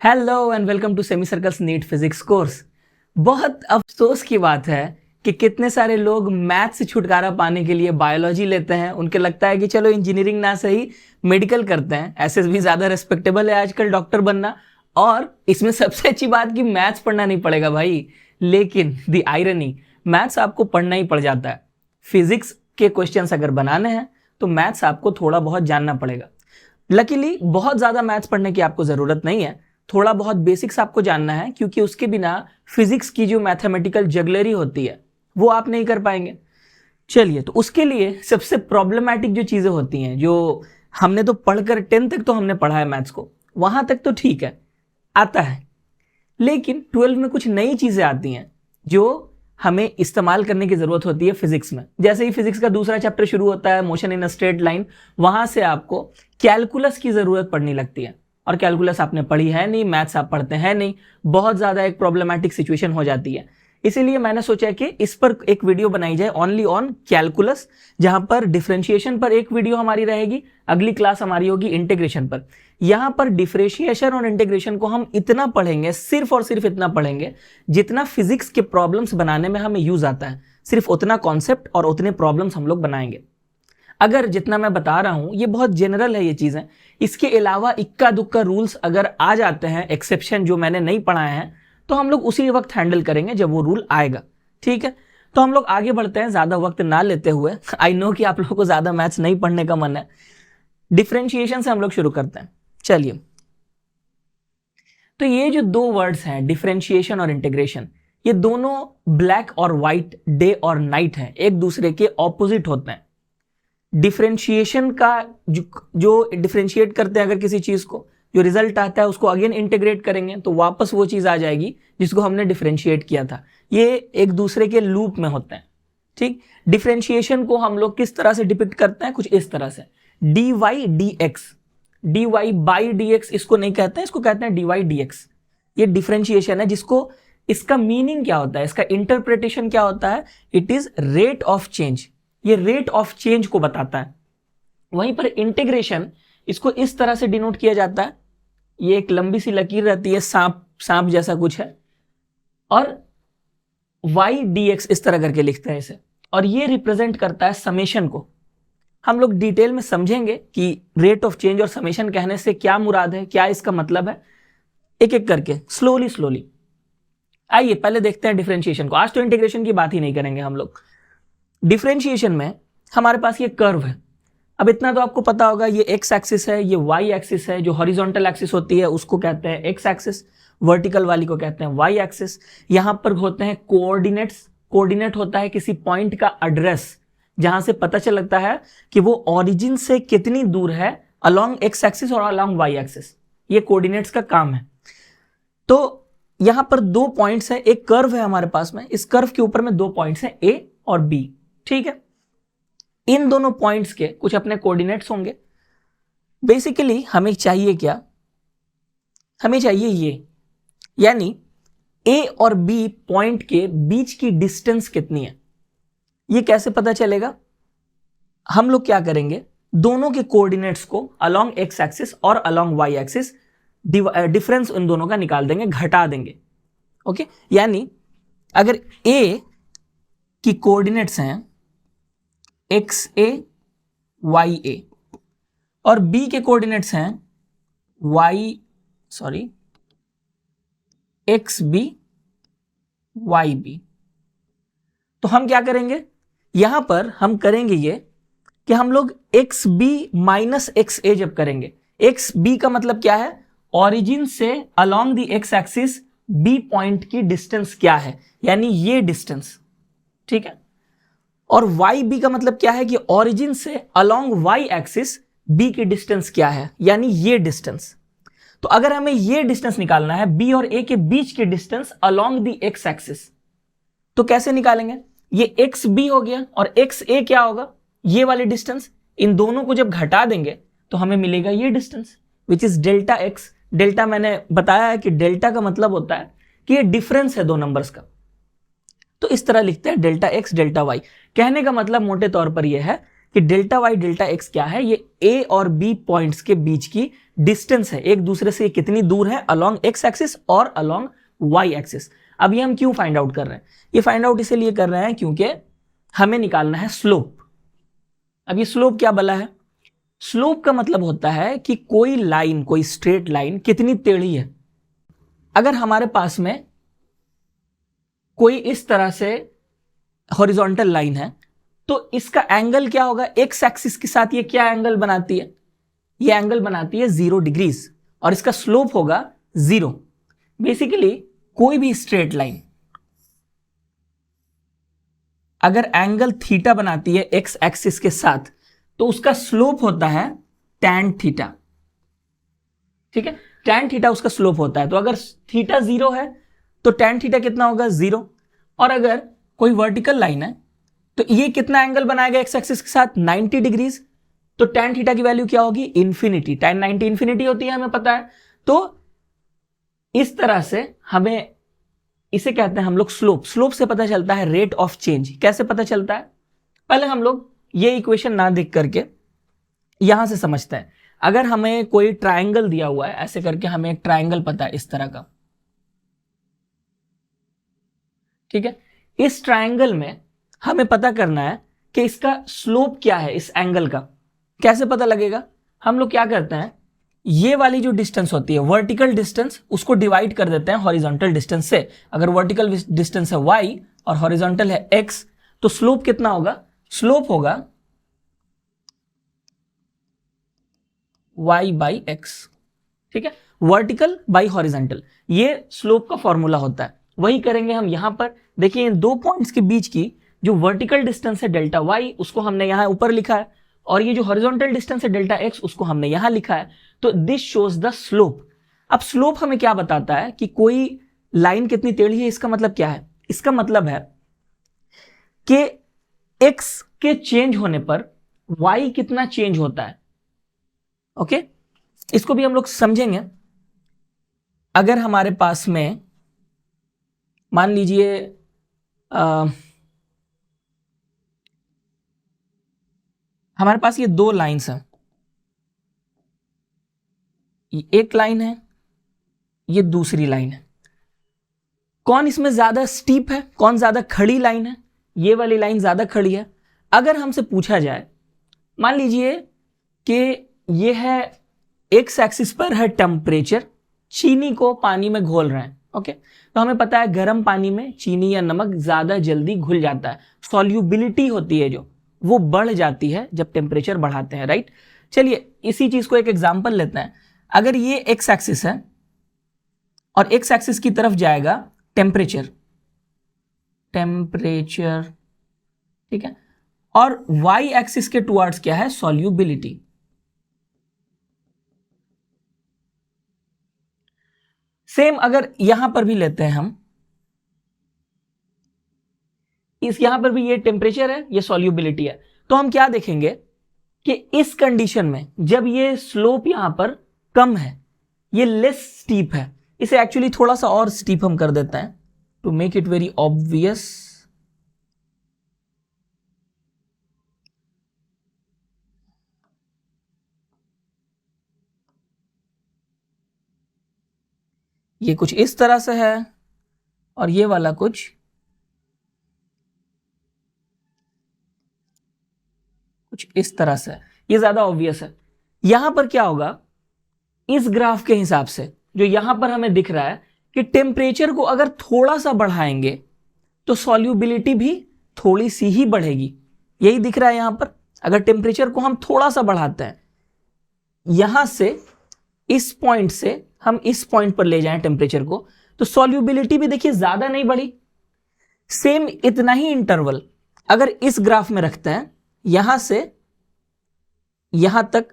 Hello and welcome to semi circles NEET physics course. बहुत अफसोस की बात है कि कितने सारे लोग मैथ से छुटकारा पाने के लिए बायोलॉजी लेते हैं। उनके लगता है कि चलो इंजीनियरिंग ना सही मेडिकल करते हैं, ऐसे भी ज़्यादा रेस्पेक्टेबल है आजकल डॉक्टर बनना। और इसमें सबसे अच्छी बात कि मैथ्स पढ़ना नहीं पड़ेगा भाई। लेकिन द आयरनी, मैथ्स आपको पढ़ना ही पड़ जाता है। फिजिक्स के क्वेश्चंस अगर बनाने हैं तो मैथ्स आपको थोड़ा बहुत जानना पड़ेगा। लकीली बहुत ज़्यादा मैथ्स पढ़ने की आपको ज़रूरत नहीं है, थोड़ा बहुत बेसिक्स आपको जानना है, क्योंकि उसके बिना फिजिक्स की जो मैथमेटिकल जगलरी होती है वो आप नहीं कर पाएंगे। चलिए, तो उसके लिए सबसे प्रॉब्लमैटिक जो चीज़ें होती हैं, जो हमने तो पढ़कर 10 तक तो हमने पढ़ा है मैथ्स को, वहां तक तो ठीक है, आता है। लेकिन 12 में कुछ नई चीज़ें आती हैं जो हमें इस्तेमाल करने की ज़रूरत होती है फिजिक्स में। जैसे ही फिजिक्स का दूसरा चैप्टर शुरू होता है, motion in a straight line, वहां से आपको कैलकुलस की ज़रूरत पड़ने लगती है। और कैलकुलस आपने पढ़ी है नहीं, मैथ्स आप पढ़ते हैं नहीं, बहुत ज़्यादा एक प्रॉब्लमैटिक सिचुएशन हो जाती है। इसीलिए मैंने सोचा कि इस पर एक वीडियो बनाई जाए ओनली ऑन कैलकुलस, जहां पर डिफरेंशिएशन पर एक वीडियो हमारी रहेगी, अगली क्लास हमारी होगी इंटीग्रेशन पर। यहां पर डिफरेंशिएशन और इंटीग्रेशन को हम इतना पढ़ेंगे, सिर्फ और सिर्फ इतना पढ़ेंगे जितना फिजिक्स के प्रॉब्लम्स बनाने में हमें यूज आता है। सिर्फ उतना कॉन्सेप्ट और उतने प्रॉब्लम्स हम लोग बनाएंगे। अगर जितना मैं बता रहा हूं ये बहुत जनरल है ये चीजें, इसके अलावा इक्का दुक्का रूल्स अगर आ जाते हैं, एक्सेप्शन जो मैंने नहीं पढ़ाए हैं, तो हम लोग उसी वक्त हैंडल करेंगे जब वो रूल आएगा। ठीक है, तो हम लोग आगे बढ़ते हैं ज्यादा वक्त ना लेते हुए। आई नो कि आप लोगों को ज्यादा मैथ्स नहीं पढ़ने का मन है। डिफरेंशिएशन से हम लोग शुरू करते हैं। चलिए, तो ये जो दो वर्ड्स हैं डिफरेंशिएशन और इंटीग्रेशन, ये दोनों ब्लैक और व्हाइट, डे और नाइट हैं, एक दूसरे के ऑपोजिट होते हैं। डिफरेंशिएशन का जो डिफरेंशिएट करते हैं अगर किसी चीज को, जो रिजल्ट आता है उसको अगेन इंटीग्रेट करेंगे तो वापस वो चीज आ जाएगी जिसको हमने डिफरेंशिएट किया था। ये एक दूसरे के लूप में होते हैं। ठीक, डिफरेंशिएशन को हम लोग किस तरह से डिपिक्ट करते हैं, कुछ इस तरह से, dy dx, dy by dx इसको नहीं कहते हैं, इसको कहते हैं dy dx। ये डिफरेंशिएशन है, जिसको इसका मीनिंग क्या होता है, इसका इंटरप्रिटेशन क्या होता है, it is rate of change. ये रेट ऑफ चेंज को बताता है। वहीं पर इंटीग्रेशन, इसको इस तरह से डिनोट किया जाता है, ये एक लंबी सी लकीर रहती है, सांप जैसा कुछ है, और y dx इस तरह करके लिखते हैं इसे, और ये रिप्रेजेंट करता है समेशन को। हम लोग डिटेल में समझेंगे कि रेट ऑफ चेंज और समेशन कहने से क्या मुराद है, क्या इसका मतलब है, एक एक करके स्लोली। आइए पहले देखते हैं डिफरेंशिएशन को। आज तो इंटीग्रेशन की बात ही नहीं करेंगे हम लोग। डिफरेंशिएशन में हमारे पास ये कर्व है। अब इतना तो आपको पता होगा, ये एक्स एक्सिस है, ये वाई एक्सिस है। जो हॉरिजॉन्टल एक्सिस होती है उसको कहते हैं एक्स एक्सिस, वर्टिकल वाली को कहते हैं वाई एक्सिस। यहां पर होते हैं कोऑर्डिनेट्स। कोऑर्डिनेट होता है किसी पॉइंट का एड्रेस, जहां से पता चलता है कि वो ओरिजिन से कितनी दूर है अलोंग एक्स एक्सिस और अलोंग वाई एक्सिस। ये कोऑर्डिनेट्स का काम है। तो यहां पर दो पॉइंट्स है, एक कर्व है हमारे पास में, इस कर्व के ऊपर में दो पॉइंट्स हैं ए और बी। ठीक है, इन दोनों पॉइंट्स के कुछ अपने कोऑर्डिनेट्स होंगे। बेसिकली हमें चाहिए क्या, हमें चाहिए ये, यानी ए और बी पॉइंट के बीच की डिस्टेंस कितनी है। ये कैसे पता चलेगा, हम लोग क्या करेंगे, दोनों के कोऑर्डिनेट्स को अलोंग एक्स एक्सिस और अलोंग वाई एक्सिस डिफरेंस उन दोनों का निकाल देंगे, घटा देंगे। ओके, यानी अगर ए की कोऑर्डिनेट्स हैं एक्स ए वाई ए और बी के कोऑर्डिनेट्स हैं एक्स बी वाई बी, तो हम क्या करेंगे, यहां पर हम करेंगे ये कि हम लोग एक्स बी माइनस एक्स ए जब करेंगे, एक्स बी का मतलब क्या है, ऑरिजिन से along the x axis B point की डिस्टेंस क्या है, यानी ये डिस्टेंस। ठीक है, और वाई बी का मतलब क्या है कि ऑरिजिन से अलोंग वाई एक्सिस बी की डिस्टेंस क्या है, यानी ये डिस्टेंस। तो अगर हमें ये डिस्टेंस निकालना है, बी और ए के बीच की distance along the x axis, तो कैसे निकालेंगे, ये एक्स बी हो गया और एक्स ए क्या होगा, ये वाली डिस्टेंस। इन दोनों को जब घटा देंगे तो हमें मिलेगा ये distance, which is delta x. Delta मैंने बताया है कि डेल्टा का मतलब होता है कि ये डिफरेंस है दो नंबर्स का, तो इस तरह लिखते हैं डेल्टा एक्स डेल्टा वाई। कहने का मतलब मोटे तौर पर यह है कि डेल्टा वाई डेल्टा एक्स क्या है, ये ए और बी पॉइंट्स के बीच की डिस्टेंस है, एक दूसरे से कितनी दूर है अलोंग एक्स एक्सिस और अलोंग वाई एक्सिस। अब ये हम क्यों फाइंड आउट कर रहे हैं, ये फाइंड आउट इसलिए कर रहे हैं क्योंकि हमें निकालना है स्लोप। अब ये स्लोप क्या बला है, स्लोप का मतलब होता है कि कोई लाइन, कोई स्ट्रेट लाइन कितनी टेढ़ी है। अगर हमारे पास में कोई इस तरह से हॉरिजॉन्टल लाइन है तो इसका एंगल क्या होगा, एक्स एक्सिस के साथ ये क्या एंगल बनाती है, ये एंगल बनाती है 0 डिग्रीज और इसका स्लोप होगा 0। बेसिकली कोई भी स्ट्रेट लाइन अगर एंगल थीटा बनाती है एक्स एक्सिस के साथ तो उसका स्लोप होता है tan थीटा। ठीक है, tan थीटा उसका स्लोप होता है। तो अगर थीटा 0 है तो tan थीटा कितना होगा 0। और अगर कोई वर्टिकल लाइन है तो ये कितना एंगल बनाएगा एक्स एक्सिस के साथ 90 डिग्रीज, तो tan थीटा की वैल्यू क्या होगी इन्फिनिटी, tan 90 इन्फिनिटी होती है, हमें पता है। तो इस तरह से हमें इसे कहते हैं हम लोग स्लोप। स्लोप से पता चलता है रेट ऑफ चेंज। कैसे पता चलता है, पहले हम लोग ये इक्वेशन ना देख करके यहां से समझते हैं। अगर हमें कोई ट्रायंगल दिया हुआ है, ऐसे करके हमें एक ट्रायंगल पता है इस तरह का, ठीक है, इस ट्रायंगल में हमें पता करना है कि इसका स्लोप क्या है इस एंगल का। कैसे पता लगेगा, हम लोग क्या करते हैं, ये वाली जो डिस्टेंस होती है वर्टिकल डिस्टेंस, उसको डिवाइड कर देते हैं हॉरिजॉन्टल डिस्टेंस से। अगर वर्टिकल डिस्टेंस है y और हॉरिजॉन्टल है x, तो स्लोप कितना होगा, स्लोप होगा y बाई x। ठीक है, वर्टिकल बाई हॉरिजॉन्टल, ये स्लोप का फॉर्मूला होता है। वही करेंगे हम यहां पर। देखिए इन दो पॉइंट्स के बीच की जो वर्टिकल डिस्टेंस है डेल्टा y, उसको हमने यहां ऊपर लिखा है, और ये जो हॉरिजॉन्टल डिस्टेंस है डेल्टा x, उसको हमने यहां लिखा है। तो दिस शोज द स्लोप। अब स्लोप हमें क्या बताता है कि कोई लाइन कितनी टेढ़ी है। इसका मतलब क्या है, इसका मतलब है कि x के चेंज होने पर y कितना चेंज होता है। ओके, इसको भी हम लोग समझेंगे। अगर हमारे पास में मान लीजिए हमारे पास ये दो लाइंस हैं, ये एक लाइन है, ये दूसरी लाइन है। कौन इसमें ज्यादा स्टीप है, कौन ज्यादा खड़ी लाइन है, ये वाली लाइन ज्यादा खड़ी है। अगर हमसे पूछा जाए, मान लीजिए कि ये है एक्स एक्सिस पर है टेम्परेचर, चीनी को पानी में घोल रहे हैं। ओके, तो हमें पता है गर्म पानी में चीनी या नमक ज्यादा जल्दी घुल जाता है, सॉल्युबिलिटी होती है जो, वो बढ़ जाती है जब टेम्परेचर बढ़ाते हैं, राइट। चलिए इसी चीज को एक एग्जांपल लेते हैं। अगर ये एक्स एक्सिस है और एक्स एक्सिस की तरफ जाएगा टेम्परेचर, ठीक है, और वाई एक्सिस के टुवर्ड्स क्या है, सॉल्युबिलिटी। सेम अगर यहां पर भी लेते हैं हम, यहां पर भी ये टेम्परेचर है, ये सॉल्युबिलिटी है, तो हम क्या देखेंगे कि इस कंडीशन में जब ये स्लोप यहां पर कम है, ये लेस स्टीप है, इसे एक्चुअली थोड़ा सा और स्टीप हम कर देते हैं to make it very obvious. ये कुछ इस तरह से है और ये वाला कुछ इस तरह से, ये ज्यादा ऑब्वियस है। यहां पर क्या होगा, इस ग्राफ के हिसाब से जो यहां पर हमें दिख रहा है कि टेम्परेचर को अगर थोड़ा सा बढ़ाएंगे तो सॉल्युबिलिटी भी थोड़ी सी ही बढ़ेगी। यही दिख रहा है यहां पर, अगर टेम्परेचर को हम थोड़ा सा बढ़ाते हैं, यहां से इस पॉइंट से हम इस पॉइंट पर ले जाएं टेम्परेचर को, तो सॉल्युबिलिटी भी देखिए ज्यादा नहीं बढ़ी। सेम इतना ही इंटरवल अगर इस ग्राफ में रखते हैं, यहां से यहां तक,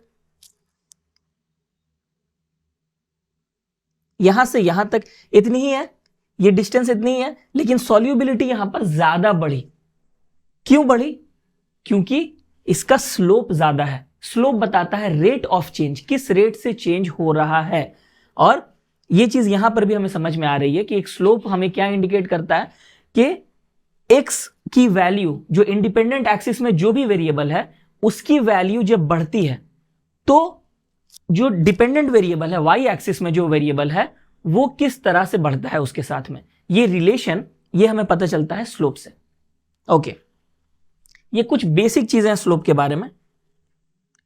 यहां से यहां तक इतनी ही है, ये डिस्टेंस इतनी ही है, लेकिन सॉल्युबिलिटी यहां पर ज्यादा बढ़ी। क्यों बढ़ी, क्योंकि इसका स्लोप ज्यादा है। स्लोप बताता है रेट ऑफ चेंज, किस रेट से चेंज हो रहा है। और ये चीज यहां पर भी हमें समझ में आ रही है कि एक स्लोप हमें क्या इंडिकेट करता है कि एक्स की वैल्यू जो इंडिपेंडेंट एक्सिस में जो भी वेरिएबल है उसकी वैल्यू जब बढ़ती है तो जो डिपेंडेंट वेरिएबल है, वाई एक्सिस में जो वेरिएबल है, वो किस तरह से बढ़ता है उसके साथ में, ये रिलेशन, ये हमें पता चलता है स्लोप से। ओके, ये कुछ बेसिक चीजें हैं स्लोप के बारे में।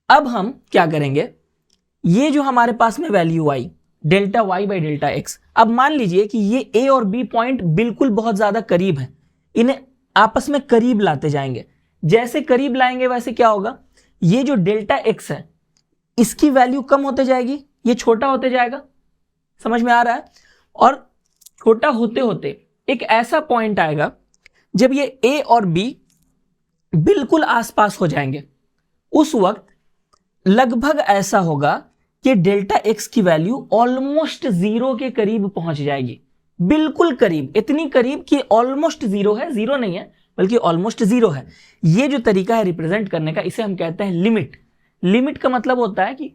अब हम क्या करेंगे, ये जो हमारे पास में वैल्यू आई delta y by delta x, अब मान लीजिए कि ये ए और बी पॉइंट बिल्कुल बहुत ज्यादा करीब है, इन्हें आपस में करीब लाते जाएंगे। जैसे करीब लाएंगे वैसे क्या होगा, ये जो डेल्टा एक्स है इसकी वैल्यू कम होते जाएगी, ये छोटा होते जाएगा, समझ में आ रहा है। और छोटा होते होते एक ऐसा पॉइंट आएगा जब ये ए और बी बिल्कुल आसपास हो जाएंगे, उस वक्त लगभग ऐसा होगा कि डेल्टा एक्स की वैल्यू ऑलमोस्ट जीरो के करीब पहुंच जाएगी, बिल्कुल करीब, इतनी करीब कि ऑलमोस्ट जीरो है, जीरो नहीं है बल्कि ऑलमोस्ट जीरो है। ये जो तरीका है रिप्रेजेंट करने का, इसे हम कहते हैं लिमिट। लिमिट का मतलब होता है कि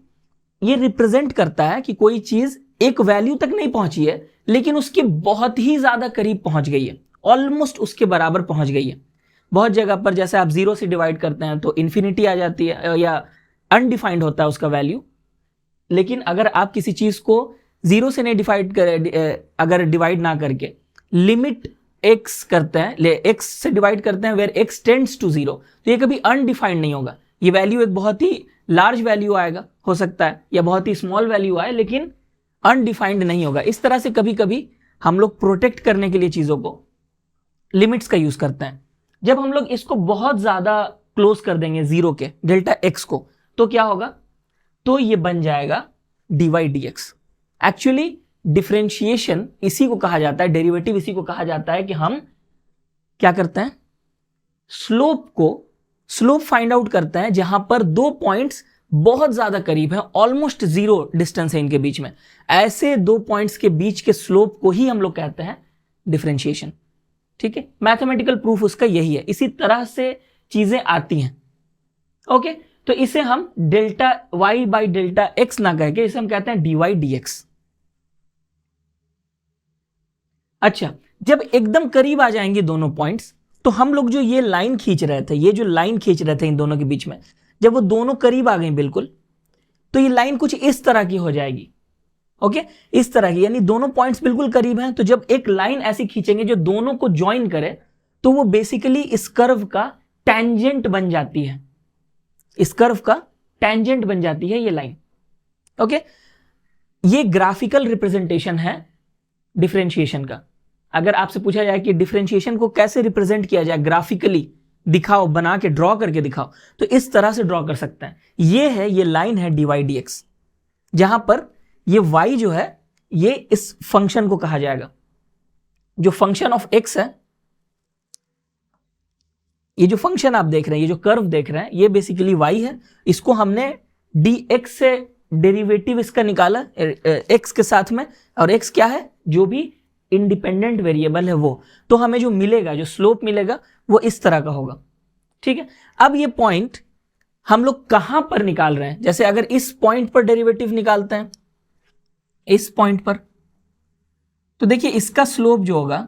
ये रिप्रेजेंट करता है कि कोई चीज एक वैल्यू तक नहीं पहुंची है लेकिन उसके बहुत ही ज्यादा करीब पहुंच गई है, ऑलमोस्ट उसके बराबर पहुंच गई है। बहुत जगह पर जैसे आप जीरो से डिवाइड करते हैं तो इन्फिनिटी आ जाती है या अनडिफाइंड होता है उसका वैल्यू। लेकिन अगर आप किसी चीज को जीरो से नहीं डिवाइड कर, अगर डिवाइड ना करके लिमिट एक्स करते हैं, एक्स से डिवाइड करते हैं where x tends to zero, तो ये कभी अनडिफाइंड नहीं होगा। ये वैल्यू एक बहुत ही लार्ज वैल्यू आएगा, हो सकता है, या बहुत ही स्मॉल वैल्यू आए, लेकिन अनडिफाइंड नहीं होगा। इस तरह से कभी कभी हम लोग प्रोटेक्ट करने के लिए चीजों को लिमिट्स का यूज करते हैं। जब हम लोग इसको बहुत ज्यादा क्लोज कर देंगे जीरो के डेल्टा एक्स को, तो क्या होगा, तो ये बन जाएगा dy dx। एक्चुअली डिफरेंशिएशन इसी को कहा जाता है, डेरिवेटिव इसी को कहा जाता है कि हम क्या करते हैं, स्लोप फाइंड आउट करते हैं जहां पर दो पॉइंट्स बहुत ज्यादा करीब हैं, ऑलमोस्ट जीरो डिस्टेंस है इनके बीच में। ऐसे दो पॉइंट्स के बीच के स्लोप को ही हम लोग कहते हैं डिफरेंशिएशन। ठीक है, मैथमेटिकल प्रूफ उसका यही है, इसी तरह से चीजें आती हैं। ओके, तो इसे हम delta y by delta x ना कह के इसे हम कहते हैं dy dx। अच्छा, जब एकदम करीब आ जाएंगे दोनों पॉइंट्स, तो हम लोग जो ये लाइन खींच रहे थे, ये जो लाइन खींच रहे थे इन दोनों के बीच में, जब वो दोनों करीब आ गई बिल्कुल, तो ये लाइन कुछ इस तरह की हो जाएगी। ओके, इस तरह की, यानी दोनों पॉइंट्स बिल्कुल करीब हैं, तो जब एक लाइन ऐसी खींचेंगे जो दोनों को ज्वाइन करे, तो वो बेसिकली इस कर्व का टेंजेंट बन जाती है, इस कर्व का टेंजेंट बन जाती है ये लाइन। ओके, ये ग्राफिकल रिप्रेजेंटेशन है डिफरेंशिएशन का। अगर आपसे पूछा जाए कि डिफरेंशिएशन को कैसे रिप्रेजेंट किया जाए, ग्राफिकली दिखाओ, बना के ड्रॉ करके दिखाओ, तो इस तरह से ड्रॉ कर सकते हैं। ये है, ये लाइन है dy dx, जहां पर ये y जो है ये इस फंक्शन को कहा जाएगा, जो फंक्शन ऑफ x है। ये जो फंक्शन आप देख रहे हैं, ये जो कर्व देख रहे हैं, ये बेसिकली y है। इसको हमने dx से डेरिवेटिव इसका निकाला x के साथ में, और x क्या है, जो भी इंडिपेंडेंट वेरिएबल है वो, तो हमें जो मिलेगा, जो स्लोप मिलेगा, वो इस तरह का होगा। ठीक है, अब ये पॉइंट हम लोग कहां पर निकाल रहे हैं, जैसे अगर इस पॉइंट पर डेरिवेटिव निकालते हैं, इस पॉइंट पर, तो देखिए इसका स्लोप जो होगा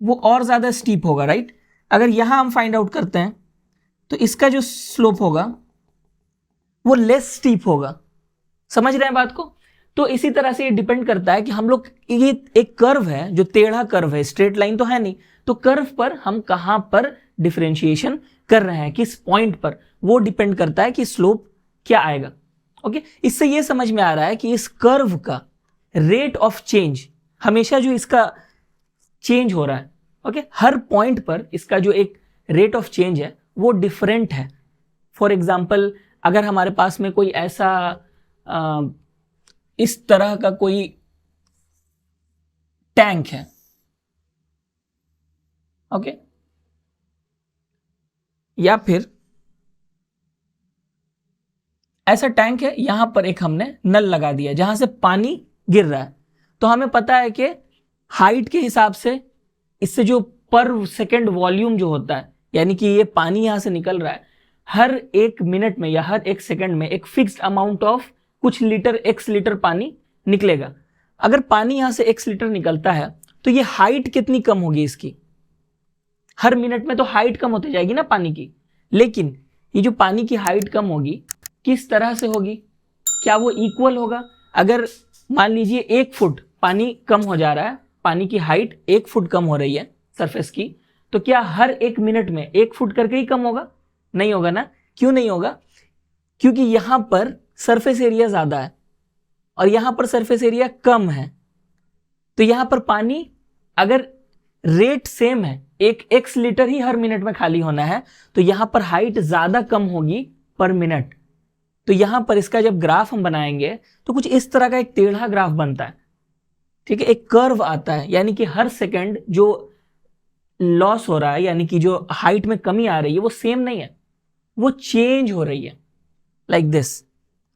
वो और ज्यादा स्टीप होगा, राइट। अगर यहां हम फाइंड आउट करते हैं तो इसका जो स्लोप होगा वो लेस स्टीप होगा। समझ रहे हैं बात को। तो इसी तरह से ये डिपेंड करता है कि हम लोग, ये एक कर्व है जो टेढ़ा कर्व है, स्ट्रेट लाइन तो है नहीं, तो कर्व पर हम कहां पर डिफरेंशिएशन कर रहे हैं, किस पॉइंट पर, वो डिपेंड करता है कि स्लोप क्या आएगा। ओके, इससे ये समझ में आ रहा है कि इस कर्व का रेट ऑफ चेंज हमेशा जो इसका चेंज हो रहा है, ओके, हर पॉइंट पर इसका जो एक रेट ऑफ चेंज है वो डिफरेंट है। फॉर एग्जाम्पल, अगर हमारे पास में कोई ऐसा इस तरह का कोई टैंक है, ओके, या फिर ऐसा टैंक है, यहां पर एक हमने नल लगा दिया जहां से पानी गिर रहा है, तो हमें पता है कि हाइट के हिसाब से इससे जो पर सेकेंड वॉल्यूम जो होता है, यानी कि ये पानी यहां से निकल रहा है, हर एक मिनट में या हर एक सेकंड में एक फिक्स्ड अमाउंट ऑफ कुछ लीटर, x लीटर पानी निकलेगा। अगर पानी यहां से x लीटर निकलता है तो ये हाइट कितनी कम होगी इसकी, हर मिनट में तो हाइट कम होती जाएगी ना पानी की। लेकिन ये जो पानी की हाइट कम होगी किस तरह से होगी, क्या वो इक्वल होगा? अगर मान लीजिए 1 फुट पानी कम हो जा रहा है, पानी की हाइट 1 फुट कम हो रही है सरफेस की, तो क्या हर 1 मिनट में 1 फुट करके ही कम होगा? नहीं होगा ना। क्यों नहीं होगा? क्योंकि यहां पर सरफेस एरिया ज्यादा है और यहां पर सरफेस एरिया कम है। तो यहां पर पानी अगर रेट सेम है, 1 लीटर ही हर मिनट में खाली होना है, तो यहां पर हाइट ज्यादा कम होगी पर मिनट। तो यहां पर इसका जब ग्राफ हम बनाएंगे तो कुछ इस तरह का एक टेढ़ा ग्राफ बनता है, ठीक है, एक कर्व आता है, यानी कि हर सेकंड जो लॉस हो रहा है, यानी कि जो हाइट में कमी आ रही है वो सेम नहीं है, वो चेंज हो रही है, लाइक दिस।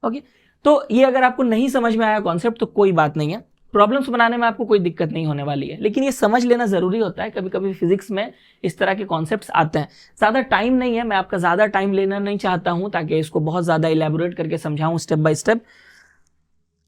ओके, तो ये अगर आपको नहीं समझ में आया कॉन्सेप्ट तो कोई बात नहीं है, प्रॉब्लम्स बनाने में आपको कोई दिक्कत नहीं होने वाली है, लेकिन ये समझ लेना जरूरी होता है। कभी कभी फिजिक्स में इस तरह के कॉन्सेप्ट्स आते हैं। ज्यादा टाइम नहीं है, मैं आपका ज्यादा टाइम लेना नहीं चाहता हूं ताकि इसको बहुत ज्यादा इलेबोरेट करके समझाऊं स्टेप बाय स्टेप।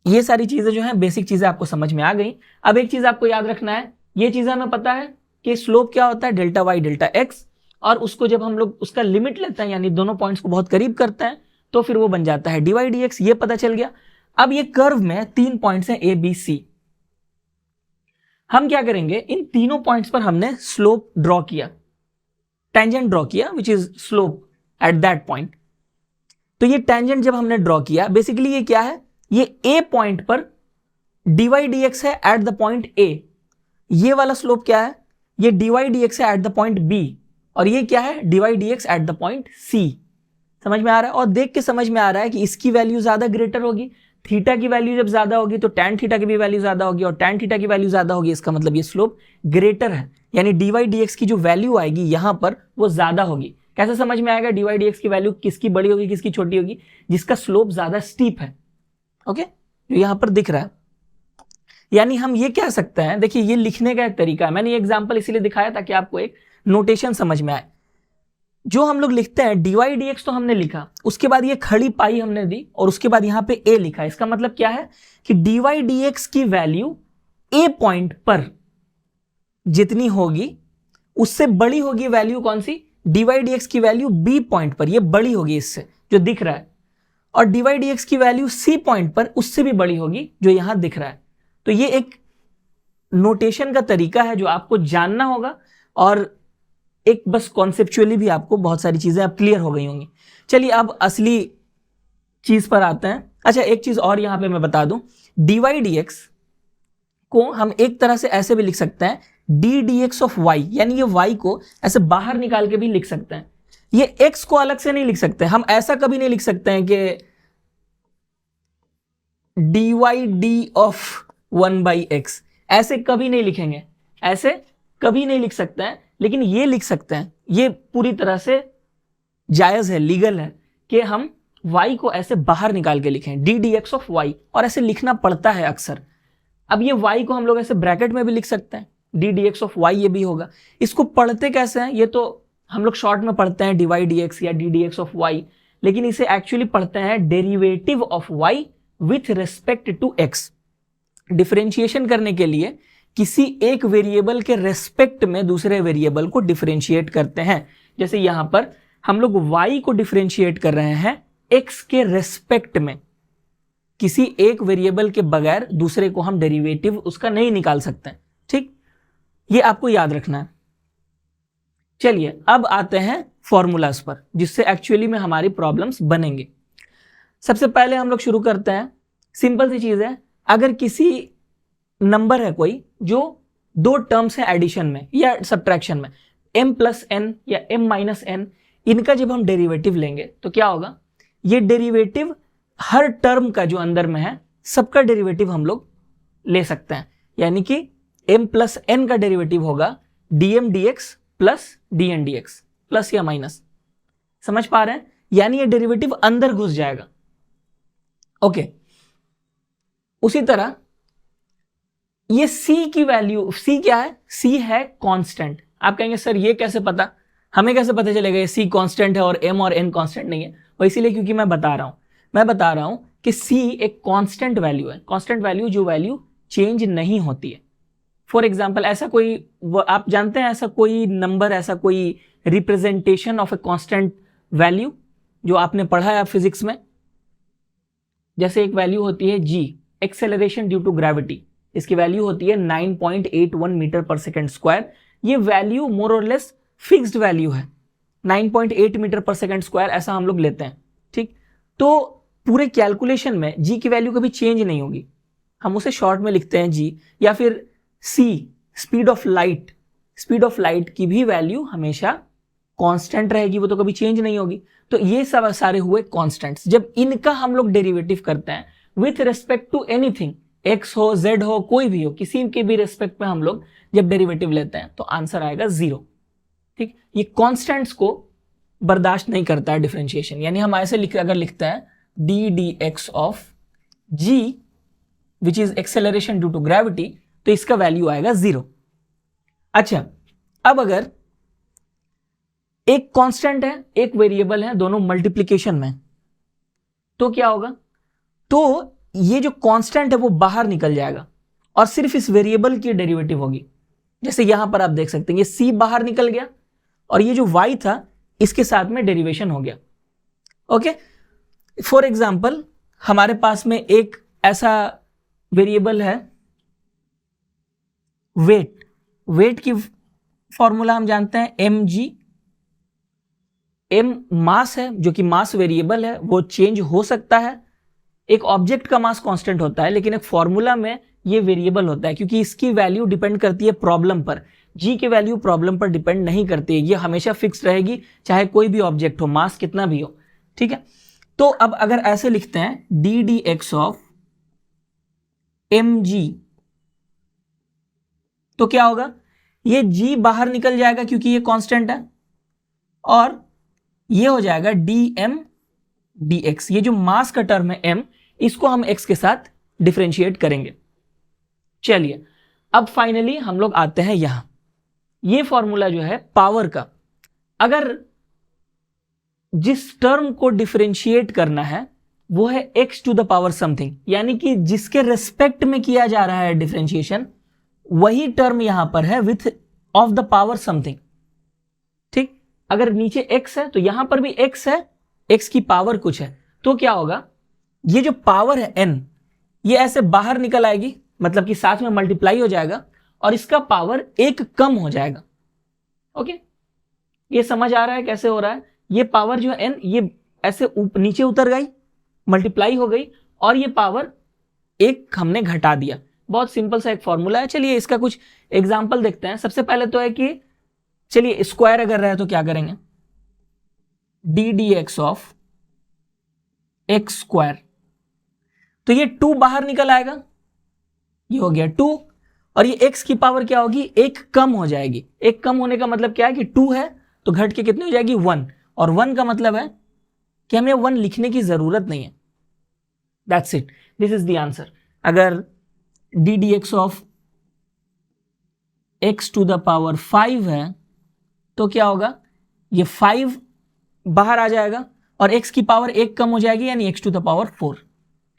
ये सारी चीजें जो है बेसिक चीजें आपको समझ में आ गई। अब एक चीज आपको याद रखना है, ये चीज हमें पता है कि स्लोप क्या होता है, डेल्टा वाई डेल्टा एक्स, और उसको जब हम लोग उसका लिमिट लेते हैं यानी दोनों पॉइंट्स को बहुत करीब करते हैं तो फिर वो बन जाता है dy dx, ये पता चल गया। अब ये कर्व में 3 पॉइंट्स हैं a b c, हम क्या करेंगे, इन तीनों पॉइंट्स पर हमने स्लोप ड्रॉ किया, टेंजेंट ड्रॉ किया which is slope at that point. तो ये टेंजेंट जब हमने ड्रॉ किया, बेसिकली ये क्या है, ये a पॉइंट पर dy dx है एट द पॉइंट a, ये वाला स्लोप क्या है, ये dy dx है एट द पॉइंट b, और ये क्या है, dy dx at the point c। समझ में आ रहा है? और देख के समझ में आ रहा है कि इसकी वैल्यू ज्यादा ग्रेटर होगी, थीटा की वैल्यू जब ज्यादा होगी तो tan थीटा की भी वैल्यू ज्यादा होगी, और tan थीटा की वैल्यू ज्यादा होगी, इसका मतलब ये स्लोप ग्रेटर है, यानी dy dx की जो वैल्यू आएगी यहां पर वो ज्यादा होगी। कैसे समझ में आएगा dy dx की वैल्यू किसकी बड़ी होगी किसकी छोटी होगी? जिसका स्लोप ज्यादा स्टीप है। ओके, जो यहां पर दिख रहा है, यानी हम ये कह सकते हैं, देखिए ये लिखने का एक तरीका है, मैंने ये एग्जांपल इसीलिए दिखाया ताकि आपको एक नोटेशन समझ में आए। जो हम लोग लिखते हैं dy dx तो हमने लिखा, उसके बाद ये खड़ी पाई हमने दी, और उसके बाद यहां पे a लिखा। इसका मतलब क्या है कि dy dx की वैल्यू a पॉइंट पर जितनी होगी उससे बड़ी होगी वैल्यू कौन सी, dy dx की वैल्यू b पॉइंट पर, ये बड़ी होगी इससे जो दिख रहा है, और dy dx की वैल्यू c पॉइंट पर उससे भी बड़ी होगी जो यहां दिख रहा है। तो ये एक नोटेशन का तरीका है जो आपको जानना होगा, और एक बस कॉन्सेप्चुअली भी आपको बहुत सारी चीजें अब क्लियर हो गई होंगी। चलिए अब असली चीज पर आते हैं। अच्छा, एक चीज और यहां पे मैं बता दूं, dy dx को हम एक तरह से ऐसे भी लिख सकते हैं d dx ऑफ y, यानी ये y को ऐसे बाहर निकाल के भी लिख सकते हैं। ये x को अलग से नहीं लिख सकते, हम ऐसा कभी नहीं लिख सकते हैं कि dy d ऑफ 1/x, ऐसे कभी नहीं लिखेंगे, ऐसे कभी नहीं लिख सकते हैं, लेकिन ये लिख सकते हैं, ये पूरी तरह से जायज है, लीगल है कि हम y को ऐसे बाहर निकाल के लिखें d dx ऑफ y, और ऐसे लिखना पड़ता है अक्सर। अब ये y को हम लोग ऐसे ब्रैकेट में भी लिख सकते हैं, d dx ऑफ y ये भी होगा। इसको पढ़ते कैसे हैं, ये तो हम लोग शॉर्ट में पढ़ते हैं dy dx या d dx ऑफ y, लेकिन इसे एक्चुअली पढ़ते हैं derivative of y with respect to x। Differentiation करने के लिए किसी एक वेरिएबल के रेस्पेक्ट में दूसरे वेरिएबल को डिफरेंशिएट करते हैं। जैसे यहां पर हम लोग y को डिफरेंशिएट कर रहे हैं x के रेस्पेक्ट में, किसी एक वेरिएबल के बगैर दूसरे को हम डेरिवेटिव उसका नहीं निकाल सकते, ठीक, ये आपको याद रखना है। चलिए अब आते हैं फॉर्मूलाज पर, जिससे एक्चुअली में हमारी प्रॉब्लम्स बनेंगे। सबसे पहले हम लोग शुरू करते हैं, सिंपल सी चीज है, अगर किसी नंबर है कोई जो 2 टर्म्स है एडिशन में या सब्ट्रैक्शन में, m प्लस n या m माइनस n, इनका जब हम डेरिवेटिव लेंगे तो क्या होगा, ये डेरिवेटिव हर टर्म का जो अंदर में है सबका डेरिवेटिव हम लोग ले सकते हैं, यानी कि m प्लस n का डेरिवेटिव होगा dm dx plus dn dx, plus या माइनस, समझ पा रहे हैं, यानी ये डेरिवेटिव अंदर घुस जाएगा। ओके, उसी तरह ये c की वैल्यू, c क्या है, c है कांस्टेंट। आप कहेंगे सर ये कैसे पता, हमें कैसे पता चलेगा ये c कांस्टेंट है और m और n कांस्टेंट नहीं है? वो इसीलिए क्योंकि मैं बता रहा हूं कि c एक कांस्टेंट वैल्यू है, कांस्टेंट वैल्यू जो वैल्यू चेंज नहीं होती है। फॉर एग्जाम्पल ऐसा कोई, आप जानते हैं ऐसा कोई नंबर, ऐसा कोई representation of a constant value, जो आपने पढ़ा है फिजिक्स में, जैसे एक वैल्यू होती है g, acceleration due to gravity, इसकी वैल्यू होती है 9.81 मीटर पर सेकेंड स्क्वायर। ये वैल्यू मोर और लेस फिक्स्ड वैल्यू है, 9.8 मीटर पर सेकेंड स्क्वायर ऐसा हम लोग लेते हैं, ठीक। तो पूरे कैलकुलेशन में g की वैल्यू कभी चेंज नहीं होगी, हम उसे शॉर्ट में लिखते हैं g, या फिर c, speed of light, speed of light की भी वैल्यू हमेशा कांस्टेंट रहेगी, वो तो कभी चेंज नहीं होगी। तो ये सब सारे हुए कांस्टेंट्स। जब इनका हम लोग डेरिवेटिव करते हैं with respect to anything, x हो, z हो, कोई भी हो, किसी के भी रिस्पेक्ट में हम लोग जब डेरिवेटिव लेते हैं तो आंसर आएगा 0, ठीक। ये कांस्टेंट्स को बर्दाश्त नहीं करता है डिफरेंशिएशन, यानी हम ऐसे अगर लिखते हैं d D x of g which is acceleration due to gravity, तो इसका वैल्यू आएगा 0। अच्छा, अब अगर एक कांस्टेंट है एक वेरिएबल है, दोनों मल्टीप्लिकेशन में, तो क्या होगा? तो ये जो कांस्टेंट है वो बाहर निकल जाएगा और सिर्फ इस वेरिएबल की डेरिवेटिव होगी। जैसे यहां पर आप देख सकते हैं ये c बाहर निकल गया और ये जो y था इसके साथ में डेरिवेशन हो गया। ओके, फॉर एग्जांपल हमारे पास में एक ऐसा वेरिएबल है वेट। वेट की फॉर्मूला हम जानते हैं mg। m मास है, जो कि मास वेरिएबल है, वो चेंज हो सकता है। एक ऑब्जेक्ट का मास कांस्टेंट होता है, लेकिन एक फॉर्मूला में ये वेरिएबल होता है क्योंकि इसकी वैल्यू डिपेंड करती है प्रॉब्लम पर। g की वैल्यू प्रॉब्लम पर डिपेंड नहीं करती है, ये हमेशा फिक्स रहेगी चाहे कोई भी ऑब्जेक्ट हो, मास कितना भी हो, ठीक है। तो अब अगर ऐसे लिखते हैं d D x of mg, तो क्या होगा? ये g बाहर निकल जाएगा क्योंकि ये कांस्टेंट है, और ये हो जाएगा dm dx। ये जो मास का टर्म है m, इसको हम x के साथ डिफरेंशिएट करेंगे। चलिए, अब फाइनली हम लोग आते हैं यहां। ये फॉर्मूला जो है पावर का, अगर जिस टर्म को डिफरेंशिएट करना है वो है x to the power something, यानी कि जिसके रेस्पेक्ट में किया जा रहा है डिफरेंशिएशन, वही टर्म यहां पर है width of the power something, ठीक। अगर नीचे x है तो यहां पर भी x है, x की पावर कुछ है, तो क्या होगा? ये जो पावर है n, ये ऐसे बाहर निकल आएगी, मतलब कि साथ में मल्टीप्लाई हो जाएगा और इसका पावर 1 कम हो जाएगा। ओके, ये समझ आ रहा है कैसे हो रहा है? ये पावर जो है n, ये ऐसे नीचे उतर गई, मल्टीप्लाई हो गई, और ये पावर 1 हमने घटा दिया। बहुत सिंपल सा एक फॉर्मूला है। चलिए इसका कुछ एग्जाम्पल देखते हैं। सबसे पहले तो है कि चलिए स्क्वायर अगर रहे तो क्या करेंगे, D D x of X square, तो ये 2 बाहर निकल आएगा, ये हो गया 2, और ये x की पावर क्या होगी? 1 कम हो जाएगी। 1 कम होने का मतलब क्या है कि 2 है तो घट के कितनी हो जाएगी? 1, और 1 का मतलब है कि हमें 1 लिखने की जरूरत नहीं है। That's it, this is the answer. अगर D D x of x to the power 5 है तो क्या होगा? ये 5 बाहर आ जाएगा और x की पावर 1 कम हो जाएगी, यानी x टू द पावर 4,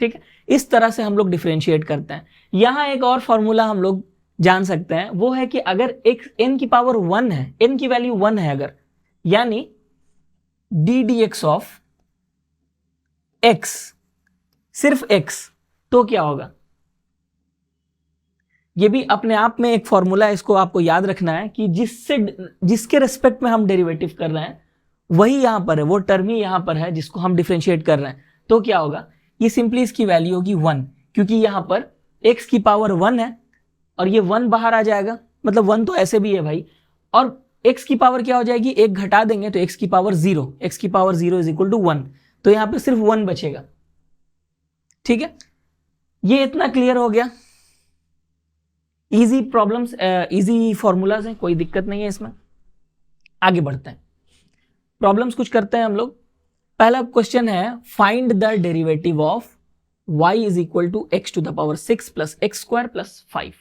ठीक है। इस तरह से हम लोग डिफरेंशिएट करते हैं। यहां एक और फॉर्मूला हम लोग जान सकते हैं, वो है कि अगर x n की पावर 1 है, n की वैल्यू 1 है अगर, यानी D D x of x, सिर्फ x, तो क्या होगा? ये भी अपने आप में एक फॉर्मूला है, इसको आपको याद रखना है कि जिसके रेस्पेक्ट में हम डेरिवेटिव कर रहे हैं वही यहां पर है, वो टर्म ही यहां पर है जिसको हम डिफरेंशिएट कर रहे हैं। तो क्या होगा? ये सिंपली इसकी वैल्यू होगी 1, क्योंकि यहां पर x की पावर 1 है और ये 1 बाहर आ जाएगा, मतलब 1 तो ऐसे भी है भाई, और x की पावर क्या हो जाएगी? 1 घटा देंगे तो x की पावर 0, x की पावर 0 इज इक्वल टू 1, तो यहां पर सिर्फ 1 बचेगा, ठीक है। ये इतना क्लियर हो गया। इजी प्रॉब्लम्स, इजी फॉर्मूलाज हैं, कोई दिक्कत नहीं है इसमें। आगे बढ़ते हैं, प्रॉब्लम्स कुछ करते हैं हम लोग। पहला क्वेश्चन है find the derivative of y is equal to x to the power 6 plus x square plus 5।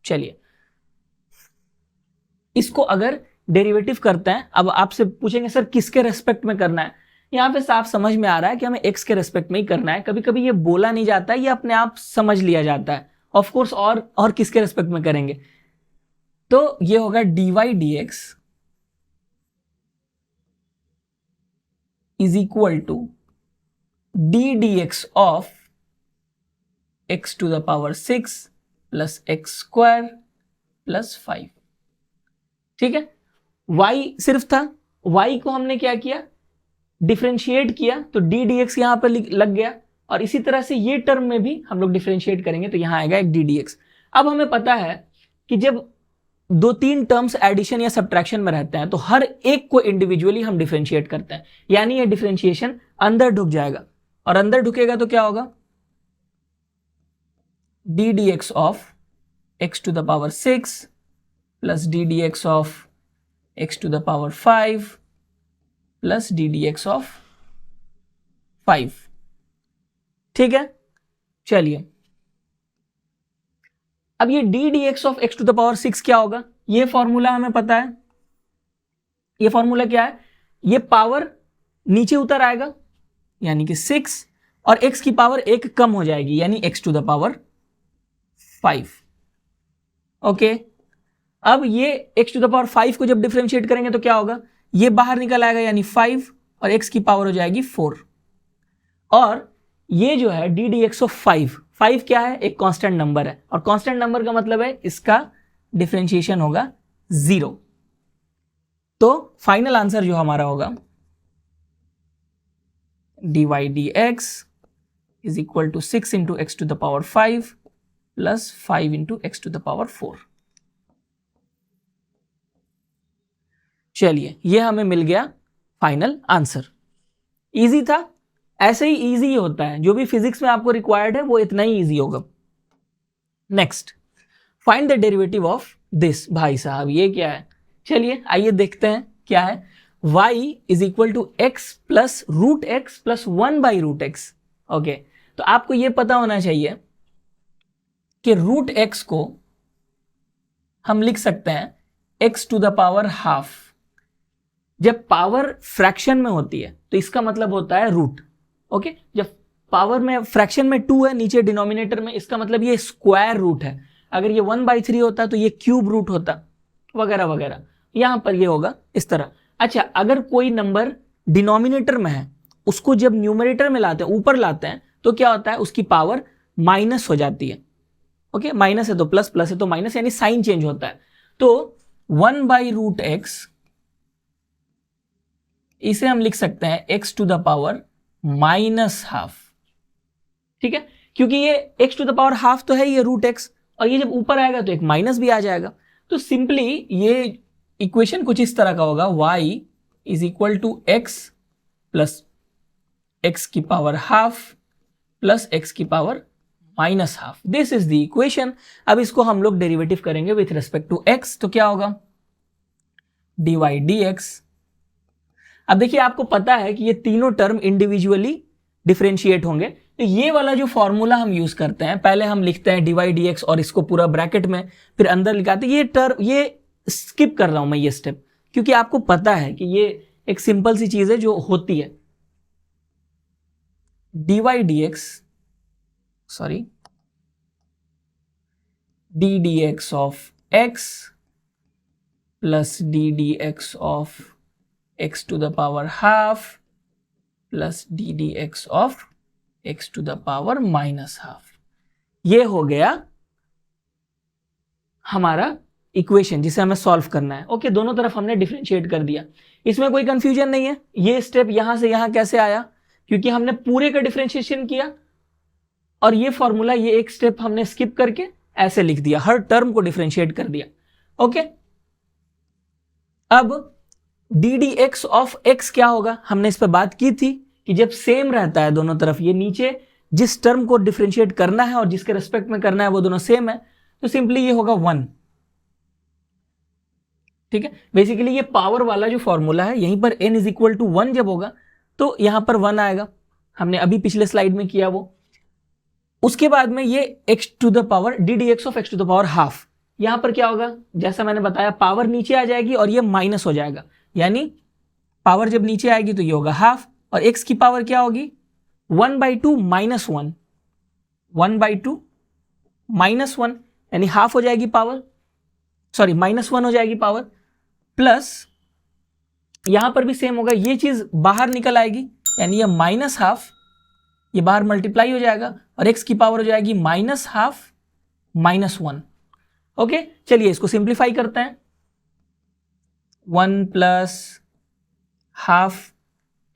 चलिए इसको अगर डेरिवेटिव करते हैं, अब आपसे पूछेंगे सर किसके रेस्पेक्ट में करना है? यहां पे साफ समझ में आ रहा है कि हमें x के रेस्पेक्ट में ही करना है। कभी कभी ये बोला नहीं जाता है, ये अपने आप समझ लिया जाता है। ऑफ कोर्स और किसके रेस्पेक्ट में करेंगे? तो ये होगा dy dx is equal to d D x of x to the power 6 plus x square plus 5। ठीक है, y सिर्फ था, y को हमने क्या किया, डिफरेंशिएट किया, तो डी डी एक्स यहां पर लग गया, और इसी तरह से ये टर्म में भी हम लोग डिफरेंशिएट करेंगे तो यहां आएगा एक डी डी एक्स। अब हमें पता है कि जब 2-3 टर्म्स एडिशन या सब्ट्रैक्शन में रहते हैं तो हर एक को इंडिविजुअली हम डिफरेंशिएट करते हैं, यानी ये डिफरेंशिएशन अंदर ढुक जाएगा, और अंदर ढुकेगा तो क्या होगा, d D x of x to the power 6 plus d D x of x to the power 5 plus d D x of 5। ठीक है, चलिए अब ये D D x of x to the power 6 क्या होगा, ये फॉर्मूला हमें पता है। ये फॉर्मूला क्या है, ये पावर नीचे उतर आएगा यानी कि 6, और x की पावर 1 कम हो जाएगी यानी x to the power 5। Okay, अब ये x टू द पावर 5 को जब डिफरेंशिएट करेंगे तो क्या होगा, ये बाहर निकल आएगा यानी 5, और x की पावर हो जाएगी 4, और ये जो है डी डी एक्स ऑफ 5 क्या है, एक कांस्टेंट नंबर है, और कांस्टेंट नंबर का मतलब है इसका डिफरेंशिएशन होगा 0। तो फाइनल आंसर जो हमारा होगा d y d x is equal to 6 into x to the power 5 plus 5 into x to the power 4। चलिए, ये हमें मिल गया फाइनल आंसर। इजी था, ऐसे ही इजी होता है, जो भी फिजिक्स में आपको रिक्वायर्ड है वो इतना ही इजी होगा। Next, find the derivative of this. भाई साहब ये क्या है, चलिए आइए देखते हैं क्या है। y is equal to x plus root x plus 1 by root x. Okay, तो आपको ये पता होना चाहिए कि रूट एक्स को हम लिख सकते हैं x to the power half. जब पावर फ्रैक्शन में होती है तो इसका मतलब होता है रूट। ओके, जब पावर में फ्रैक्शन में 2 है नीचे डिनोमिनेटर में, इसका मतलब ये स्क्वायर रूट है। अगर ये 1/3 होता तो ये क्यूब रूट होता, वगैरह वगैरह। यहां पर ये होगा इस तरह। अच्छा, अगर कोई नंबर डिनोमिनेटर में है उसको जब न्यूमरेटर में लाते हैं, ऊपर लाते हैं, तो क्या होता है, उसकी पावर माइनस हो जाती है। ओके, माइनस है तो प्लस, प्लस है तो माइनस, यानी साइन चेंज होता है। तो 1/√x इसे हम लिख सकते हैं x टू द पावर -½ ठीक है, क्योंकि ये x to the power half तो है ये रूट एक्स, और ये जब ऊपर आएगा तो एक माइनस भी आ जाएगा। तो सिंपली ये इक्वेशन कुछ इस तरह का होगा, y is equal to x plus x की पावर हाफ प्लस x की power -½ this is the equation. अब इसको हम लोग डेरिवेटिव करेंगे विथ रेस्पेक्ट टू x, तो क्या होगा, dy dx। अब देखिए, आपको पता है कि ये तीनों टर्म इंडिविजुअली डिफरेंशिएट होंगे, तो ये वाला जो फॉर्मूला हम यूज करते हैं, पहले हम लिखते हैं dy dx और इसको पूरा ब्रैकेट में फिर अंदर लिखाते हैं। ये टर्म, ये स्किप कर रहा हूं मैं ये स्टेप, क्योंकि आपको पता है कि ये एक सिंपल सी चीज है जो होती है। dy dx, sorry, d dx of x plus d dx of x to the power half plus d dx of x to the power -½ ये हो गया हमारा इक्वेशन जिसे हमें सॉल्व करना है। ओके, दोनों तरफ हमने डिफरेंशिएट कर दिया, इसमें कोई कंफ्यूजन नहीं है। ये स्टेप यहां से यहां कैसे आया, क्योंकि हमने पूरे का डिफरेंशिएशन किया, और ये फॉर्मूला, ये एक स्टेप हमने स्किप करके ऐसे लिख दिया, हर टर्म को डिफरेंशिएट कर दिया। ओके, अब D D x of x क्या होगा, हमने इस पर बात की थी कि जब सेम रहता है दोनों तरफ, ये नीचे जिस टर्म को डिफरेंशिएट करना है और जिसके रेस्पेक्ट में करना है वो दोनों सेम है, तो सिंपली ये होगा 1। ठीक है, बेसिकली ये पावर वाला जो फॉर्मूला है, यहीं पर n इज इक्वल टू 1 जब होगा तो यहां पर 1 आएगा, हमने अभी पिछले स्लाइड में किया वो। उसके बाद में ये x to the power d D x of x to the power half, यहां पर क्या होगा, जैसा मैंने बताया, पावर नीचे आ जाएगी और ये माइनस हो जाएगा, यानी पावर जब नीचे आएगी तो ये होगा हाफ, और x की पावर क्या होगी, 1/2 - 1, 1/2 -1, यानी हाफ हो जाएगी पावर, सॉरी -1 हो जाएगी पावर, प्लस यहां पर भी सेम होगा, ये चीज बाहर निकल आएगी, यानी ये माइनस हाफ, ये बाहर मल्टीप्लाई हो जाएगा और x की पावर हो जाएगी माइनस हाफ माइनस 1। ओके, चलिए इसको सिंप्लीफाई करते हैं। 1 plus half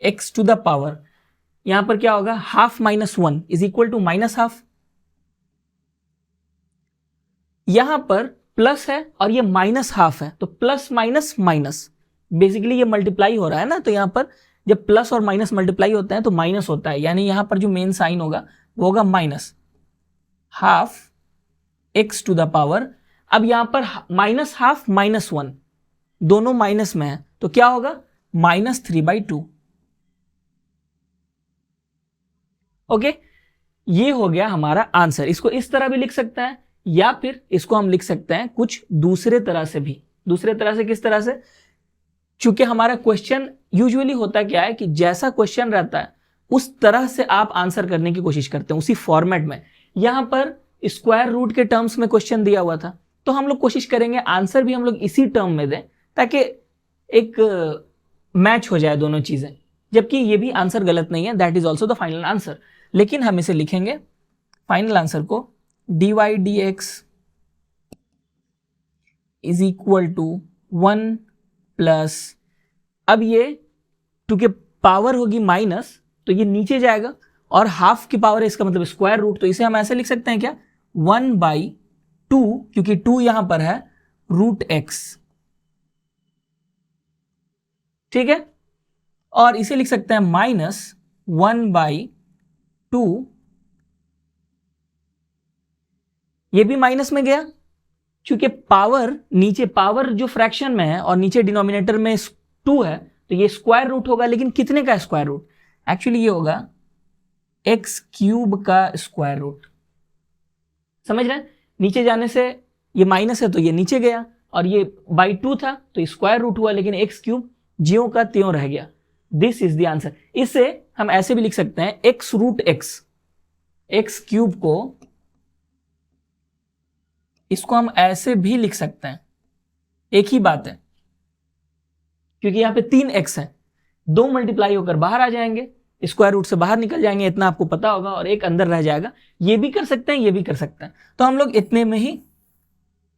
x to the power, यहां पर क्या होगा, half minus 1 is equal to minus half. यहां पर प्लस है और ये माइनस हाफ है, तो प्लस माइनस माइनस, बेसिकली ये मल्टीप्लाई हो रहा है ना, तो यहां पर जब प्लस और माइनस मल्टीप्लाई होता है तो माइनस होता है, यानी यहां पर जो मेन साइन होगा वो होगा minus half x to the power. अब यहां पर माइनस हाफ माइनस 1 दोनों माइनस में है, तो क्या होगा, माइनस 3/2। ओके, ये हो गया हमारा आंसर। इसको इस तरह भी लिख सकते हैं या फिर इसको हम लिख सकते हैं कुछ दूसरे तरह से भी। दूसरे तरह से किस तरह से, चूंकि हमारा क्वेश्चन यूजुअली होता क्या है कि जैसा क्वेश्चन रहता है उस तरह से आप आंसर करने की कोशिश करते हैं, उसी फॉर्मेट में। यहां पर स्क्वायर रूट के टर्म्स में क्वेश्चन दिया हुआ था, तो हम लोग कोशिश करेंगे आंसर भी हम लोग इसी टर्म में दें ताकि एक मैच हो जाए दोनों चीजें, जबकि ये भी आंसर गलत नहीं है, that is also the final answer. लेकिन हम इसे लिखेंगे फाइनल आंसर को dy dx is equal to 1 plus, अब ये क्योंकि पावर होगी माइनस तो ये नीचे जाएगा और हाफ की पावर है, इसका मतलब स्क्वायर रूट, तो इसे हम ऐसे लिख सकते हैं क्या, 1/2, क्योंकि 2 यहां पर है, रूट x। ठीक है, और इसे लिख सकते हैं माइनस 1/2, ये भी माइनस में गया क्योंकि पावर नीचे, पावर जो फ्रैक्शन में है और नीचे डिनोमिनेटर में 2 है, तो ये स्क्वायर रूट होगा, लेकिन कितने का स्क्वायर रूट, एक्चुअली ये होगा x³ का स्क्वायर रूट। समझ रहे हैं, नीचे जाने से ये माइनस है तो ये नीचे गया और ये by 2 था तो स्क्वायर रूट हुआ, लेकिन x³ ज्यों का त्यों रह गया। This is the answer. इसे हम ऐसे भी लिख सकते हैं x√x, x³ को इसको हम ऐसे भी लिख सकते हैं, एक ही बात है, क्योंकि यहां पे 3x है, 2 मल्टीप्लाई होकर बाहर आ जाएंगे, स्क्वायर रूट से बाहर निकल जाएंगे, इतना आपको पता होगा, और एक अंदर रह जाएगा। ये भी कर सकते हैं, ये भी कर सकते हैं, तो हम लोग इतने में ही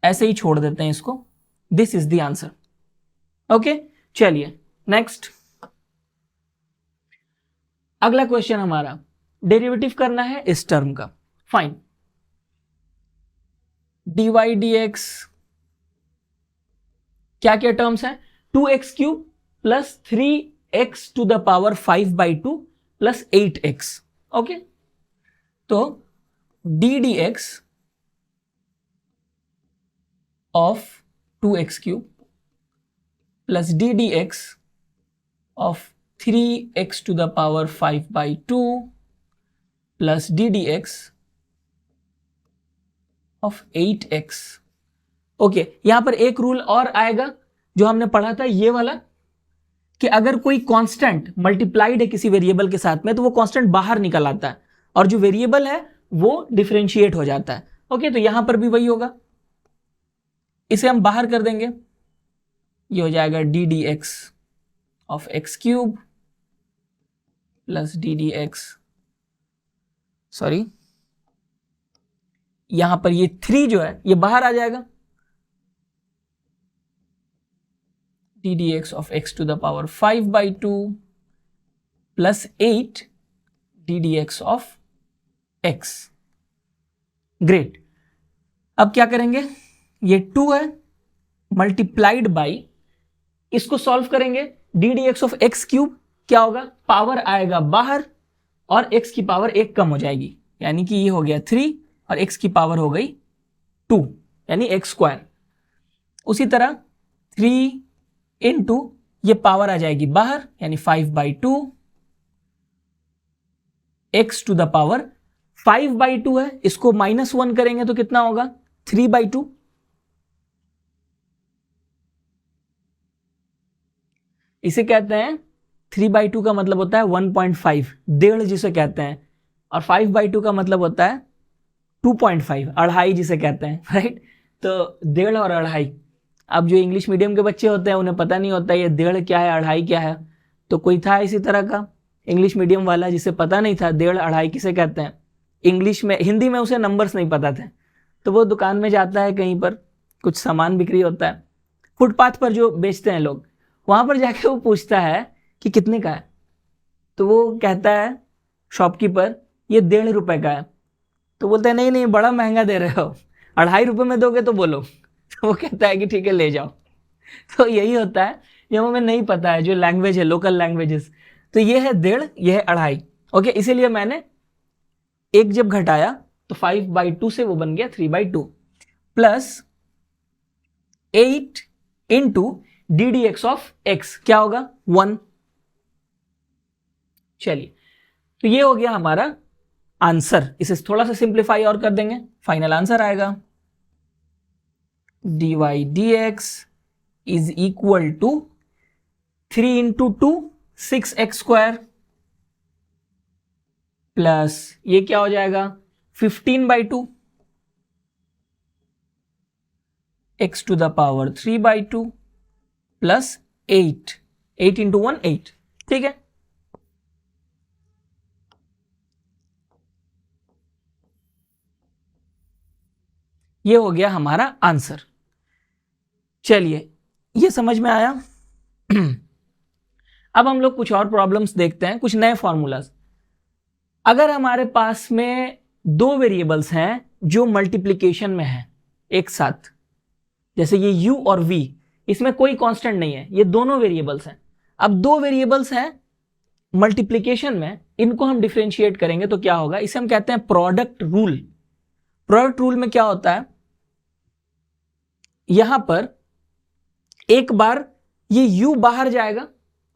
ऐसे ही छोड़ देते हैं इसको। This is the answer. Okay, चलिए नेक्स्ट, अगला क्वेश्चन हमारा डेरिवेटिव करना है इस टर्म का। फाइन, dy dx क्या क्या टर्म्स हैं, 2x³ plus 3x to the power 5/2 plus 8x। Okay, तो d dx of 2x³ plus d dx of 3x to the power 5/2 plus d dx of 8x। Okay, यहां पर एक rule और आएगा जो हमने पढ़ा था, ये वाला, कि अगर कोई कांस्टेंट मल्टीप्लाइड है किसी वेरिएबल के साथ में तो वो कांस्टेंट बाहर निकल आता है और जो वेरिएबल है वो डिफरेंशिएट हो जाता है। ओके, तो यहां पर भी वही होगा, इसे हम बाहर कर देंगे, ये हो जाएगा d dx of x³ plus d dx, sorry यहां पर ये 3 जो है ये बाहर आ जाएगा, d dx of x to the power 5/2 plus 8 d dx of x। Great, अब क्या करेंगे, ये 2 है मल्टीप्लाइड बाई, इसको सॉल्व करेंगे, d dx ऑफ x³ क्या होगा, पावर आएगा बाहर और x की पावर 1 कम हो जाएगी, यानी कि ये हो गया 3 और x की पावर हो गई 2, यानी x²। उसी तरह 3 इंटू ये पावर आ जाएगी बाहर, यानी 5/2, x टू द पावर 5/2 है, इसको -1 करेंगे तो कितना होगा, 3/2। इसे कहते हैं 3/2 का मतलब होता है 1.5, डेढ़ जिसे कहते हैं, और 5/2 का मतलब होता है 2.5, अढ़ाई जिसे कहते हैं, राइट। तो डेढ़ और अढ़ाई, अब जो इंग्लिश मीडियम के बच्चे होते हैं उन्हें पता नहीं होता ये 1.5 क्या है, 2.5 क्या है। तो कोई था इसी तरह का इंग्लिश मीडियम वाला जिसे पता नहीं था 1.5 2.5 किसे कहते हैं। इंग्लिश में, हिंदी में उसे नंबर्स नहीं पता थे। तो वो दुकान में जाता है, कहीं पर कुछ सामान बिक्री होता है, फुटपाथ पर जो बेचते हैं लोग, वहाँ पर जाके वो पूछता है कि कितने का है। तो वो कहता है शॉपकीपर ये 1.5 रुपए का है। तो बोलते हैं नहीं नहीं बड़ा महंगा दे रहे हो, 2.5 रुपये में दोगे तो बोलो। तो वो कहता है कि ठीक है ले जाओ। तो यही होता है जो हमें नहीं पता है, जो लैंग्वेज है, लोकल लैंग्वेजेस। तो ये है 1.5, ये है 2.5। ओके, इसीलिए मैंने एक जब घटाया तो 5/2 से वो बन गया 3/2 plus 8 into ddx of x क्या होगा 1। चलिए, तो ये हो गया हमारा आंसर। इसे थोड़ा सा सिंप्लीफाई और कर देंगे, फाइनल आंसर आएगा dy dx is equal to 3 into 2 6x² plus ये क्या हो जाएगा 15/2 x to the power 3/2 plus 8 into 1 8। ठीक है, ये हो गया हमारा आंसर। चलिए, ये समझ में आया। अब हम लोग कुछ और प्रॉब्लम्स देखते हैं, कुछ नए फॉर्मूलाज। अगर हमारे पास में 2 वेरिएबल्स हैं जो मल्टीप्लिकेशन में हैं एक साथ, जैसे ये u और v, इसमें कोई कांस्टेंट नहीं है, ये दोनों वेरिएबल्स हैं। अब 2 वेरिएबल्स हैं मल्टीप्लिकेशन में, इनको हम डिफरेंशिएट करेंगे तो क्या होगा, इसे हम कहते हैं प्रोडक्ट रूल। प्रोडक्ट रूल में क्या होता है, यहां पर एक बार ये u बाहर जाएगा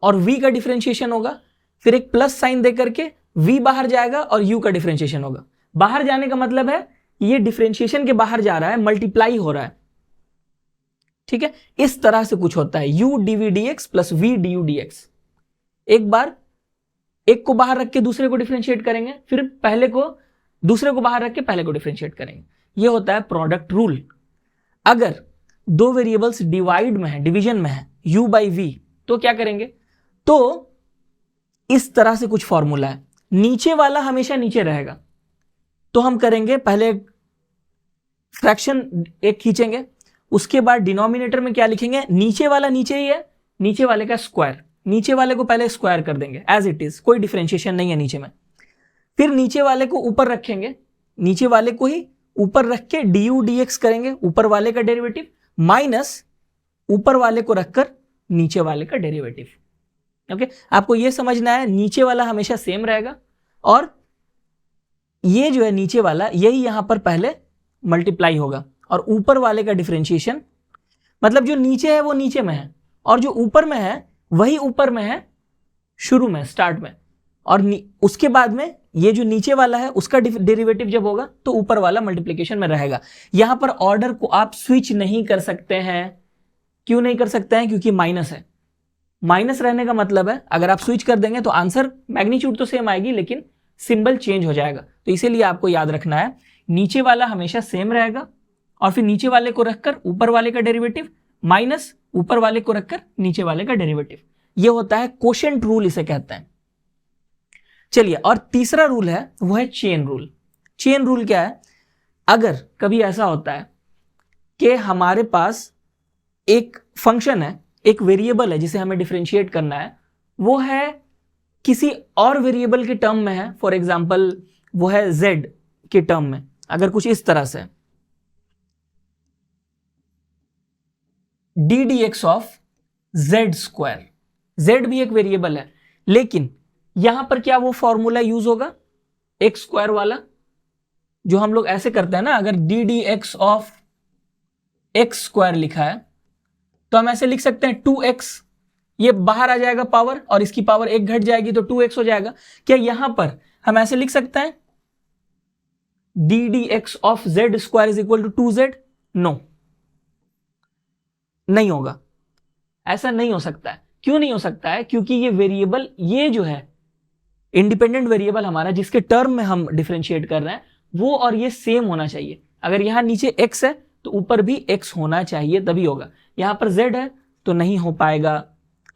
और v का डिफरेंशिएशन होगा, फिर एक प्लस साइन दे करके v बाहर जाएगा और u का डिफरेंशिएशन होगा। बाहर जाने का मतलब है ये डिफरेंशिएशन के बाहर जा रहा है, मल्टीप्लाई हो रहा है। ठीक है, इस तरह से कुछ होता है u dv dx plus v du dx। एक बार एक को बाहर रख के दूसरे को डिफरेंशिएट करेंगे, फिर पहले को दूसरे को बाहर रख के पहले को डिफरेंशिएट करेंगे। ये होता है प्रोडक्ट रूल। अगर 2 वेरिएबल्स डिवाइड में है, डिवीजन में है, u बाई v, तो क्या करेंगे, तो इस तरह से कुछ फॉर्मूला है। नीचे वाला हमेशा नीचे रहेगा, तो हम करेंगे पहले फ्रैक्शन एक खींचेंगे, उसके बाद डिनोमिनेटर में क्या लिखेंगे, नीचे वाला नीचे ही है, नीचे वाले का स्क्वायर, नीचे वाले को पहले स्क्वायर कर देंगे एज इट इज, कोई डिफरेंशिएशन नहीं है नीचे में। फिर नीचे वाले को ऊपर रखेंगे, नीचे वाले को ही ऊपर रख के du dx करेंगे, ऊपर वाले का डेरिवेटिव, माइनस ऊपर वाले को रखकर नीचे वाले का डेरिवेटिव। ओके, आपको यह समझना है नीचे वाला हमेशा सेम रहेगा और ये जो है नीचे वाला यही यहां पर पहले मल्टीप्लाई होगा और ऊपर वाले का डिफरेंशिएशन, मतलब जो नीचे है वो नीचे में है और जो ऊपर में है वही ऊपर में है शुरू में, स्टार्ट में, और उसके बाद में ये जो नीचे वाला है उसका डेरिवेटिव जब होगा तो ऊपर वाला मल्टीप्लिकेशन में रहेगा। यहां पर ऑर्डर को आप स्विच नहीं कर सकते हैं। क्यों नहीं कर सकते हैं, क्योंकि माइनस है। माइनस रहने का मतलब है अगर आप स्विच कर देंगे तो आंसर मैग्नीट्यूड तो सेम आएगी लेकिन सिंबल चेंज हो जाएगा। तो इसीलिए आपको याद रखना है नीचे वाला हमेशा सेम रहेगा और फिर नीचे वाले को रखकर ऊपर वाले का डेरिवेटिव माइनस ऊपर वाले को रखकर नीचे वाले का डेरिवेटिव। यह होता है कोशेंट रूल, इसे कहते हैं। चलिए, और तीसरा रूल है वो है चेन रूल। चेन रूल क्या है, अगर कभी ऐसा होता है कि हमारे पास एक फंक्शन है, एक वेरिएबल है जिसे हमें डिफरेंशिएट करना है, वो है किसी और वेरिएबल के टर्म में है, फॉर एग्जांपल वो है z के टर्म में, अगर कुछ इस तरह से ddx ऑफ z², z भी एक वेरिएबल है, लेकिन यहां पर क्या वो फॉर्मूला यूज होगा x² वाला, जो हम लोग ऐसे करते हैं ना, अगर ddx ऑफ x² लिखा है तो हम ऐसे लिख सकते हैं 2x, ये बाहर आ जाएगा पावर और इसकी पावर 1 घट जाएगी तो 2x हो जाएगा। क्या यहां पर हम ऐसे लिख सकते हैं ddx of z² is equal to 2z? No, नहीं होगा, ऐसा नहीं हो सकता है। क्यों नहीं हो सकता है, क्योंकि ये वेरिएबल, ये जो है इंडिपेंडेंट वेरिएबल हमारा जिसके टर्म में हम डिफरेंशिएट कर रहे हैं, वो और ये सेम होना चाहिए। अगर यहां नीचे x है तो ऊपर भी x होना चाहिए तभी होगा। यहां पर z है तो नहीं हो पाएगा।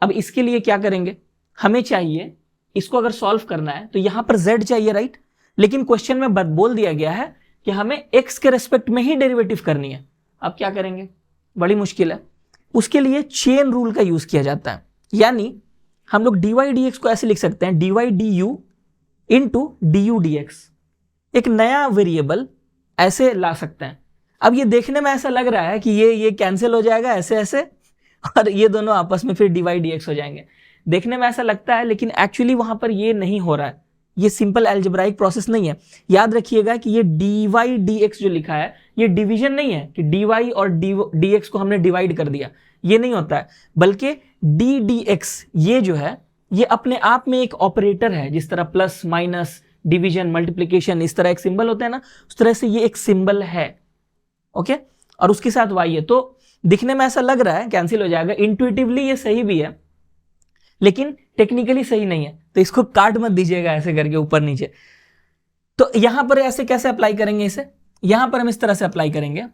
अब इसके लिए क्या करेंगे, हमें चाहिए, इसको अगर सॉल्व करना है तो यहां पर z चाहिए, राइट। लेकिन क्वेश्चन में बोल दिया गया है कि हमें x के रेस्पेक्ट में ही डेरिवेटिव करनी है। अब क्या करेंगे, बड़ी मुश्किल है। उसके लिए चेन रूल का यूज किया जाता है, यानी हम लोग dy dx को ऐसे लिख सकते हैं, dy du into du dx। एक नया वेरिएबल ऐसे ला सकते हैं। अब ये देखने में ऐसा लग रहा है कि ये कैंसिल हो जाएगा ऐसे ऐसे, और ये दोनों आपस में फिर dy dx हो जाएंगे। देखने में ऐसा लगता है, लेकिन एक्चुअली वहां पर ये नहीं हो रहा है। ये सिंपल अलजेब्राइक प्रोसेस नहीं है। याद रखिएगा कि ये dy dx जो लिखा है ये डिवीजन नहीं है कि dy और dx को हमने डिवाइड कर दिया, ये नहीं होता है। बल्कि d dx ये जो है ये अपने आप में एक ऑपरेटर है। जिस तरह प्लस माइनस डिवीजन मल्टीप्लिकेशन इस तरह एक सिंबल होता है ना, उस तरह से ये एक सिंबल है। ओके, और उसके साथ y है। तो दिखने में ऐसा लग रहा है कैंसिल हो जाएगा, इंट्यूटिवली ये सही भी है लेकिन टेक्निकली सही नहीं है। तो इसको काट मत दीजिएगा ऐसे करके ऊपर नीचे। तो यहां पर ऐसे कैसे अप्लाई करेंगे इसे, यहां पर हम इस तरह से अप्लाई करेंगे,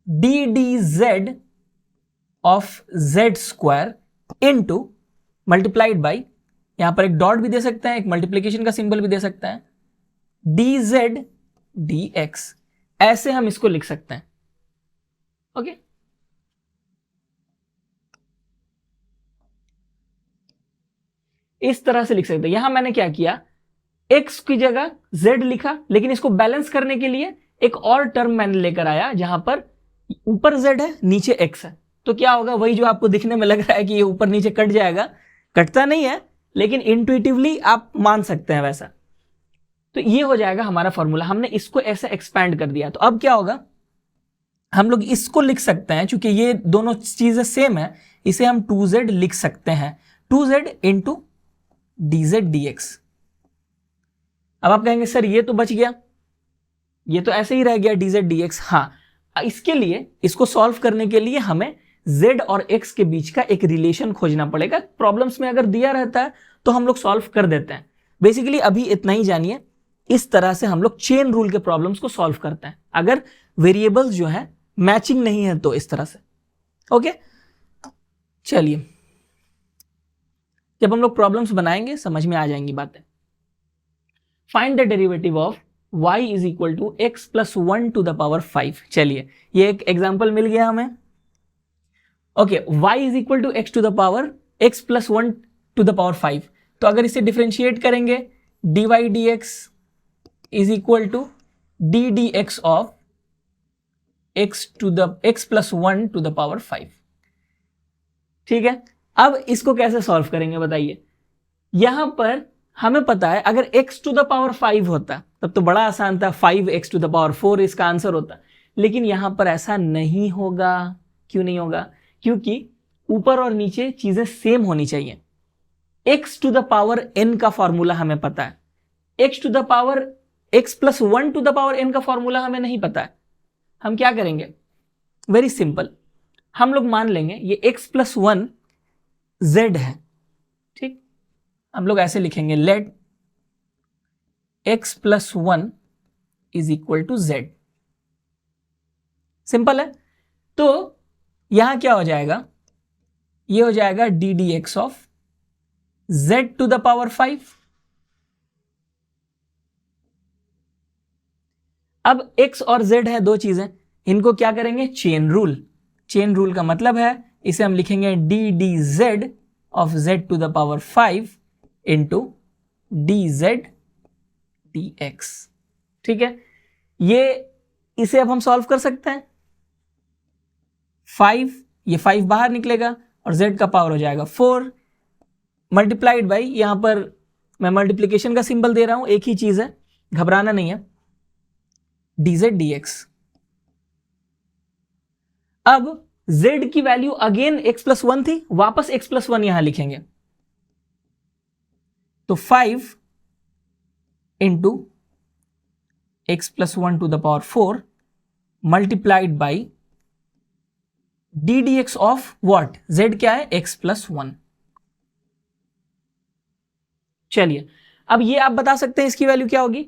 D d z of Z square into multiplied by, यहां पर एक डॉट भी दे सकते हैं, एक मल्टीप्लीकेशन का सिंबल भी दे सकते हैं, डी जेड डी एक्स। ऐसे हम इसको लिख सकते हैं। ओके, इस तरह से लिख सकते हैं। यहां मैंने क्या किया, x की जगह z लिखा, लेकिन इसको बैलेंस करने के लिए एक और टर्म मैंने लेकर आया जहां पर ऊपर z है नीचे x है। तो क्या होगा, वही जो आपको दिखने में लग रहा है कि ये ऊपर नीचे कट जाएगा, कटता नहीं है लेकिन इंट्यूटिवली आप मान सकते हैं वैसा। तो ये हो जाएगा हमारा फॉर्मूला। हमने इसको ऐसे एक्सपैंड कर दिया। तो अब क्या होगा, हम लोग इसको लिख सकते हैं, चूंकि ये दोनों चीजें सेम है, इसे हम 2z लिख सकते हैं, 2z इंटू dz dx। अब आप कहेंगे सर ये तो बच गया, ये तो ऐसे ही रह गया dz dx। हाँ, इसके लिए, इसको सॉल्व करने के लिए हमें z और x के बीच का एक रिलेशन खोजना पड़ेगा। प्रॉब्लम्स में अगर दिया रहता है तो हम लोग सॉल्व कर देते हैं। बेसिकली अभी इतना ही जानिए, इस तरह से हम लोग चेन रूल के प्रॉब्लम्स को सॉल्व करते हैं अगर वेरिएबल्स जो है मैचिंग नहीं है तो इस तरह से। ओके, चलिए, जब हम लोग प्रॉब्लम्स बनाएंगे समझ में आ जाएंगी बातें। Find the derivative of y is equal to x plus 1 to the power 5। चलिए, ये एक एग्जांपल मिल गया हमें। Okay, y is equal to x to the power x plus 1 to the power 5। तो अगर इसे डिफरेंशिएट करेंगे, dy dx is equal to d dx of x plus 1 to the power 5। ठीक है, अब इसको कैसे सॉल्व करेंगे बताइए। यहां पर हमें पता है अगर x टू द पावर 5 होता तब तो बड़ा आसान था, 5x टू द पावर 4 इसका आंसर होता। लेकिन यहां पर ऐसा नहीं होगा। क्यों नहीं होगा, क्योंकि ऊपर और नीचे चीजें सेम होनी चाहिए। x to the power n का फॉर्मूला हमें पता है, x to the power x plus 1 to the power n का फॉर्मूला हमें नहीं पता है। हम क्या करेंगे, वेरी सिंपल, हम लोग मान लेंगे ये x प्लस 1 z है। ठीक, हम लोग ऐसे लिखेंगे, let x plus 1 is equal to z। Simple है। तो यहां क्या हो जाएगा, ये हो जाएगा d D x of z to the power 5। अब x और z है दो चीजें, इनको क्या करेंगे, चेन रूल। चेन रूल का मतलब है इसे हम लिखेंगे d d z of z to the power 5 into d z d x. ठीक है, ये इसे अब हम सॉल्व कर सकते हैं। 5, ये 5 बाहर निकलेगा और z का पावर हो जाएगा 4 मल्टीप्लाइड बाई, यहां पर मैं मल्टीप्लीकेशन का सिंबल दे रहा हूं, एक ही चीज है, घबराना नहीं है, dz dx। अब z की वैल्यू अगेन x प्लस 1 थी, वापस x प्लस 1 यहां लिखेंगे। तो 5 into x plus 1 to the power 4 multiplied by d D x of what, z क्या है, x प्लस 1। चलिए, अब ये आप बता सकते हैं इसकी वैल्यू क्या होगी।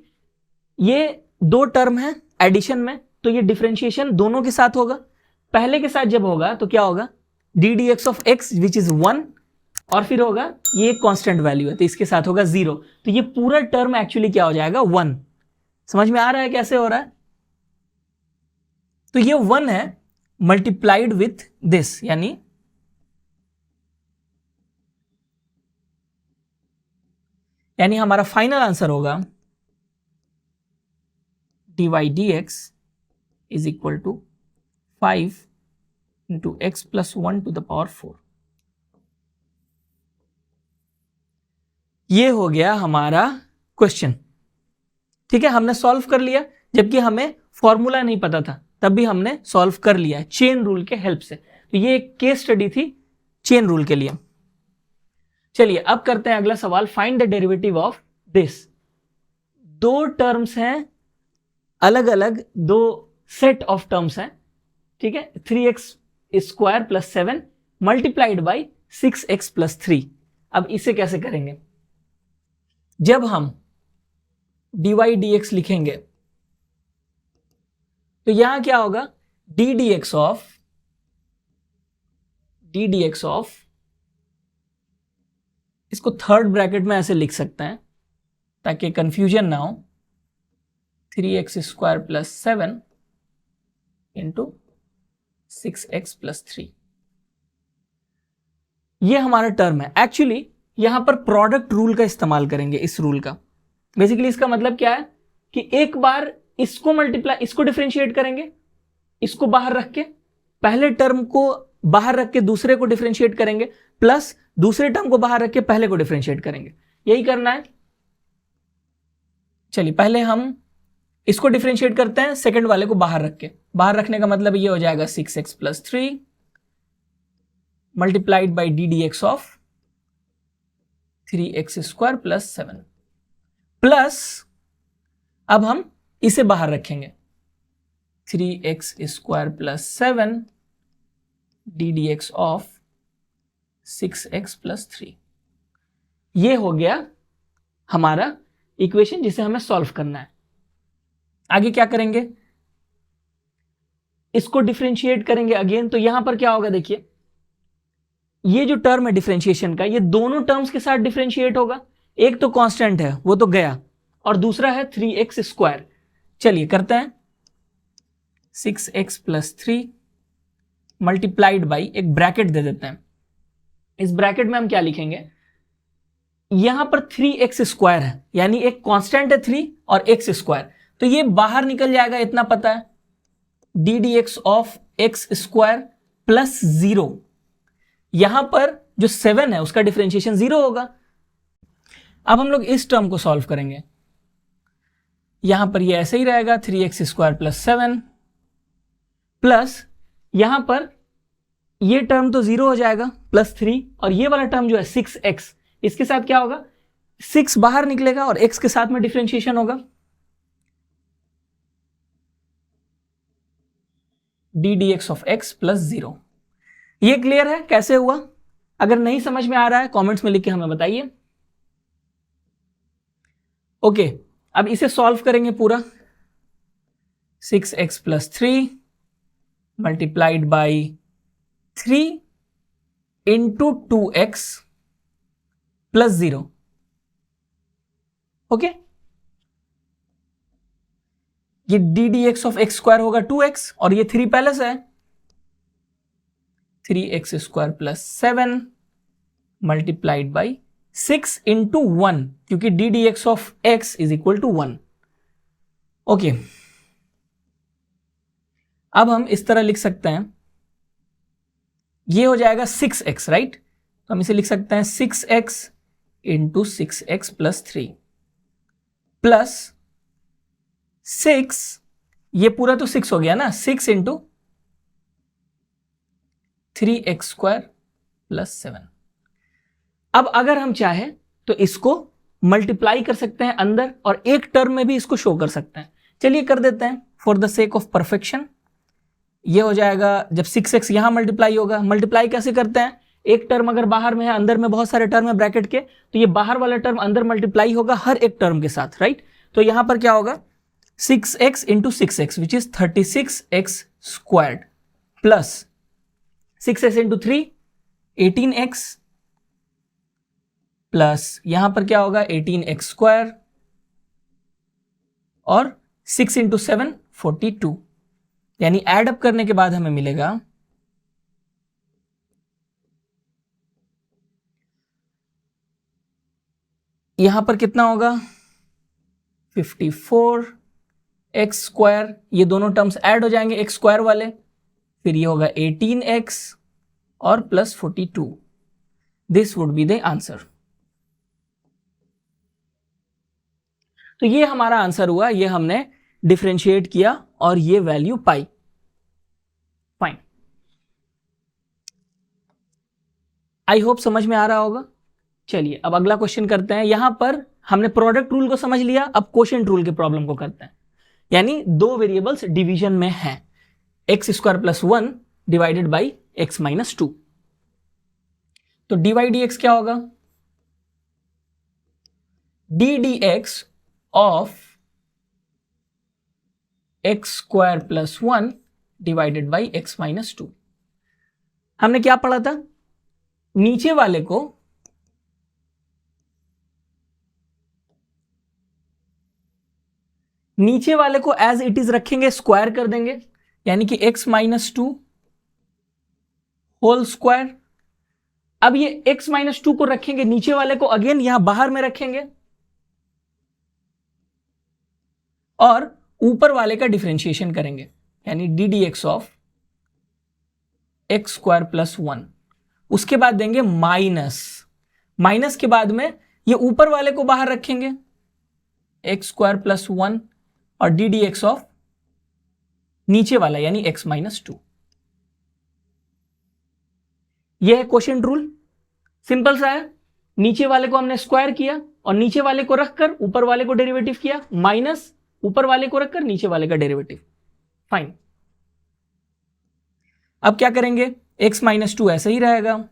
ये दो टर्म है, एडिशन में, तो ये डिफरेंशिएशन दोनों के साथ होगा। पहले के साथ जब होगा तो क्या होगा, d D x of x which is 1, और फिर होगा ये एक कांस्टेंट वैल्यू है तो इसके साथ होगा 0, तो ये पूरा टर्म एक्चुअली क्या हो जाएगा 1। समझ में आ रहा है कैसे हो रहा है? तो ये 1 है मल्टीप्लाइड विथ दिस, यानी हमारा फाइनल आंसर होगा dy dx is equal to 5 into x plus 1 to the power 4। ये हो गया हमारा क्वेश्चन। ठीक है, हमने सॉल्व कर लिया, जबकि हमें फॉर्मूला नहीं पता था तब भी हमने सॉल्व कर लिया है चेन रूल के हेल्प से। तो ये एक केस स्टडी थी चेन रूल के लिए। चलिए अब करते हैं अगला सवाल, find the derivative of this. दो टर्म्स हैं, अलग अलग दो सेट ऑफ टर्म्स हैं, ठीक है, 3x square plus 7 multiplied by 6x plus 3। अब इसे कैसे करेंगे? जब हम dy dx लिखेंगे तो यहां क्या होगा, d dx ऑफ, इसको थर्ड ब्रैकेट में ऐसे लिख सकते हैं ताकि कंफ्यूजन ना हो, 3x square plus 7 into 6x plus 3। ये हमारा टर्म है। एक्चुअली यहां पर प्रोडक्ट रूल का इस्तेमाल करेंगे, इस रूल का। बेसिकली इसका मतलब क्या है कि एक बार इसको डिफरेंशिएट करेंगे, इसको बाहर रख के, पहले टर्म को बाहर रख के दूसरे को डिफरेंशिएट करेंगे, प्लस दूसरे टर्म को बाहर रख के पहले को डिफरेंशिएट करेंगे। यही करना है। चलिए पहले हम इसको डिफरेंशिएट करते हैं, सेकंड वाले को बाहर रख के। बाहर रखने का मतलब ये हो जाएगा 6x plus 3 multiplied by d D x of 3x square plus 7, plus अब हम इसे बाहर रखेंगे, 3x square plus 7 D D x of 6x plus 3। ये हो गया हमारा इक्वेशन जिसे हमें सॉल्व करना है। आगे क्या करेंगे, इसको डिफरेंशिएट करेंगे अगेन। तो यहां पर क्या होगा, देखिए ये जो टर्म है डिफरेंशिएशन का, ये दोनों टर्म्स के साथ डिफरेंशिएट होगा। एक तो कांस्टेंट है वो तो गया, और दूसरा है 3x स्क्वायर। चलिए करते हैं, 6x प्लस 3 मल्टीप्लाइड बाई, एक ब्रैकेट दे देते हैं। इस ब्रैकेट में हम क्या लिखेंगे, यहां पर 3x स्क्वायर है, यानी एक कांस्टेंट है 3 और x स्क्वायर, तो ये बाहर निकल जाएगा, इतना पता है, d D x of X square plus 0। यहां पर जो 7 है उसका डिफरेंशिएशन 0 होगा। अब हम लोग इस टर्म को सॉल्व करेंगे। यहां पर ये ऐसे ही रहेगा, 3x स्क्वायर प्लस 7, प्लस यहां पर ये टर्म तो 0 हो जाएगा, प्लस 3, और ये वाला टर्म जो है 6x, इसके साथ क्या होगा, 6 बाहर निकलेगा और x के साथ में डिफरेंशिएशन होगा, d D x of x plus 0। ये क्लियर है कैसे हुआ? अगर नहीं समझ में आ रहा है कमेंट्स में लिख के हमें बताइए। ओके, अब इसे सॉल्व करेंगे पूरा, 6x plus 3 multiplied by 3 into 2x plus 0। Okay, ये D D x of X square होगा 2x, और ये 3 पहले से है, 3x square plus 7 multiplied by 6 into 1, क्योंकि D D x of X is equal to 1। Okay, अब हम इस तरह लिख सकते हैं, ये हो जाएगा 6x, राइट? तो हम इसे लिख सकते हैं 6x into 6x plus 3 plus 6, ये पूरा तो 6 हो गया ना, 6 इंटू 3x स्क्वायर प्लस 7। अब अगर हम चाहें तो इसको मल्टीप्लाई कर सकते हैं अंदर, और एक टर्म में भी इसको शो कर सकते हैं। चलिए कर देते हैं for the sake of perfection. ये हो जाएगा, जब 6x यहां मल्टीप्लाई होगा, मल्टीप्लाई कैसे करते हैं, एक टर्म अगर बाहर में है, अंदर में बहुत सारे टर्म है ब्रैकेट के, तो ये बाहर वाला टर्म अंदर मल्टीप्लाई होगा हर एक टर्म के साथ, राइट? तो यहां पर क्या होगा, 6x into 6x which is 36x squared plus 6x into 3 18x plus यहां पर क्या होगा 18x स्क्वायर और 6 इंटू 7 42, यानी एड अप करने के बाद हमें मिलेगा यहां पर कितना होगा 54x स्क्वायर, ये दोनों टर्म्स ऐड हो जाएंगे x स्क्वायर वाले, फिर ये होगा 18x और plus 42. This would be the answer. तो ये हमारा आंसर हुआ, ये हमने डिफरेंशिएट किया और ये value pi. Fine. I hope समझ में आ रहा होगा. चलिए अब अगला क्वेश्चन करते हैं. यहां पर हमने प्रोडक्ट रूल को समझ लिया, अब क्वोशिएंट रूल के प्रॉब्लम को करते हैं. यानी दो वेरिएबल्स डिवीजन में हैं, x square plus 1 divided by x minus 2. तो dy dx क्या होगा? d dx of X square plus 1 divided by x minus 2. हमने क्या पढ़ा था? नीचे वाले को एज इट इज रखेंगे, स्क्वायर कर देंगे, यानी कि x माइनस 2 होल स्क्वायर. अब ये x माइनस 2 को रखेंगे, नीचे वाले को अगेन यहां बाहर में रखेंगे और ऊपर वाले का डिफरेंशिएशन करेंगे, यानी D D x of X square plus 1. उसके बाद देंगे माइनस के बाद में ये ऊपर वाले को बाहर रखेंगे, एक्स स्क्वायर प्लस 1 और डी डी एक्स ऑफ नीचे वाला यानी एक्स माइनस 2. यह है क्वोशिएंट रूल. सिंपल सा है. नीचे वाले को हमने स्क्वायर किया और नीचे वाले को रखकर ऊपर वाले को डेरिवेटिव किया, माइनस ऊपर वाले को रखकर नीचे वाले का डेरिवेटिव. फाइन. अब क्या करेंगे? x माइनस 2 ऐसे ही रहेगा.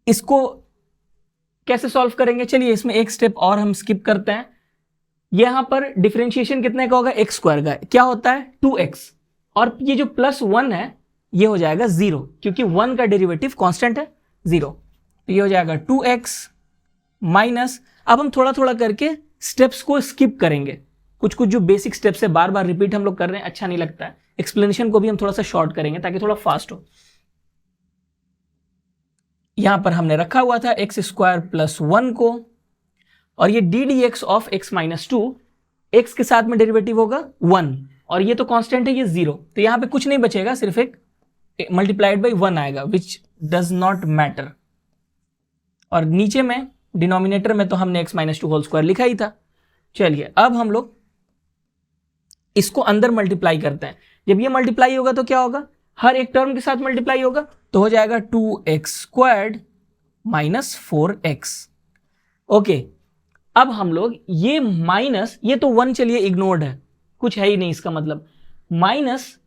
इसको कैसे सॉल्व करेंगे? चलिए इसमें एक स्टेप और हम स्किप करते हैं. यहां पर डिफरेंशिएशन कितने का होगा? एक्स स्क्वायर का. क्या होता है? 2x. और ये जो प्लस 1 है ये हो जाएगा 0, क्योंकि 1 का डेरिवेटिव कांस्टेंट है 0. तो ये हो जाएगा 2x माइनस. अब हम थोड़ा थोड़ा करके स्टेप्स को स्किप करेंगे. कुछ कुछ जो बेसिक स्टेप्स है बार बार रिपीट हम लोग कर रहे हैं, अच्छा नहीं लगता है. एक्सप्लेनेशन को भी हम थोड़ा सा शॉर्ट करेंगे ताकि थोड़ा फास्ट हो. यहां पर हमने रखा हुआ था एक्स स्क्वायर प्लस 1 को, और ये D D x of x minus 2, x के साथ में डेरिवेटिव होगा 1 और ये तो कांस्टेंट है ये 0. तो यहां पे कुछ नहीं बचेगा, सिर्फ एक मल्टीप्लाइड बाई 1 आएगा, विच डज नॉट मैटर. और नीचे में डिनोमिनेटर में तो हमने एक्स माइनस 2 होल स्क्वायर लिखा ही था. चलिए अब हम लोग इसको अंदर मल्टीप्लाई करते हैं. जब ये मल्टीप्लाई होगा तो क्या होगा? हर एक टर्म के साथ मल्टीप्लाई होगा, तो हो जाएगा 2x squared minus 4x. Okay. अब हम लोग ये माइनस, ये तो 1 चलिए इग्नोर्ड है, कुछ है ही नहीं इसका मतलब. माइनस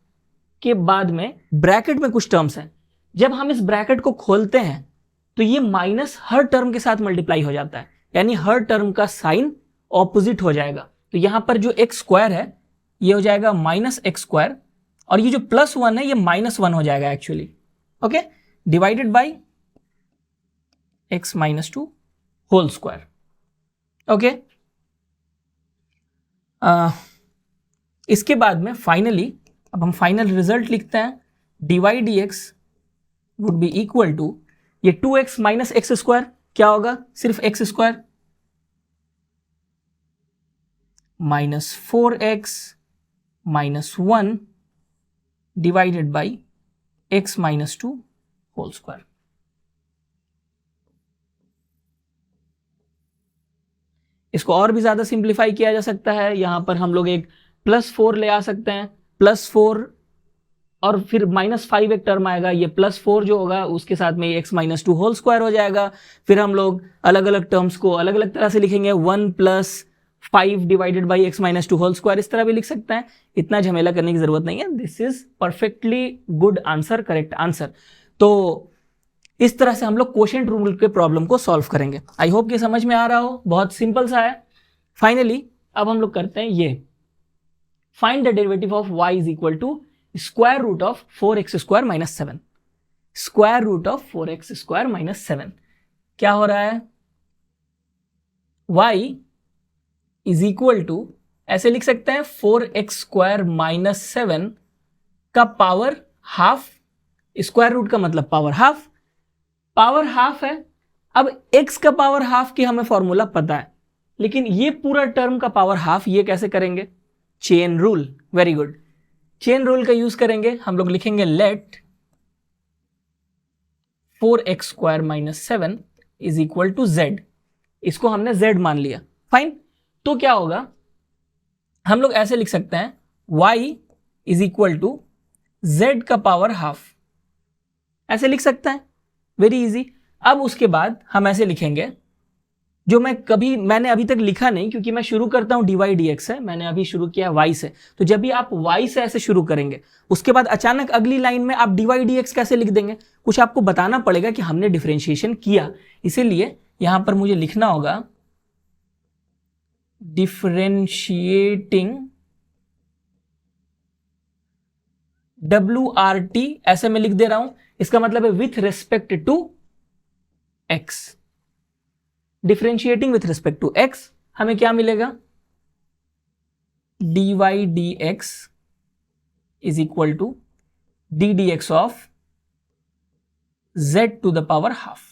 के बाद में ब्रैकेट में कुछ टर्म्स हैं. जब हम इस ब्रैकेट को खोलते हैं तो ये माइनस हर टर्म के साथ मल्टीप्लाई हो जाता है, यानी हर टर्म का साइन ऑपोजिट हो जाएगा. तो यहां पर जो एक्स स्क्वायर है ये हो जाएगा माइनस एक्स स्क्वायर, और ये जो प्लस 1 है ये माइनस 1 हो जाएगा actually. Okay. Divided by x minus 2 whole square. Okay. इसके बाद में फाइनली अब हम फाइनल रिजल्ट लिखते हैं. dy dx would be equal to, ये 2x माइनस एक्स स्क्वायर क्या होगा? सिर्फ x square minus 4x minus 1 divided by x minus 2 whole square. इसको और भी ज्यादा सिंप्लीफाई किया जा सकता है. यहां पर हम लोग एक +4 ले आ सकते हैं. +4 और फिर -5 एक टर्म आएगा, ये +4 जो होगा उसके साथ में x माइनस 2 होल स्क्वायर हो जाएगा. फिर हम लोग अलग अलग टर्म्स को अलग अलग तरह से लिखेंगे. 1 + 5 divided by x minus 2 whole square, इस तरह भी लिख सकते हैं. इतना झमेला करने की जरूरत नहीं है. This is perfectly good answer, correct answer. तो इस तरह से हम लोग क्वोशिएंट रूल के प्रॉब्लम को सॉल्व करेंगे. आई होप कि समझ में आ रहा हो. बहुत सिंपल सा है. फाइनली अब हम लोग करते हैं ये find the derivative of y is equal to square root of 4x square minus 7, square root of 4x square minus 7। क्या हो रहा है, y इज इक्वल टू, ऐसे लिख सकते हैं 4x स्क्वायर माइनस 7 का पावर हाफ, स्क्वायर रूट का मतलब पावर हाफ है। अब x का पावर हाफ की हमें फॉर्मूला पता है, लेकिन ये पूरा टर्म का पावर हाफ ये कैसे करेंगे, chain rule. Very good, chain rule का यूज करेंगे। हम लोग लिखेंगे let 4x square minus 7 is equal to z, इसको हमने z मान लिया, फाइन। तो क्या होगा, हम लोग ऐसे लिख सकते हैं y is equal to z का पावर हाफ, ऐसे लिख सकते हैं, वेरी इजी। अब उसके बाद हम ऐसे लिखेंगे, जो मैंने अभी तक लिखा नहीं, क्योंकि मैं शुरू करता हूं dy dx से, मैंने अभी शुरू किया y से। तो जब भी आप y से ऐसे शुरू करेंगे, उसके बाद अचानक अगली लाइन में आप dy dx कैसे लिख देंगे, कुछ आपको बताना पड़ेगा कि हमने डिफरेंशिएशन किया। इसीलिए यहां पर मुझे लिखना होगा डिफरेंशिएटिंग WRT, ऐसे मैं लिख दे रहा हूं, इसका मतलब है with respect to x। Differentiating with respect to x हमें क्या मिलेगा, dy dx is equal to d dx of z to the power half.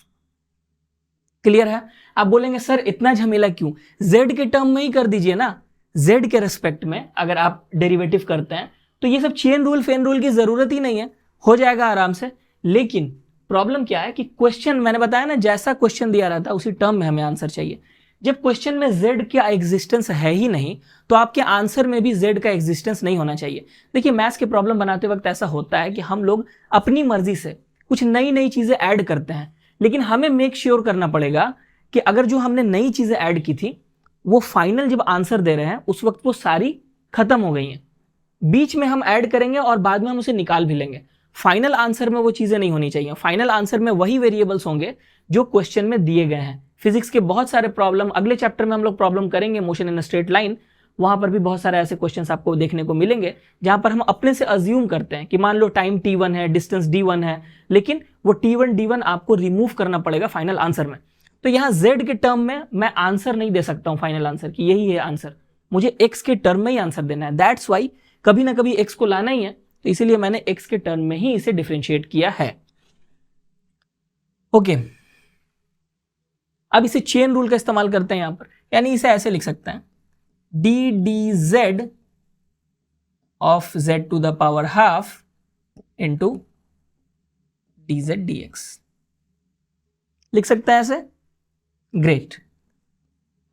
Clear है। आप बोलेंगे सर इतना झमेला क्यों, z के टर्म में ही कर दीजिए ना, z के रेस्पेक्ट में अगर आप डेरिवेटिव करते हैं तो ये सब चेन रूल फेन रूल की जरूरत ही नहीं है, हो जाएगा आराम से। लेकिन प्रॉब्लम क्या है कि क्वेश्चन, मैंने बताया ना, जैसा क्वेश्चन दिया रहता है उसी टर्म में हमें आंसर चाहिए। जब क्वेश्चन में z का एग्जिस्टेंस है ही नहीं, तो आपके आंसर में भी z का एग्जिस्टेंस नहीं होना चाहिए। देखिए मैथ्स के प्रॉब्लम बनाते वक्त ऐसा होता है कि हम लोग अपनी मर्जी से कुछ नई नई चीजें ऐड करते हैं, लेकिन हमें मेक श्योर करना पड़ेगा कि अगर जो हमने नई चीजें ऐड की थी वो फाइनल जब आंसर दे रहे हैं उस वक्त वो सारी खत्म हो गई हैं। बीच में हम ऐड करेंगे और बाद में हम उसे निकाल भी लेंगे, फाइनल आंसर में वो चीजें नहीं होनी चाहिए। फाइनल आंसर में वही वेरिएबल्स होंगे जो क्वेश्चन में दिए गए हैं। फिजिक्स के बहुत सारे प्रॉब्लम, अगले चैप्टर में हम लोग प्रॉब्लम करेंगे मोशन इन स्ट्रेट लाइन, वहां पर भी बहुत सारे ऐसे क्वेश्चंस आपको देखने को मिलेंगे जहां पर हम अपने से अज्यूम करते हैं कि मान लो टाइम t1 है, डिस्टेंस d1 है, लेकिन वो t1 d1 आपको रिमूव करना पड़ेगा फाइनल आंसर में। तो यहाँ z के टर्म में मैं आंसर नहीं दे सकता हूं फाइनल आंसर की, यही है आंसर, मुझे x के टर्म में ही आंसर देना है। दैट्स वाई कभी ना कभी x को लाना ही है, तो इसीलिए मैंने x के टर्म में ही इसे डिफरेंशिएट किया है। ओके, अब इसे चेन रूल का इस्तेमाल करते हैं यहां पर, यानी इसे ऐसे लिख सकते हैं d dz of z to the power half into dz dx, लिख सकते हैं ऐसे, ग्रेट।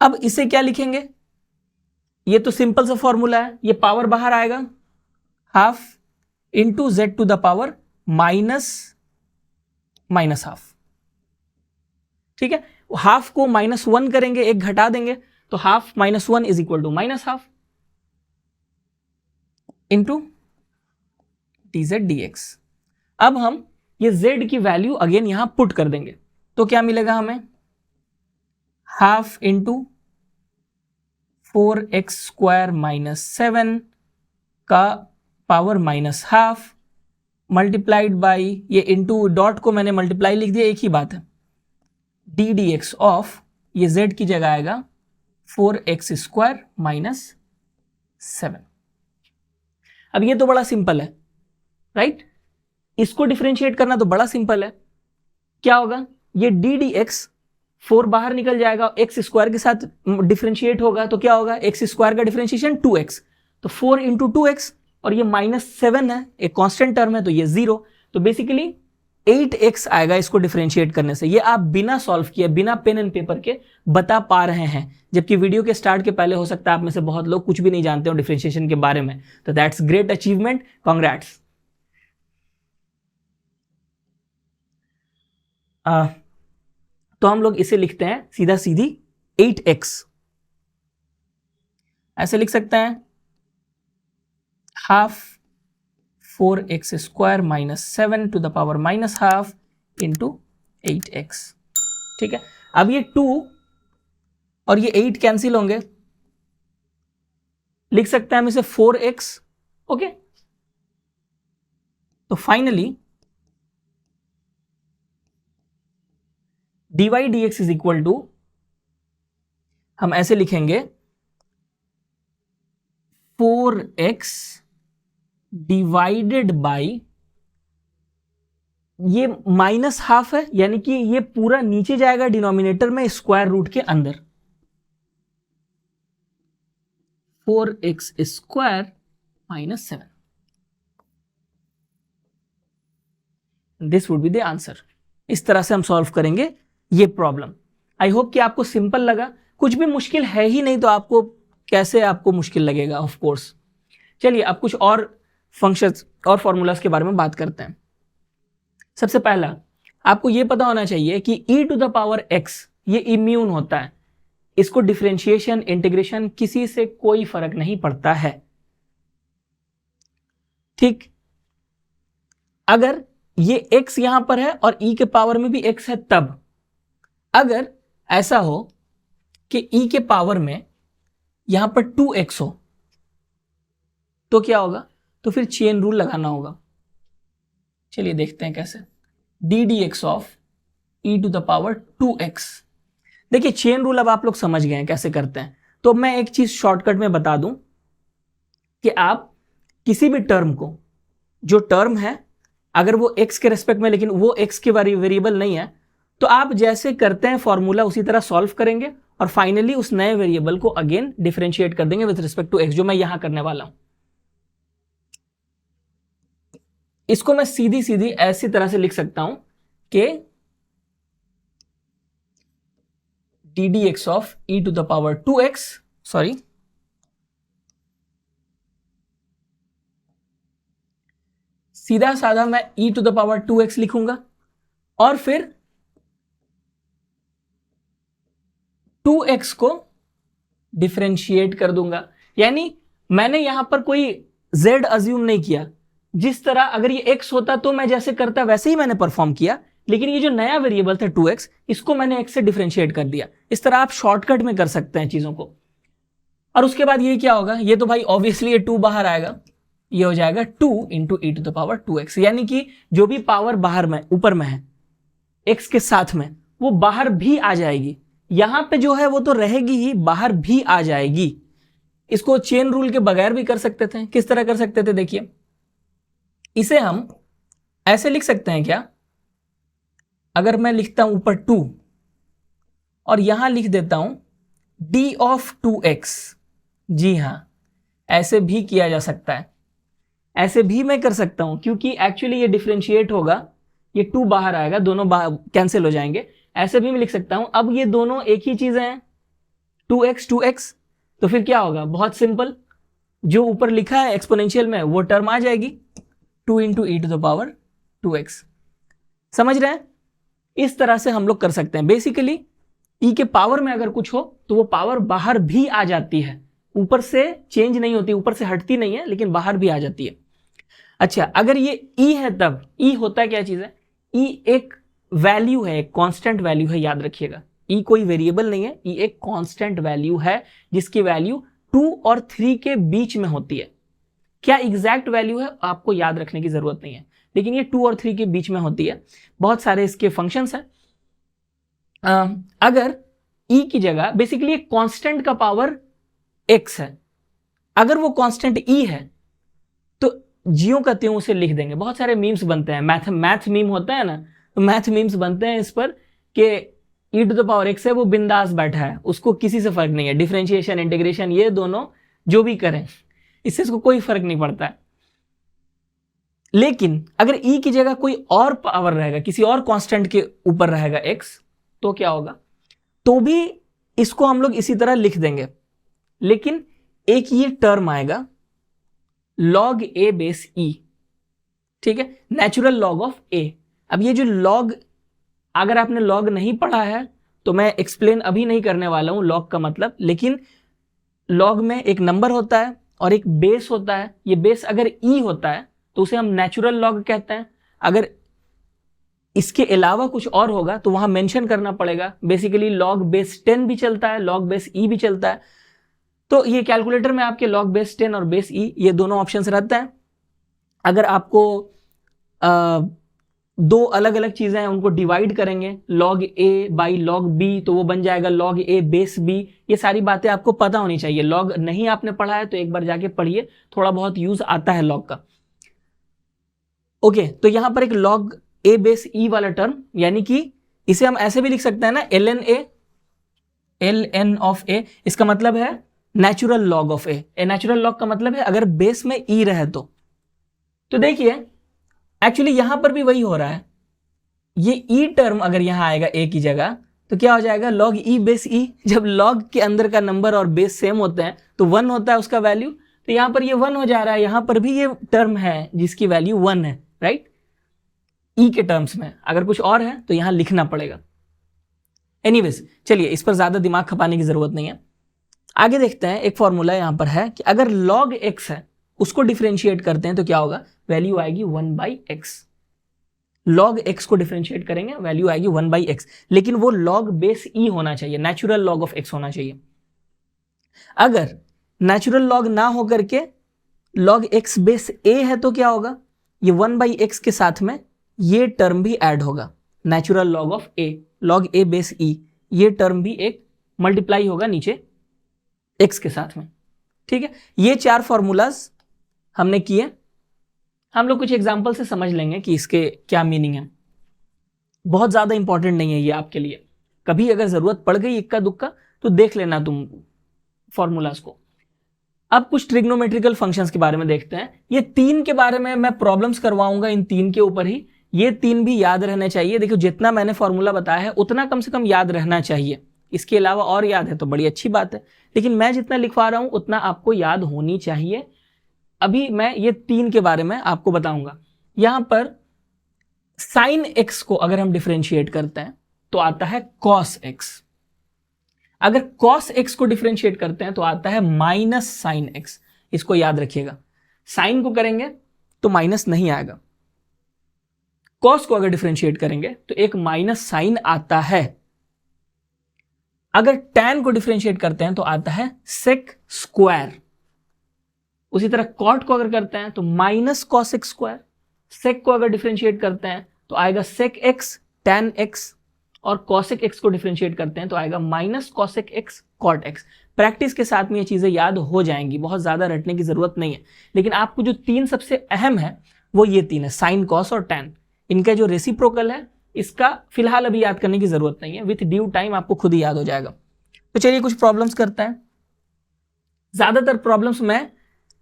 अब इसे क्या लिखेंगे, ये तो सिंपल सा फॉर्मूला है, ये पावर बाहर आएगा, half into z to the power minus half, ठीक है। हाफ को -1 करेंगे, एक घटा देंगे, तो half -1 is equal to -half into dz dx। अब हम ये z की वैल्यू अगेन यहां पुट कर देंगे, तो क्या मिलेगा हमें, half into 4x square minus 7 का पावर -हाफ मल्टीप्लाइड बाई, ये इंटू डॉट को मैंने मल्टीप्लाई लिख दिया, एक ही बात है, d dx ऑफ, ये z की जगह आएगा 4x स्क्वायर माइनस 7। अब ये तो बड़ा सिंपल है, राइट। इसको डिफरेंशिएट करना तो बड़ा सिंपल है। क्या होगा, ये d dx 4 बाहर निकल जाएगा, x स्क्वायर के साथ डिफरेंशिएट होगा, तो क्या होगा, x स्क्वायर का डिफरेंशिएशन 2x, तो 4 इंटू 2x, और ये -7 है, एक कांस्टेंट टर्म है, तो ये 0, तो बेसिकली 8x आएगा इसको डिफरेंशिएट करने से। ये आप बिना सॉल्व किए, बिना पेन एंड पेपर के बता पा रहे हैं, जबकि वीडियो के स्टार्ट के पहले हो सकता है आप में से बहुत लोग कुछ भी नहीं जानते हो डिफरेंशिएशन के बारे में, तो दैट्स ग्रेट अचीवमेंट, कांग्रेट्स। तो हम लोग इसे लिखते हैं सीधा सीधी 8x, ऐसे लिख सकते हैं, half 4x square minus 7 to the power -half into 8x, ठीक है। अब ये 2 और ये 8 कैंसिल होंगे, लिख सकते हैं हम इसे 4x। ओके, तो finally dy dx is equal to, हम ऐसे लिखेंगे 4x डिवाइडेड बाई, ये माइनस हाफ है यानी कि ये पूरा नीचे जाएगा डिनोमिनेटर में स्क्वायर रूट के अंदर, 4x square minus 7। This would be the answer. इस तरह से हम सॉल्व करेंगे ये प्रॉब्लम। आई होप कि आपको सिंपल लगा, कुछ भी मुश्किल है ही नहीं, तो आपको कैसे आपको मुश्किल लगेगा, ऑफ कोर्स। चलिए अब कुछ और फंक्शंस और फॉर्मूलाज के बारे में बात करते हैं। सबसे पहला आपको यह पता होना चाहिए कि e to the power x ये इम्यून होता है, इसको डिफरेंशिएशन इंटीग्रेशन किसी से कोई फर्क नहीं पड़ता है। ठीक, अगर ये x यहां पर है और e के पावर में भी x है, तब अगर ऐसा हो कि e के पावर में यहां पर 2x हो तो क्या होगा, तो फिर चेन रूल लगाना होगा। चलिए देखते हैं कैसे। D D x of e to the power 2x। देखिए चेन रूल अब आप लोग समझ गए हैं कैसे करते हैं, तो मैं एक चीज शॉर्टकट में बता दूं कि आप किसी भी टर्म को, जो टर्म है अगर वो x के रेस्पेक्ट में लेकिन वो x के वेरिएबल नहीं है, तो आप जैसे करते हैं फॉर्मूला उसी तरह सॉल्व करेंगे और फाइनली उस नए वेरिएबल को अगेन डिफरेंशिएट कर देंगे विद रिस्पेक्ट टू x, जो मैं यहां करने वाला हूं। इसको मैं सीधी सीधी ऐसी तरह से लिख सकता हूं कि D D x of e to the power 2x, sorry सीधा साधा मैं e to the power 2x लिखूंगा और फिर 2x को डिफरेंशिएट कर दूंगा। यानी मैंने यहां पर कोई z अज्यूम नहीं किया, जिस तरह अगर ये x होता तो मैं जैसे करता वैसे ही मैंने परफॉर्म किया, लेकिन ये जो नया वेरिएबल था 2x, इसको मैंने x से डिफरेंशिएट कर दिया। इस तरह आप शॉर्टकट में कर सकते हैं चीजों को। और उसके बाद ये क्या होगा, ये तो भाई ऑब्वियसली ये 2 बाहर आएगा, ये हो जाएगा 2 into e to the power 2x, यानी कि जो भी पावर बाहर में ऊपर में है x के साथ में, वो बाहर भी आ जाएगी। यहां पे जो है वो तो रहेगी ही, बाहर भी आ जाएगी। इसको चेन रूल के बगैर भी कर सकते थे। किस तरह कर सकते थे, देखिए इसे हम ऐसे लिख सकते हैं क्या, अगर मैं लिखता हूं ऊपर 2 और यहां लिख देता हूं d ऑफ 2x, जी हां ऐसे भी किया जा सकता है, ऐसे भी मैं कर सकता हूं, क्योंकि एक्चुअली ये डिफरेंशिएट होगा, ये 2 बाहर आएगा, दोनों कैंसिल हो जाएंगे। ऐसे भी मैं लिख सकता हूं, अब ये दोनों एक ही चीजें हैं, 2x 2x, तो फिर क्या होगा, बहुत सिंपल, जो ऊपर लिखा है एक्सपोनेंशियल में वो टर्म आ जाएगी, 2 into e to the power 2x। समझ रहे हैं, इस तरह से हम लोग कर सकते हैं। बेसिकली ई के पावर में अगर कुछ हो तो वो पावर बाहर भी आ जाती है, ऊपर से चेंज नहीं होती, ऊपर से हटती नहीं है, लेकिन बाहर भी आ जाती है। अच्छा, अगर ये ई है तब ई होता है क्या चीज है, ई एक वैल्यू है, एक कांस्टेंट वैल्यू है, याद रखिएगा। ई कोई वेरिएबल नहीं है, ई एक कांस्टेंट वैल्यू है जिसकी वैल्यू 2 और 3 के बीच में होती है। क्या एग्जैक्ट वैल्यू है आपको याद रखने की जरूरत नहीं है, लेकिन ये 2 और 3 के बीच में होती है। बहुत सारे इसके फंक्शंस हैं। अगर ई की जगह बेसिकली एक कांस्टेंट का पावर x है, अगर वो कांस्टेंट ई है तो ज्यों का त्यों उसे लिख देंगे। बहुत सारे मीम्स बनते हैं, मैथ मीम होता है ना, तो मैथ मीम्स बनते हैं इस पर कि ई टू द पावर x है, वो बिंदास बैठा है, उसको किसी से फर्क नहीं है, डिफरेंशिएशन इंटीग्रेशन ये दोनों जो भी करें इससे इसको कोई फर्क नहीं पड़ता है। लेकिन अगर ई की जगह कोई और पावर रहेगा, किसी और कांस्टेंट के ऊपर रहेगा x, तो क्या होगा, तो भी इसको हम लोग इसी तरह लिख देंगे, लेकिन एक ये टर्म आएगा log a बेस e, ठीक है, नेचुरल लॉग ऑफ a। अब ये जो लॉग, अगर आपने लॉग नहीं पढ़ा है तो मैं एक्सप्लेन अभी नहीं करने वाला हूं लॉग का मतलब, लेकिन लॉग में एक नंबर होता है और एक बेस होता है। ये बेस अगर e होता है तो उसे हम नेचुरल लॉग कहते हैं। अगर इसके अलावा कुछ और होगा तो वहां मेंशन करना पड़ेगा। बेसिकली लॉग बेस 10 भी चलता है, लॉग बेस e भी चलता है। तो ये कैलकुलेटर में आपके log बेस 10 और बेस ई ये दोनों ऑप्शंस रहते हैं। अगर आपको दो अलग अलग चीजें हैं उनको डिवाइड करेंगे log a by log b तो वो बन जाएगा log a बेस b। ये सारी बातें आपको पता होनी चाहिए। log नहीं आपने पढ़ा है तो एक बार जाके पढ़िए, थोड़ा बहुत यूज आता है log का। ओके, तो यहां पर एक log a बेस e वाला टर्म, यानी कि इसे हम ऐसे भी लिख सकते हैं ना, ln ऑफ a, इसका मतलब है natural log of A. Natural log का मतलब है अगर बेस में e रहे तो देखिए एक्चुअली यहां पर भी वही हो रहा है। ये e टर्म अगर यहां आएगा a की जगह तो क्या हो जाएगा log e बेस e। जब log के अंदर का नंबर और बेस सेम होते हैं तो 1 होता है उसका वैल्यू, तो यहां पर ये 1 हो जा रहा है। यहां पर भी ये टर्म है जिसकी वैल्यू 1 है, राइट, e के टर्म्स में। अगर कुछ और है तो यहां लिखना पड़ेगा। एनीवेज चलिए, इस पर ज्यादा दिमाग खपाने की जरूरत नहीं है। आगे देखते हैं, एक फॉर्मूला यहां पर है कि अगर log x है उसको डिफरेंशिएट करते हैं तो क्या होगा, वैल्यू आएगी 1/x। log x को डिफरेंशिएट करेंगे वैल्यू आएगी 1/x, लेकिन वो log बेस e होना चाहिए, नेचुरल log ऑफ x होना चाहिए। अगर नेचुरल log ना हो करके log x बेस a है तो क्या होगा, ये 1/x के साथ में ये टर्म भी ऐड होगा, natural log of a, log a base e, ये टर्म भी एक मल्टीप्लाई होगा नीचे x के साथ में। ठीक है, ये 4 फॉर्मूलाज हमने किए। हम लोग कुछ एग्जाम्पल से समझ लेंगे कि इसके क्या मीनिंग है। बहुत ज्यादा इंपॉर्टेंट नहीं है ये आपके लिए, कभी अगर जरूरत पड़ गई इक्का दुक्का तो देख लेना तुम फॉर्मूलाज को। अब कुछ ट्रिग्नोमेट्रिकल फंक्शंस के बारे में देखते हैं। ये 3 के बारे में मैं प्रॉब्लम्स करवाऊंगा, इन 3 के ऊपर ही। ये 3 भी याद रहने चाहिए। देखो जितना मैंने फॉर्मूला बताया है उतना कम से कम याद रहना चाहिए। इसके अलावा और याद है तो बड़ी अच्छी बात है, लेकिन मैं जितना लिखवा रहा हूं उतना आपको याद होनी चाहिए। अभी मैं ये 3 के बारे में आपको बताऊंगा। यहां पर साइन x को अगर हम डिफरेंशिएट करते हैं तो आता है cos x। अगर cos x को डिफरेंशिएट करते हैं तो आता है माइनस साइन x। इसको याद रखिएगा, साइन को करेंगे तो माइनस नहीं आएगा, cos को अगर डिफरेंशिएट करेंगे तो एक माइनस साइन आता है। अगर tan को डिफरेंशिएट करते हैं तो आता है sec स्क्वायर। उसी तरह cot को अगर करते हैं तो minus cos x square. sec को अगर डिफरेंशिएट करते हैं तो आएगा sec x tan x, और cosec x को डिफरेंशिएट करते हैं तो आएगा minus cosec x cot x। Practice के साथ में ये चीजें याद हो जाएंगी, बहुत ज्यादा रटने की जरूरत नहीं है। लेकिन आपको जो 3 सबसे अहम है वो ये 3 है, साइन कॉस और tan। इनका जो रेसिप्रोकल है इसका फिलहाल अभी याद करने की जरूरत नहीं है, विथ ड्यू टाइम आपको खुद ही याद हो जाएगा। तो चलिए कुछ प्रॉब्लम्स करते हैं। ज्यादातर प्रॉब्लम्स मैं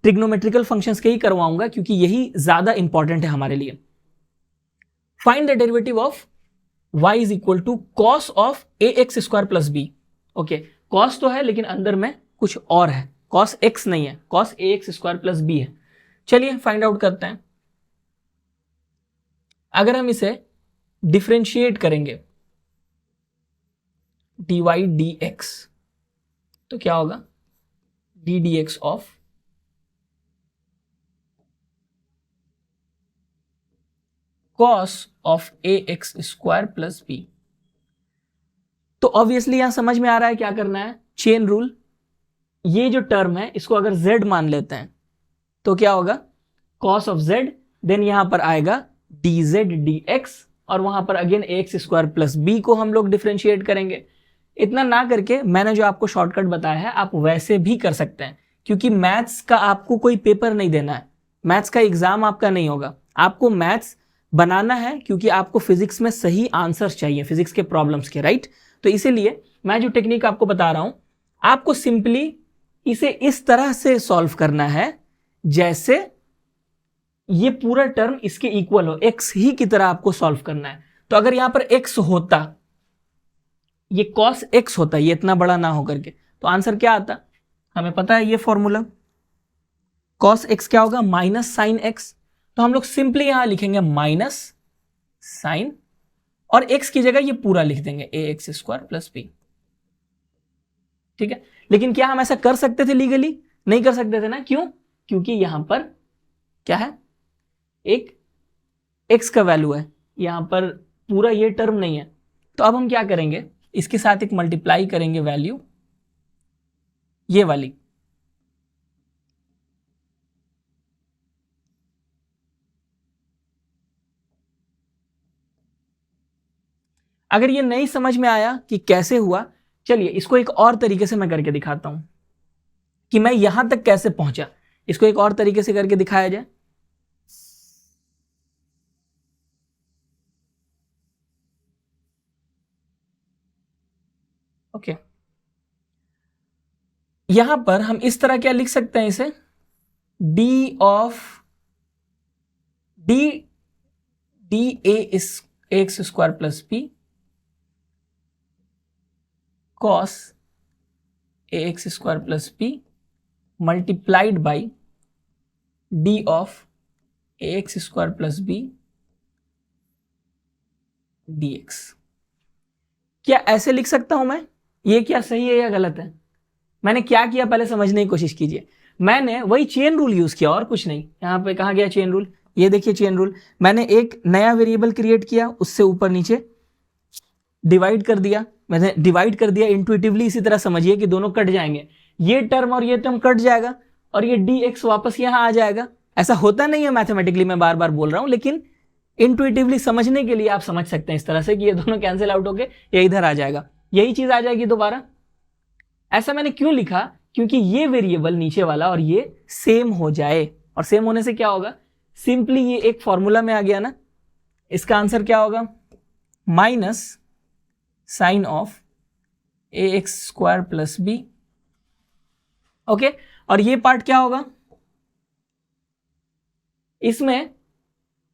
ट्रिग्नोमेट्रिकल फंक्शंस के ही करवाऊंगा क्योंकि यही ज्यादा इंपॉर्टेंट है हमारे लिए। Find the derivative of y is equal to cos of ax square plus b. Okay, cos तो है लेकिन अंदर में कुछ और है, कॉस x नहीं है, cos ax square plus b है। चलिए फाइंड आउट करते हैं। अगर हम इसे डिफरेंशिएट करेंगे dy dx तो क्या होगा, d dx of cos of ax square plus b. तो ऑब्वियसली यहां समझ में आ रहा है क्या करना है, चेन रूल। ये जो टर्म है इसको अगर z मान लेते हैं तो क्या होगा, cos ऑफ z, देन यहां पर आएगा dz dx, और वहां पर again ax square plus b को हम लोग डिफरेंशिएट करेंगे। इतना ना करके मैंने जो आपको शॉर्टकट बताया है आप वैसे भी कर सकते हैं, क्योंकि मैथ्स का आपको कोई पेपर नहीं देना है, मैथ्स का एग्जाम आपका नहीं होगा। आपको मैथ्स बनाना है क्योंकि आपको फिजिक्स में सही आंसर्स चाहिए, फिजिक्स के प्रॉब्लम्स के, राइट। तो इसीलिए मैं जो टेक्निक आपको बता रहा हूं, आपको सिंपली इसे इस तरह से सॉल्व करना है जैसे ये पूरा टर्म इसके इक्वल हो, x ही की तरह आपको सॉल्व करना है। तो अगर यहां पर x होता, ये cos x होता, ये इतना बड़ा ना होकर के, तो आंसर क्या आता, हमें पता है ये फॉर्मूला, cos x क्या होगा, माइनस साइन x। तो हम लोग सिंपली यहां लिखेंगे माइनस साइन, और x की जगह ये पूरा लिख देंगे ax स्क्वायर प्लस बी। ठीक है, लेकिन क्या हम ऐसा कर सकते थे लीगली, नहीं कर सकते थे ना, क्यों, क्योंकि यहां पर क्या है, एक x का वैल्यू है, यहां पर पूरा ये टर्म नहीं है। तो अब हम क्या करेंगे, इसके साथ एक मल्टीप्लाई करेंगे वैल्यू ये वाली, अगर ये नहीं समझ में आया कि कैसे हुआ, चलिए इसको एक और तरीके से मैं करके दिखाता हूं कि मैं यहां तक कैसे पहुंचा। इसको एक और तरीके से करके दिखाया जाए। ओके, यहां पर हम इस तरह क्या लिख सकते हैं इसे, D of D D A इस X square plus B cos A x square plus B multiplied by D of A x square plus B D X. क्या ऐसे लिख सकता हूं मैं? ये क्या सही है या गलत है? मैंने क्या किया पहले समझने की कोशिश कीजिए। मैंने वही चेन रूल यूज किया और कुछ नहीं। यहां पे कहां गया चेन रूल? ये देखिए चेन रूल। मैंने एक नया वेरिएबल क्रिएट किया, उससे ऊपर नीचे डिवाइड कर दिया। मैंने डिवाइड कर दिया इंट्यूटिवली, इसी तरह समझिए कि दोनों कट जाएंगे, ये टर्म और ये टर्म कट जाएगा और ये डी एक्स वापस यहां आ जाएगा। ऐसा होता नहीं है मैथमेटिकली, मैं बार बार बोल रहा हूं, लेकिन इंट्यूटिवली समझने के लिए आप समझ सकते हैं इस तरह से कि ये दोनों कैंसिल आउट होके ये इधर आ जाएगा, यही चीज आ जाएगी दोबारा। ऐसा मैंने क्यों लिखा? क्योंकि ये वेरिएबल नीचे वाला और ये सेम हो जाए, और सेम होने से क्या होगा, सिंपली ये एक फॉर्मूला में आ गया ना। इसका आंसर क्या होगा? Minus sine of A x square plus b. Okay, और ये पार्ट क्या होगा इसमें,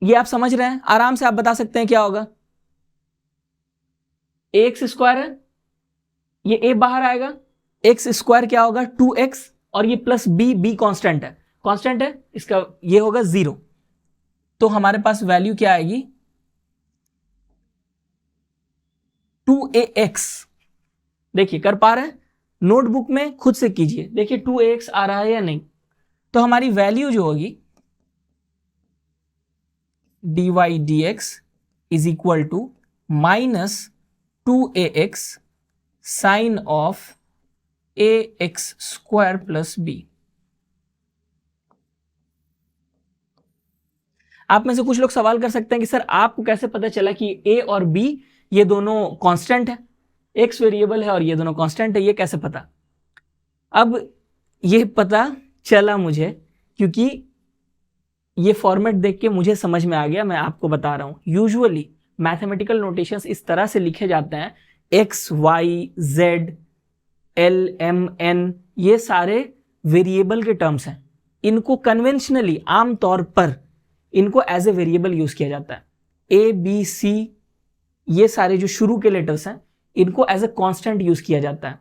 ये आप समझ रहे हैं, आराम से आप बता सकते हैं क्या होगा। ए एक्स स्क्वायर है, ये ए बाहर आएगा, एक्स स्क्वायर क्या होगा 2x, और ये प्लस बी, बी कांस्टेंट है, कांस्टेंट है इसका, ये होगा 0। तो हमारे पास वैल्यू क्या आएगी 2ax। देखिए कर पा रहे हैं, नोटबुक में खुद से कीजिए, देखिए 2ax आ रहा है या नहीं। तो हमारी वैल्यू जो होगी dy dx is equal to minus 2ax sine of A x square plus b. आप में से कुछ लोग सवाल कर सकते हैं कि सर आपको कैसे पता चला कि ए और बी ये दोनों कांस्टेंट है, एक्स वेरिएबल है और ये दोनों कांस्टेंट है, ये कैसे पता? अब ये पता चला मुझे क्योंकि ये फॉर्मेट देख के मुझे समझ में आ गया, मैं आपको बता रहा हूं। यूजुअली मैथमेटिकल नोटेशंस इस तरह से लिखे जाते हैं, x y z l m n, ये सारे वेरिएबल के टर्म्स हैं। इनको कन्वेंशनली आमतौर पर इनको एज ए वेरिएबल यूज किया जाता है। ए बी सी, ये सारे जो शुरू के लेटर्स हैं इनको एज ए कांस्टेंट यूज किया जाता है।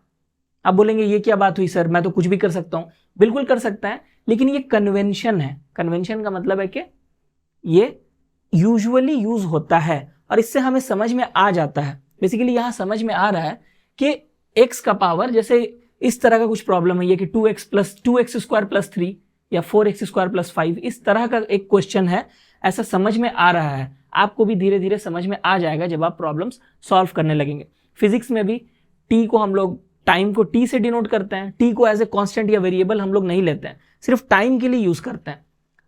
आप बोलेंगे ये क्या बात हुई सर, मैं तो कुछ भी कर सकता हूं। बिल्कुल कर सकता है, लेकिन ये कन्वेंशन है। कन्वेंशन का मतलब है कि ये यूजुअली यूज होता है और इससे हमें समझ में आ जाता है। बेसिकली यहां समझ में आ रहा है कि x का पावर, जैसे इस तरह का कुछ प्रॉब्लम है कि 2x स्क्वायर प्लस 3 या 4x स्क्वायर प्लस 5, इस तरह का एक क्वेश्चन है, ऐसा समझ में आ रहा है। आपको भी धीरे धीरे समझ में आ जाएगा जब आप प्रॉब्लम्स सॉल्व करने लगेंगे। फिजिक्स में भी t को हम लोग, टाइम को t से डिनोट करते हैं, t को एज ए कांस्टेंट या वेरिएबल हम लोग नहीं लेते हैं, सिर्फ टाइम के लिए यूज करते हैं।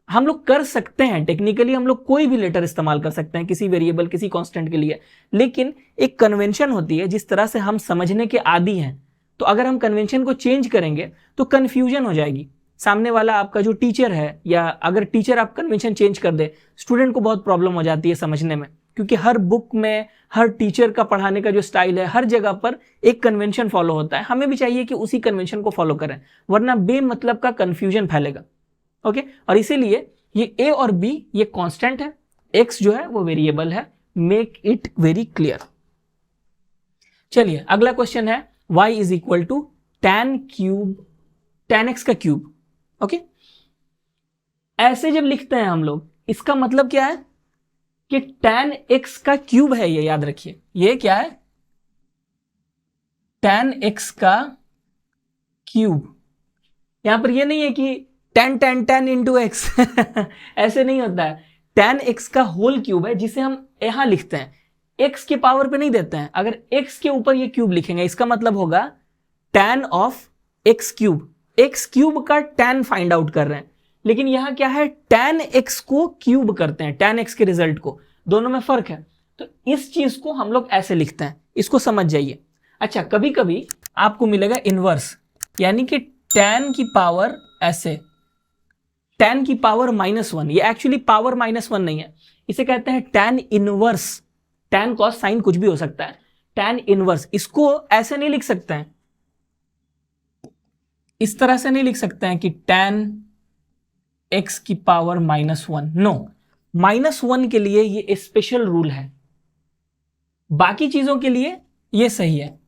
हम लोग कर सकते हैं टेक्निकली, हम लोग कोई भी लेटर इस्तेमाल कर सकते हैं किसी वेरिएबल, किसी कांस्टेंट के लिए, लेकिन एक कन्वेंशन होती है जिस तरह से हम समझने के आदी हैं। तो अगर हम कन्वेंशन को चेंज करेंगे तो कंफ्यूजन हो जाएगी। सामने वाला आपका जो टीचर है, या अगर टीचर आप कन्वेंशन चेंज कर दे, स्टूडेंट को बहुत प्रॉब्लम हो जाती है समझने में, क्योंकि हर बुक में, हर टीचर का पढ़ाने का जो स्टाइल है, हर जगह पर एक कन्वेंशन फॉलो होता है। हमें भी चाहिए कि उसी कन्वेंशन को फॉलो करें, वरना बेमतलब का कंफ्यूजन फैलेगा। ओके, और इसीलिए ये ए और बी ये कांस्टेंट है, एक्स जो है वो वेरिएबल है। Make it very clear. चलिए अगला क्वेश्चन है y is equal to tan x का क्यूब। ओके, ऐसे जब लिखते हैं हम लोग, इसका मतलब क्या है कि tan x का क्यूब है, ये याद रखिए। ये क्या है? tan x का क्यूब। यहां पर ये नहीं है कि tan इंटू एक्स ऐसे नहीं होता है। tan x का होल क्यूब है, जिसे हम यहां लिखते हैं, x के पावर पे नहीं देते हैं। अगर x के ऊपर ये क्यूब लिखेंगे, इसका मतलब होगा tan of x cube. x cube का tan फाइंड आउट कर रहे हैं, लेकिन यहां क्या है, tan x को क्यूब करते हैं, tan x के रिजल्ट को, दोनों में फर्क है। तो इस चीज को हम लोग ऐसे लिखते हैं, इसको समझ जाइए। अच्छा, कभी कभी आपको मिलेगा इनवर्स, यानी कि tan की पावर ऐसे, tan की पावर -1, ये एक्चुअली पावर -1 नहीं है, इसे कहते हैं tan inverse. tan cos sin कुछ भी हो सकता है, tan इनवर्स। इसको ऐसे नहीं लिख सकते हैं, इस तरह से नहीं लिख सकते हैं कि tan x की पावर -1, नो। -1 के लिए ये स्पेशल रूल है, बाकी चीजों के लिए ये सही है।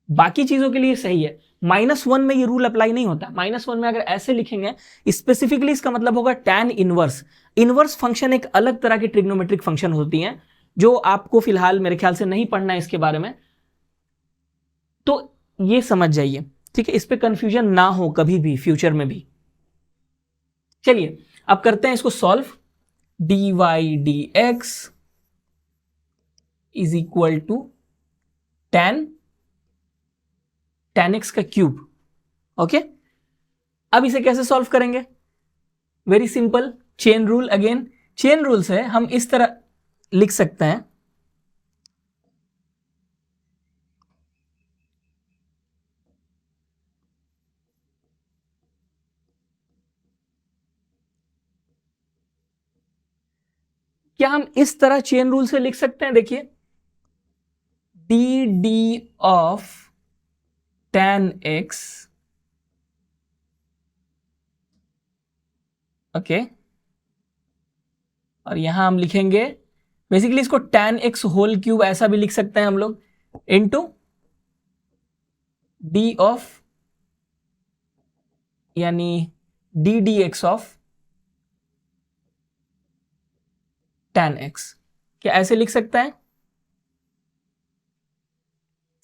बाकी चीजों के लिए सही है, -1 में ये रूल अप्लाई नहीं होता। -1 में अगर ऐसे लिखेंगे स्पेसिफिकली, इसका मतलब होगा tan इनवर्स। इनवर्स फंक्शन एक अलग तरह की ट्रिग्नोमेट्रिक फंक्शन होती हैं, जो आपको फिलहाल मेरे ख्याल से नहीं पढ़ना है इसके बारे में, तो ये समझ जाइए, ठीक है। इस पे कंफ्यूजन ना हो कभी भी फ्यूचर में भी। चलिए अब करते हैं इसको solve. dy dx is equal to tan x का क्यूब। ओके, अब इसे कैसे सॉल्व करेंगे? Very simple, chain rule. Again chain rule से हम इस तरह लिख सकते हैं, क्या हम इस तरह चेन रूल से लिख सकते हैं? देखिए, D of tan x, okay, और यहां हम लिखेंगे बेसिकली इसको tan x होल क्यूब ऐसा भी लिख सकते हैं हम लोग, इनटू डी ऑफ, यानी D D x of tan x। क्या ऐसे लिख सकते हैं?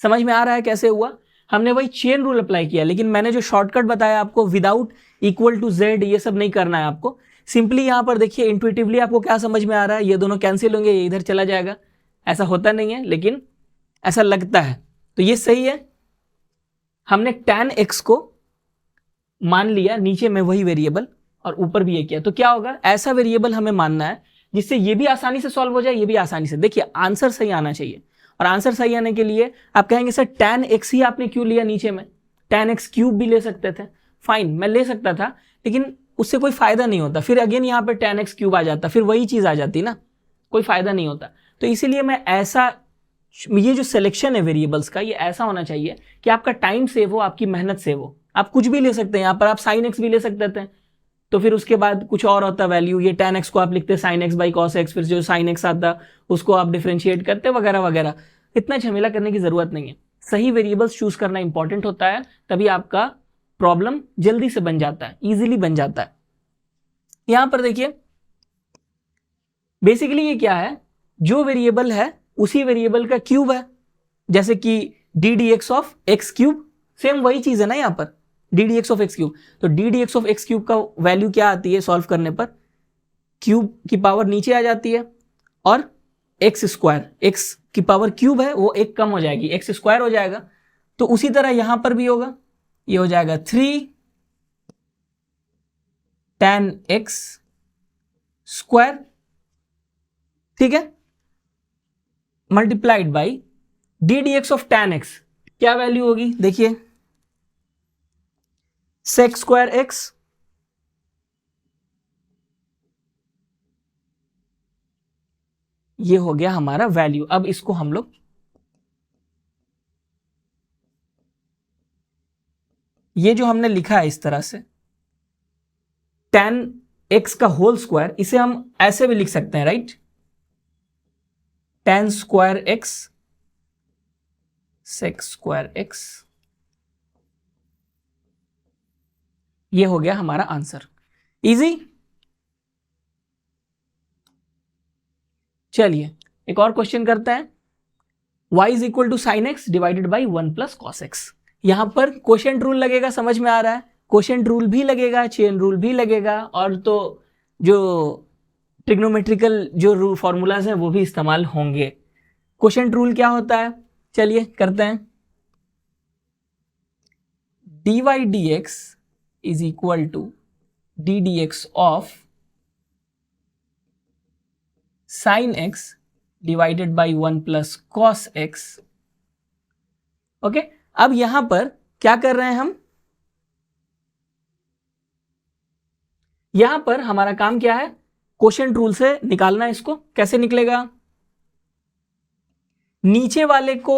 समझ में आ रहा है कैसे हुआ? हमने वही चेन रूल अप्लाई किया, लेकिन मैंने जो शॉर्टकट बताया आपको, विदाउट इक्वल टू जेड, ये सब नहीं करना है आपको। सिंपली यहां पर देखिए, इंट्यूटिवली आपको क्या समझ में आ रहा है, ये दोनों कैंसिल होंगे, ये इधर चला जाएगा। ऐसा होता नहीं है, लेकिन ऐसा लगता है, तो ये सही है। हमने tan x को मान लिया, नीचे में वही वेरिएबल और ऊपर भी ये किया, तो क्या होगा, ऐसा वेरिएबल हमें मानना है जिससे ये भी आसानी से सॉल्व हो जाए, ये भी आसानी से। देखिए आंसर सही आना चाहिए, और आंसर सही आने के लिए आप कहेंगे सर tan x ही आपने क्यों लिया नीचे में, tan x क्यूब भी ले सकते थे। फाइन, मैं ले सकता था, लेकिन उससे कोई फायदा नहीं होता। फिर अगेन यहाँ पे tan x क्यूब आ जाता, फिर वही चीज आ जाती ना, कोई फायदा नहीं होता। तो इसीलिए मैं ऐसा, ये जो सिलेक्शन है वेरिएबल्स का, ये ऐसा होना चाहिए कि आपका टाइम सेव हो, आपकी मेहनत सेव हो। आप कुछ भी ले सकते हैं, यहाँ पर आप sin x भी ले सकते थे, तो फिर उसके बाद कुछ और होता वैल्यू, ये tan x को आप लिखते sin x by cos x, फिर जो sin x आता उसको आप डिफरेंशिएट करते वगैरह वगैरह। इतना झमेला करने की जरूरत नहीं है, सही वेरिएबल्स चूज करना इंपॉर्टेंट होता है, तभी आपका प्रॉब्लम जल्दी से बन जाता है, इजीली बन जाता है। यहां पर देखिए बेसिकली ये क्या है, जो वेरिएबल है उसी वेरिएबल का क्यूब है, जैसे कि D D x of X cube, same वही चीज है ना यहाँ पर, D D x of X cube. तो D D x of X cube का वैल्यू क्या आती है सॉल्व करने पर, क्यूब की पावर नीचे आ जाती है, और एक्स स्क्वायर, एक्स की पावर क्यूब है वो एक कम हो जाएगी, एक्स स्क्वायर हो जाएगा। तो उसी तरह यहां पर भी होगा, ये हो जाएगा 3 tan x स्क्वायर, ठीक है, multiplied by d D x of tan x, क्या वैल्यू होगी देखिए, sec स्क्वायर x, ये हो गया हमारा वैल्यू। अब इसको हम लोग, ये जो हमने लिखा है इस तरह से tan x का होल स्क्वायर, इसे हम ऐसे भी लिख सकते हैं, right, tan square x sec square x, ये हो गया हमारा आंसर। इजी। चलिए एक और क्वेश्चन करते हैं, y is equal to sine x divided by 1 plus cos x. यहां पर क्वोशिएंट रूल लगेगा, समझ में आ रहा है, क्वोशिएंट रूल भी लगेगा, चेन रूल भी लगेगा, और तो जो ट्रिग्नोमेट्रिकल जो रूल फॉर्मूलाज हैं वो भी इस्तेमाल होंगे। क्वोशिएंट रूल क्या होता है, चलिए करते हैं। dy dx is equal to d D x of sine x divided by 1 plus cos x. Okay, अब यहां पर क्या कर रहे हैं हम, यहां पर हमारा काम क्या है, क्वोशिएंट रूल से निकालना है इसको। कैसे निकलेगा, नीचे वाले को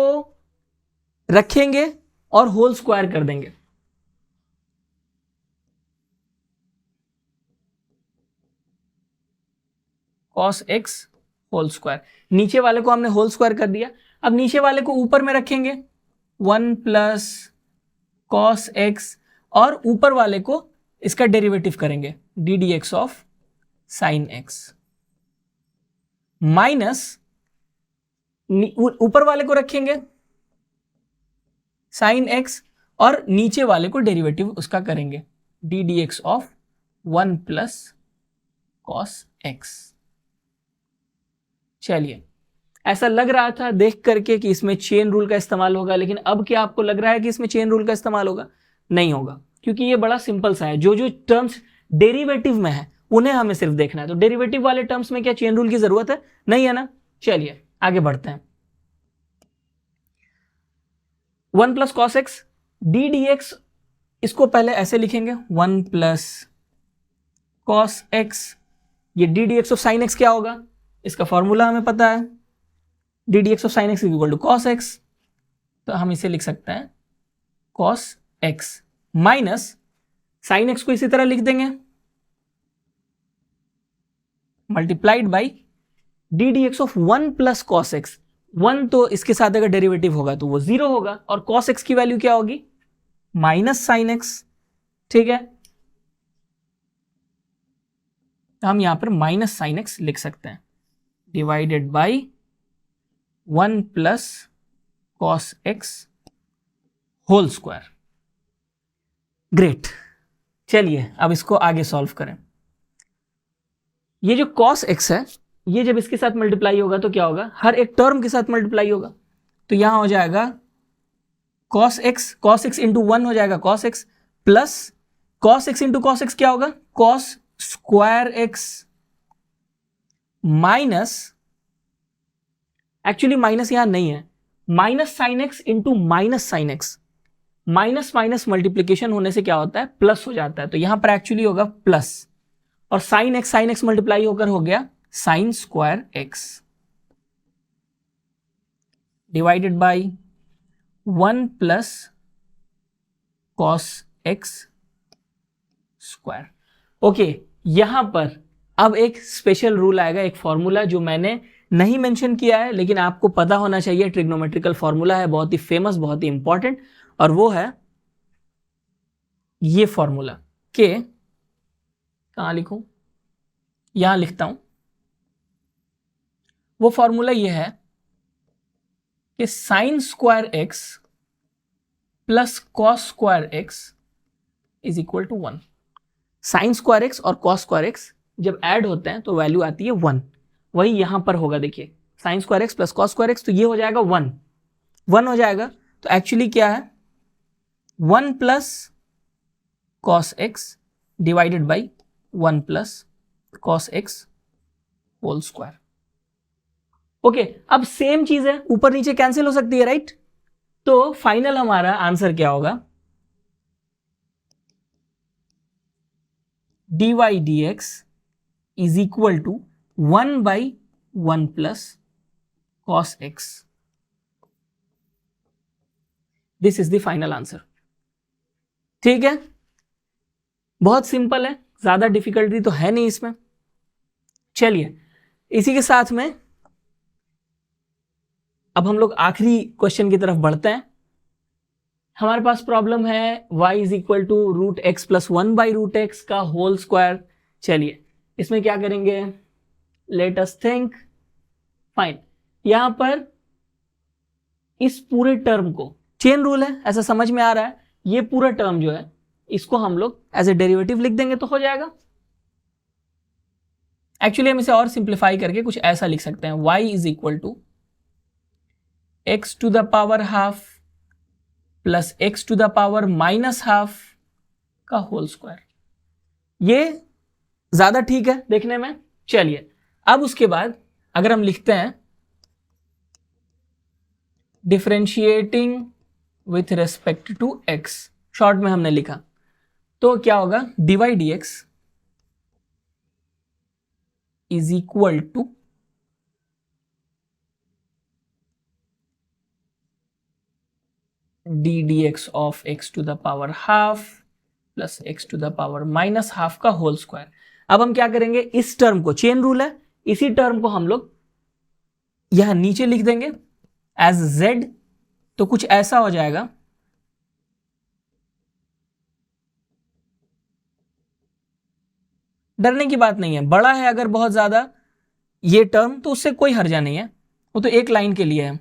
रखेंगे और होल स्क्वायर कर देंगे। cos x होल स्क्वायर, नीचे वाले को हमने होल स्क्वायर कर दिया। अब नीचे वाले को ऊपर में रखेंगे 1 प्लस cos x और ऊपर वाले को इसका डेरिवेटिव करेंगे D D x of sine x, minus ऊपर वाले को रखेंगे साइन एक्स और नीचे वाले को डेरिवेटिव उसका करेंगे D D x of 1 plus cos x. चलिए, ऐसा लग रहा था देख करके कि इसमें चेन रूल का इस्तेमाल होगा, लेकिन अब क्या आपको लग रहा है कि इसमें चेन रूल का इस्तेमाल होगा? नहीं होगा, क्योंकि ये बड़ा सिंपल सा है। जो जो टर्म्स डेरिवेटिव में है उन्हें हमें सिर्फ देखना है। तो डेरिवेटिव वाले टर्म्स में क्या चेन रूल की जरूरत है? नहीं है ना। चलिए आगे बढ़ते हैं। 1 plus cos x d D x, इसको पहले ऐसे लिखेंगे 1 प्लस कॉस एक्स, ये D D x of sine x क्या होगा, इसका फॉर्मूला हमें पता है, d D x of sine x equal to cos x. तो हम इसे लिख सकते हैं cos x minus sine x को इसी तरह लिख देंगे multiplied by d D x of 1 plus cos x. 1 तो इसके साथ अगर डेरिवेटिव होगा तो वो 0 होगा, और कॉस एक्स की वैल्यू क्या होगी, माइनस साइन एक्स। ठीक है, तो हम यहां पर माइनस साइन एक्स लिख सकते हैं divided by 1 plus cos x whole square. Great, चलिए अब इसको आगे सॉल्व करें। ये जो कॉस एक्स है, ये जब इसके साथ मल्टीप्लाई होगा तो क्या होगा, हर एक टर्म के साथ मल्टीप्लाई होगा। तो यहां हो जाएगा कॉस एक्स इंटू 1 हो जाएगा cos x, plus cos x into cos x क्या होगा, cos square x, minus, actually minus यहां नहीं है, minus sine x into minus sine x. Minus minus multiplication होने से क्या होता है, प्लस हो जाता है। तो यहां पर एक्चुअली होगा प्लस, और साइन एक्स मल्टीप्लाई होकर हो गया sign square x divided by 1 plus cos x square. Okay, यहां पर अब एक स्पेशल रूल आएगा, एक फॉर्मूला जो मैंने नहीं मेंशन किया है लेकिन आपको पता होना चाहिए। ट्रिग्नोमेट्रिकल फॉर्मूला है, बहुत ही फेमस, बहुत ही इंपॉर्टेंट, और वो है ये फॉर्मूला के, कहां लिखूं, यहां लिखता हूं। वो फॉर्मूला ये है कि sine square x plus cos square x is equal to 1। Sine square x और कॉस स्क्वायर एक्स जब ऐड होते हैं तो वैल्यू आती है 1। वही यहां पर होगा, देखिए sign square x plus cos square x, तो ये हो जाएगा 1 हो जाएगा। तो एक्चुअली क्या है, 1 plus cos x divided by 1 plus cos x whole square. Okay, अब सेम चीज है, ऊपर नीचे कैंसिल हो सकती है, राइट। तो फाइनल हमारा आंसर क्या होगा, dy dx is equal to 1 by 1 plus cos x. This is the final answer. ठीक है, बहुत सिंपल है, ज्यादा डिफिकल्टी तो है नहीं इसमें। चलिए, इसी के साथ में अब हम लोग आखिरी क्वेश्चन की तरफ बढ़ते हैं। हमारे पास प्रॉब्लम है y is equal to root x plus 1 by root x का होल स्क्वायर। चलिए इसमें क्या करेंगे, लेट अस थिंक। फाइन, यहां पर इस पूरे टर्म को, चेन रूल है ऐसा समझ में आ रहा है, ये पूरा टर्म जो है इसको हम लोग एज ए डेरिवेटिव लिख देंगे तो हो जाएगा। एक्चुअली हम इसे और सिंप्लीफाई करके कुछ ऐसा लिख सकते हैं, y is equal to x to the power half plus x to the power minus half का होल स्क्वायर। ये ज्यादा ठीक है देखने में। चलिए अब उसके बाद अगर हम लिखते हैं differentiating with respect to x, short में हमने लिखा, तो क्या होगा, dy dx is equal to d dx of x to the power half plus x to the power minus half का होल स्क्वायर। अब हम क्या करेंगे, इस टर्म को, चेन रूल है, इसी टर्म को हम लोग यहां नीचे लिख देंगे एज z, तो कुछ ऐसा हो जाएगा, डरने की बात नहीं है, बड़ा है अगर बहुत ज्यादा ये टर्म तो उससे कोई हर्जा नहीं है, वो तो एक लाइन के लिए है,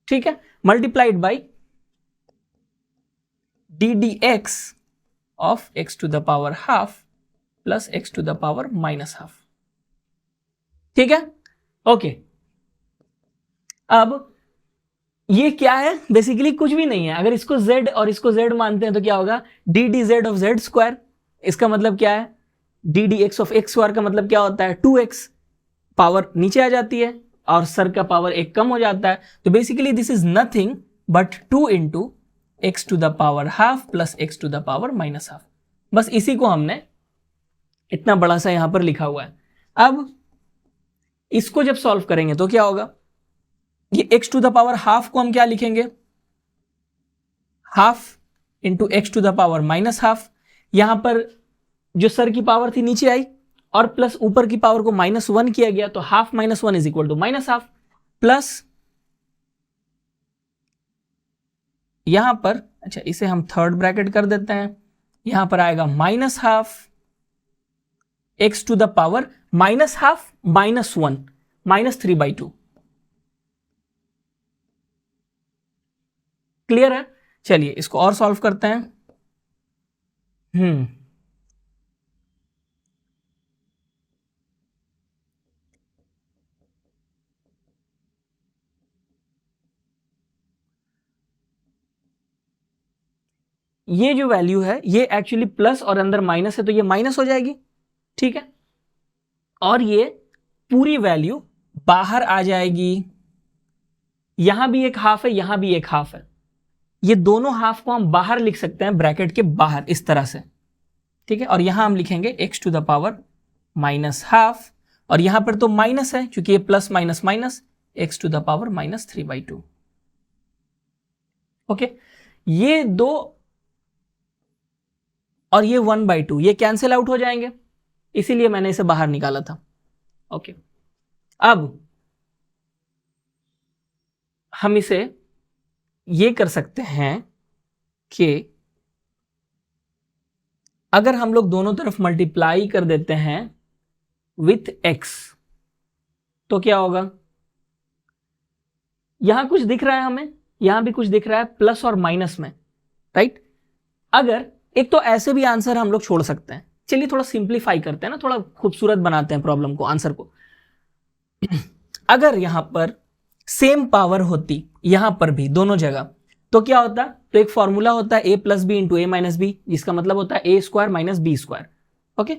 ठीक है, multiplied by d D x of x to the power half plus x to the power minus half, ठीक है, ओके। अब ये क्या है, बेसिकली कुछ भी नहीं है, अगर इसको z और इसको z मानते हैं तो क्या होगा, d d z of Z square, इसका मतलब क्या है, d D x of X square का मतलब क्या होता है, 2x, पावर नीचे आ जाती है और सर का पावर एक कम हो जाता है, तो basically this is nothing but 2 into x to the power half plus x to the power minus half, बस इसी को हमने इतना बड़ा सा यहां पर लिखा हुआ है। अब इसको जब सॉल्व करेंगे तो क्या होगा, ये x to the power half को हम क्या लिखेंगे, half into x to the power minus half, यहां पर जो सर की पावर थी नीचे आई और प्लस ऊपर की पावर को -1 किया गया, तो half -1 is equal to minus half, plus यहां पर, अच्छा इसे हम थर्ड ब्रैकेट कर देते हैं, यहां पर आएगा minus half x to the power minus half -1 -3/2, clear है। चलिए इसको और सॉल्व करते हैं। ये जो वैल्यू है ये एक्चुअली प्लस और अंदर माइनस है, तो ये माइनस हो जाएगी, ठीक है, और ये पूरी वैल्यू बाहर आ जाएगी, यहां भी एक हाफ है, यहां भी एक हाफ है, ये दोनों हाफ को हम बाहर लिख सकते हैं ब्रैकेट के बाहर इस तरह से, ठीक है, और यहां हम लिखेंगे x to the power minus half, और यहां पर तो माइनस है क्योंकि ये plus minus minus, x to the power -3/2, okay, ये दो और ये 1/2 ये कैंसिल आउट हो जाएंगे, इसीलिए मैंने इसे बाहर निकाला था, ओके। अब हम इसे ये कर सकते हैं कि अगर हम लोग दोनों तरफ मल्टीप्लाई कर देते हैं विथ x, तो क्या होगा, यहां कुछ दिख रहा है हमें, यहां भी कुछ दिख रहा है प्लस और माइनस में, राइट। अगर एक तो ऐसे भी आंसर हम लोग छोड़ सकते हैं, चलिए थोड़ा सिंप्लीफाई करते हैं ना, थोड़ा खूबसूरत बनाते हैं प्रॉब्लम को, आंसर को। अगर यहां पर सेम पावर होती यहां पर भी दोनों जगह, तो क्या होता, तो एक फॉर्मूला होता है a plus B into A minus B, जिसका मतलब होता है ए square minus B square, okay,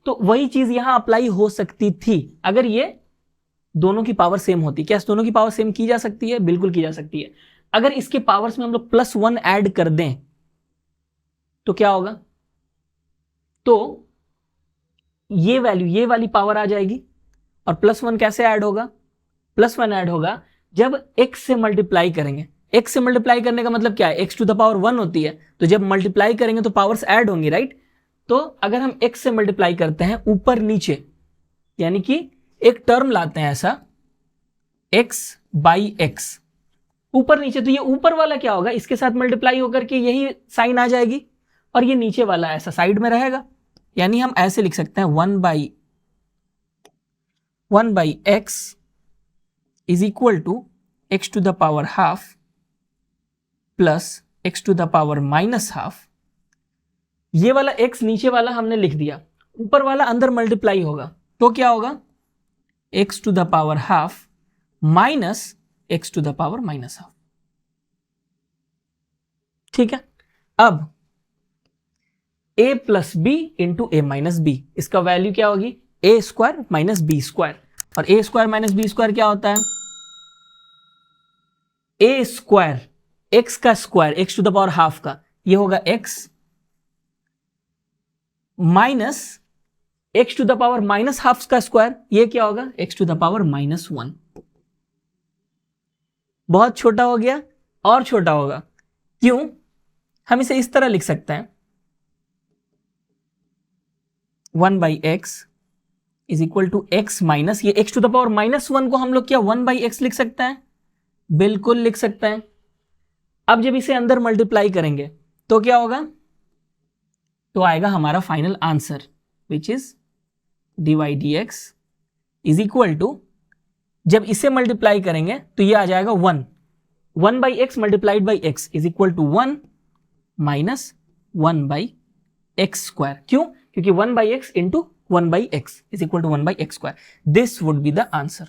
तो वही चीज यहां अप्लाई हो सकती थी अगर ये दोनों की पावर सेम होती। क्या दोनों की पावर सेम की जा सकती है, बिल्कुल की जा सकती है। अगर इसके पावर्स में हम लोग +1 ऐड कर दें तो क्या होगा, तो ये वैल्यू, ये वाली पावर आ जाएगी, और +1 कैसे ऐड होगा, +1 ऐड होगा जब x से मल्टीप्लाई करेंगे। x से मल्टीप्लाई करने का मतलब क्या है, x टू द पावर 1 होती है, तो जब मल्टीप्लाई करेंगे तो पावर्स ऐड होंगी, राइट। तो अगर हम x से मल्टीप्लाई करते हैं ऊपर नीचे, यानी कि एक टर्म लाते हैं ऐसा x/x ऊपर नीचे, तो ये ऊपर वाला क्या होगा, इसके साथ मल्टीप्लाई होकर के यही साइन आ जाएगी, और ये नीचे वाला ऐसा साइड में रहेगा, यानी हम ऐसे लिख सकते हैं 1/x is equal to x to the power half plus x to the power minus half. ये वाला x नीचे वाला हमने लिख दिया, ऊपर वाला अंदर मल्टीप्लाई होगा, तो क्या होगा, x to the power half minus x to the power minus half, ठीक है। अब a plus B into A minus b. इसका वैल्यू क्या होगी, a square minus B square. और a square minus B square क्या होता है, ए स्क्वायर एक्स का square, x to the power half का, ये होगा x minus x to the power minus half का स्क्वायर, ये क्या होगा, x to the power minus 1। बहुत छोटा हो गया और छोटा होगा, क्यों, हम इसे इस तरह लिख सकते हैं 1/x is equal to x minus, ये x to the power minus 1 को हम लोग क्या 1/x लिख सकते हैं, बिल्कुल लिख सकते हैं। अब जब इसे अंदर मल्टीप्लाई करेंगे तो क्या होगा, तो आएगा हमारा final answer which is dy/dx is equal to, जब इसे मल्टीप्लाई करेंगे तो ये आ जाएगा 1/x multiplied by x is equal to 1 minus 1/x square. क्यों, क्योंकि 1/x into 1/x is equal to 1/x square. This would be the answer.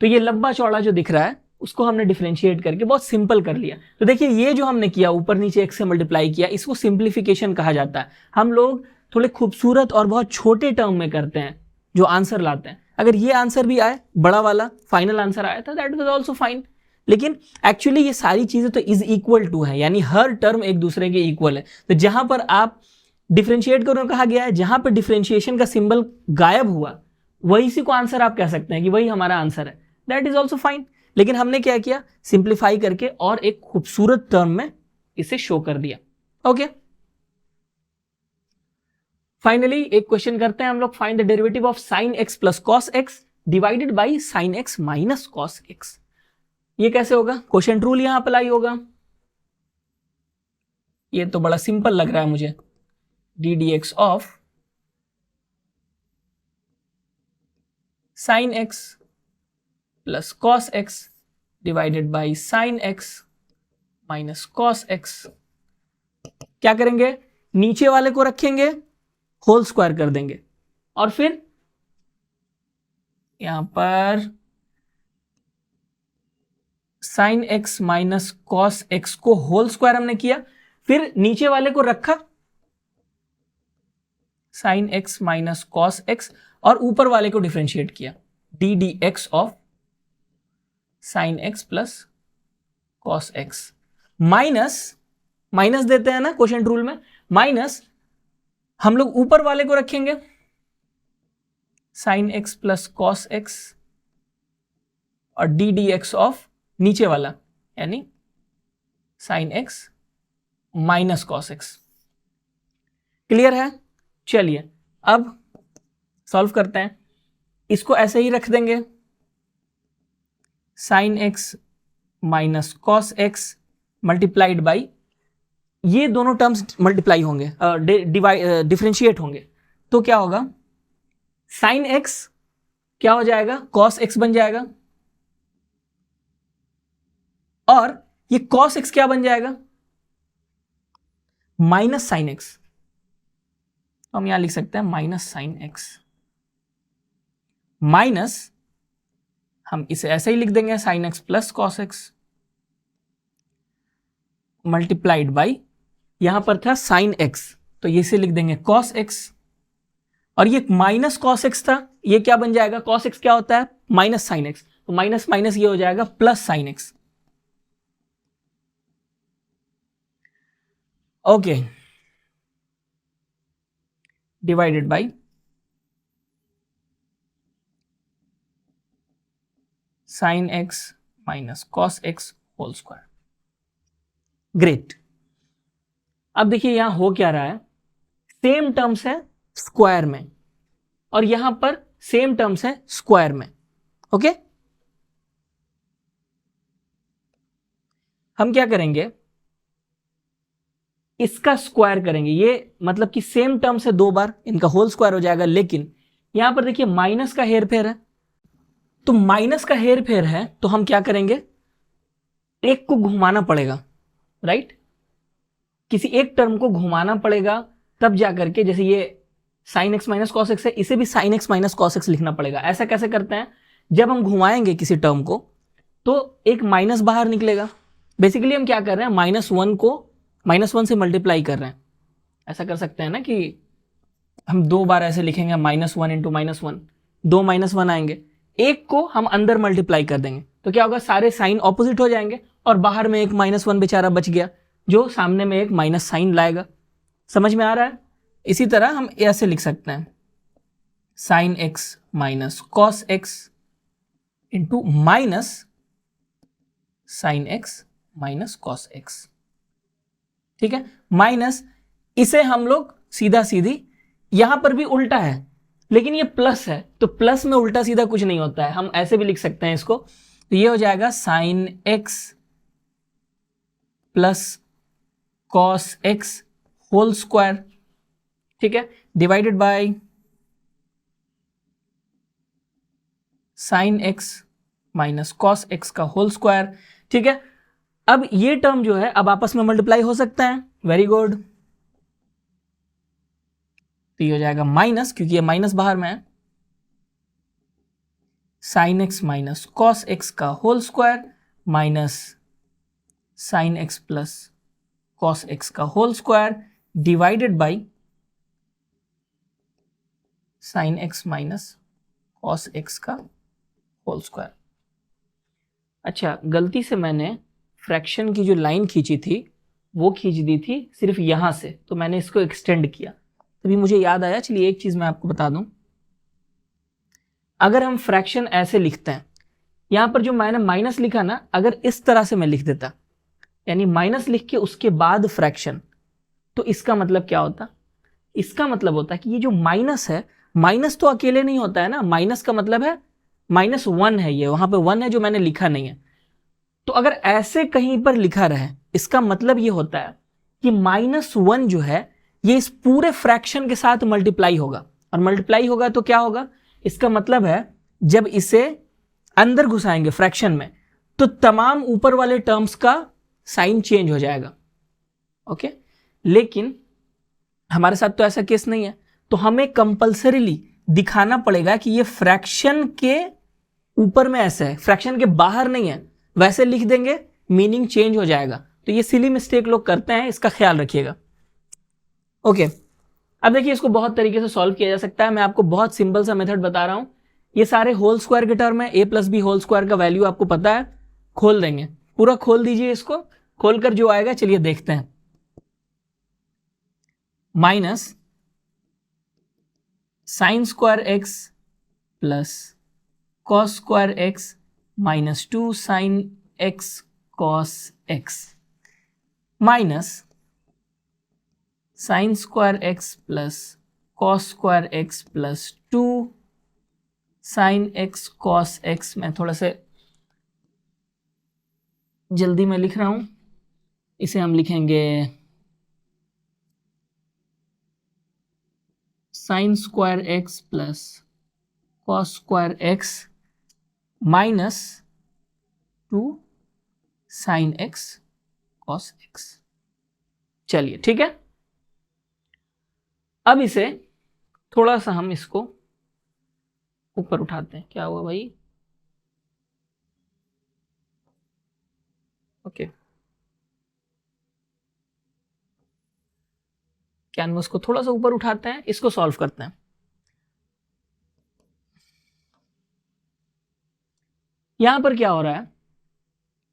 तो ये लंबा चौड़ा जो दिख रहा है उसको हमने डिफरेंशिएट करके बहुत सिंपल कर लिया। तो देखिए ये जो हमने किया ऊपर नीचे x से मल्टीप्लाई किया, इसको सिंप्लीफिकेशन कहा जाता है। हम लोग थोड़े खूबसूरत और बहुत छोटे टर्म में करते हैं जो आंसर लाते हैं। अगर ये आंसर भी आए, बड़ा वाला फाइनल आंसर आया था, दैट वाज आल्सो फाइन। लेकिन एक्चुअली ये सारी चीजें तो इज इक्वल टू है, यानी हर टर्म एक दूसरे के इक्वल है। तो जहां पर आप डिफरेंशिएट करो कहा गया है, जहां पर डिफरेंशिएशन का सिंबल गायब हुआ वही सी को आंसर आप कह सकते हैं कि वही हमारा आंसर है, दैट इज ऑल्सो फाइन। लेकिन हमने क्या किया, सिंप्लीफाई करके और एक खूबसूरत टर्म में इसे शो कर दिया। ओके, फाइनली एक क्वेश्चन करते हैं हम लोग, find the derivative of sine x plus cos x divided by sine x minus cos x. ये कैसे होगा, क्वेश्चन रूल यहां अप्लाई होगा। ये तो बड़ा सिंपल लग रहा है मुझे, D D x of sine x plus cos x divided by sine x minus cos x. क्या करेंगे, नीचे वाले को रखेंगे, होल स्क्वायर कर देंगे, और फिर यहां पर sign x minus cos x को होल स्क्वायर हमने किया, फिर नीचे वाले को रखा sign x minus cos x, और ऊपर वाले को डिफरेंशिएट किया, D D x of sine x plus cos x. Minus minus देते हैं ना क्वेश्चन रूल में, माइनस हम लोग ऊपर वाले को रखेंगे sine x plus cos x, और डी डी एक्स ऑफ नीचे वाला यानी sign x minus cos x. Clear है, चलिए अब सॉल्व करते हैं। इसको ऐसे ही रख देंगे, sign x minus cos x multiplied by, ये दोनों टर्म्स मल्टीप्लाई होंगे, डिफरेंशिएट होंगे, तो क्या होगा, साइन एक्स क्या हो जाएगा, कॉस एक्स बन जाएगा, और ये कॉस एक्स क्या बन जाएगा, माइनस साइन एक्स। तो हम यहां लिख सकते हैं माइनस साइन एक्स, माइनस हम इसे ऐसे ही लिख देंगे sine x plus cos x multiplied by, यहां पर था साइन एक्स तो ये से लिख देंगे कॉस एक्स, और ये माइनस कॉस एक्स था, ये क्या बन जाएगा, कॉस एक्स क्या होता है, माइनस साइन एक्स, तो माइनस माइनस ये हो जाएगा plus sine x. Okay, divided by sine x minus cos x whole square. Great. अब देखिए यहां हो क्या रहा है, सेम टर्म्स है स्क्वायर में, और यहां पर सेम टर्म्स है स्क्वायर में। ओके, हम क्या करेंगे, इसका स्क्वायर करेंगे, ये मतलब कि सेम टर्म्स है दो बार, इनका होल स्क्वायर हो जाएगा। लेकिन यहां पर देखिए माइनस का हेर फेर है, तो माइनस का हेर फेर है तो हम क्या करेंगे, एक को घुमाना पड़ेगा, राइट, किसी एक टर्म को घुमाना पड़ेगा, तब जाकर के, जैसे ये sign x minus cos x है, इसे भी sign x minus cos x लिखना पड़ेगा। ऐसा कैसे करते हैं, जब हम घुमाएंगे किसी टर्म को तो एक माइनस बाहर निकलेगा। बेसिकली हम क्या कर रहे हैं, -1 को -1 से मल्टीप्लाई कर रहे हैं, ऐसा कर सकते हैं ना कि हम 2 बार ऐसे लिखेंगे -1 इंटू -1, 2 -1 आएंगे, एक को हम अंदर मल्टीप्लाई कर देंगे तो क्या होगा, सारे साइन ऑपोजिट हो जाएंगे और बाहर में एक -1 बेचारा बच गया जो सामने में एक माइनस साइन लाएगा। समझ में आ रहा है? इसी तरह हम ऐसे लिख सकते हैं sin x minus cos x into minus sin x minus cos x। ठीक है, माइनस, इसे हम लोग सीधा सीधी, यहां पर भी उल्टा है लेकिन ये प्लस है तो प्लस में उल्टा सीधा कुछ नहीं होता है, हम ऐसे भी लिख सकते हैं इसको, तो ये हो जाएगा sin x plus cos x whole square, ठीक है, divided by sin x minus cos x का होल स्क्वायर। ठीक है, अब ये टर्म जो है अब आपस में मल्टीप्लाई हो सकता है, वेरी गुड, तो ये हो जाएगा माइनस, क्योंकि ये माइनस बाहर में है, sin x minus cos x का whole square minus sin x plus cos x का whole square divided by sin x minus cos x का होल स्क्वायर। अच्छा, गलती से मैंने फ्रैक्शन की जो लाइन खींची थी वो खींच दी थी सिर्फ यहां से, तो मैंने इसको एक्सटेंड किया, तभी मुझे याद आया। चलिए एक चीज मैं आपको बता दूं, अगर हम फ्रैक्शन ऐसे लिखते हैं, यहां पर जो मैंने माइनस लिखा ना, अगर इस तरह से मैं लिख देता, यानी माइनस लिख के उसके बाद फ्रैक्शन, तो इसका मतलब क्या होता, इसका मतलब होता है कि ये जो माइनस है, माइनस तो अकेले नहीं होता है ना, माइनस का मतलब है -1 है, ये वहां पे 1 है जो मैंने लिखा नहीं है, तो अगर ऐसे कहीं पर लिखा रहे, इसका मतलब ये होता है कि -1 जो है ये इस पूरे फ्रैक्शन के साथ मल्टीप्लाई होगा, और मल्टीप्लाई होगा तो क्या होगा, इसका मतलब है जब इसे अंदर घुसाएंगे फ्रैक्शन में तो तमाम ऊपर वाले टर्म्स का साइन चेंज हो जाएगा। ओके, लेकिन हमारे साथ तो ऐसा केस नहीं है, तो हमें कंपल्सरीली दिखाना पड़ेगा कि ये फ्रैक्शन के ऊपर में ऐसा है, फ्रैक्शन के बाहर नहीं है, वैसे लिख देंगे मीनिंग चेंज हो जाएगा। तो ये सिली मिस्टेक लोग करते हैं, इसका ख्याल रखिएगा। ओके, अब देखिए इसको बहुत तरीके से सॉल्व किया जा सकता है, मैं आपको बहुत सिंपल सा मेथड बता रहा हूं। ये सारे होल स्क्वायर के टर्म है, a plus b whole square का वैल्यू आपको पता है, खोल देंगे, पूरा खोल दीजिए इसको, खोलकर जो आएगा चलिए देखते हैं, minus sine square x plus cos square x minus 2 sine x cos x minus sine square x plus cos square x plus 2 sine x cos x. मैं थोड़ा सा जल्दी में लिख रहा हूं, इसे हम लिखेंगे sign square x plus cos square x minus 2 sine x cos x. चलिए ठीक है, अब इसे थोड़ा सा हम इसको ऊपर उठाते हैं। क्या हुआ भाई? ओके, कैनवस को थोड़ा सा ऊपर उठाते हैं, इसको सॉल्व करते हैं। यहां पर क्या हो रहा है,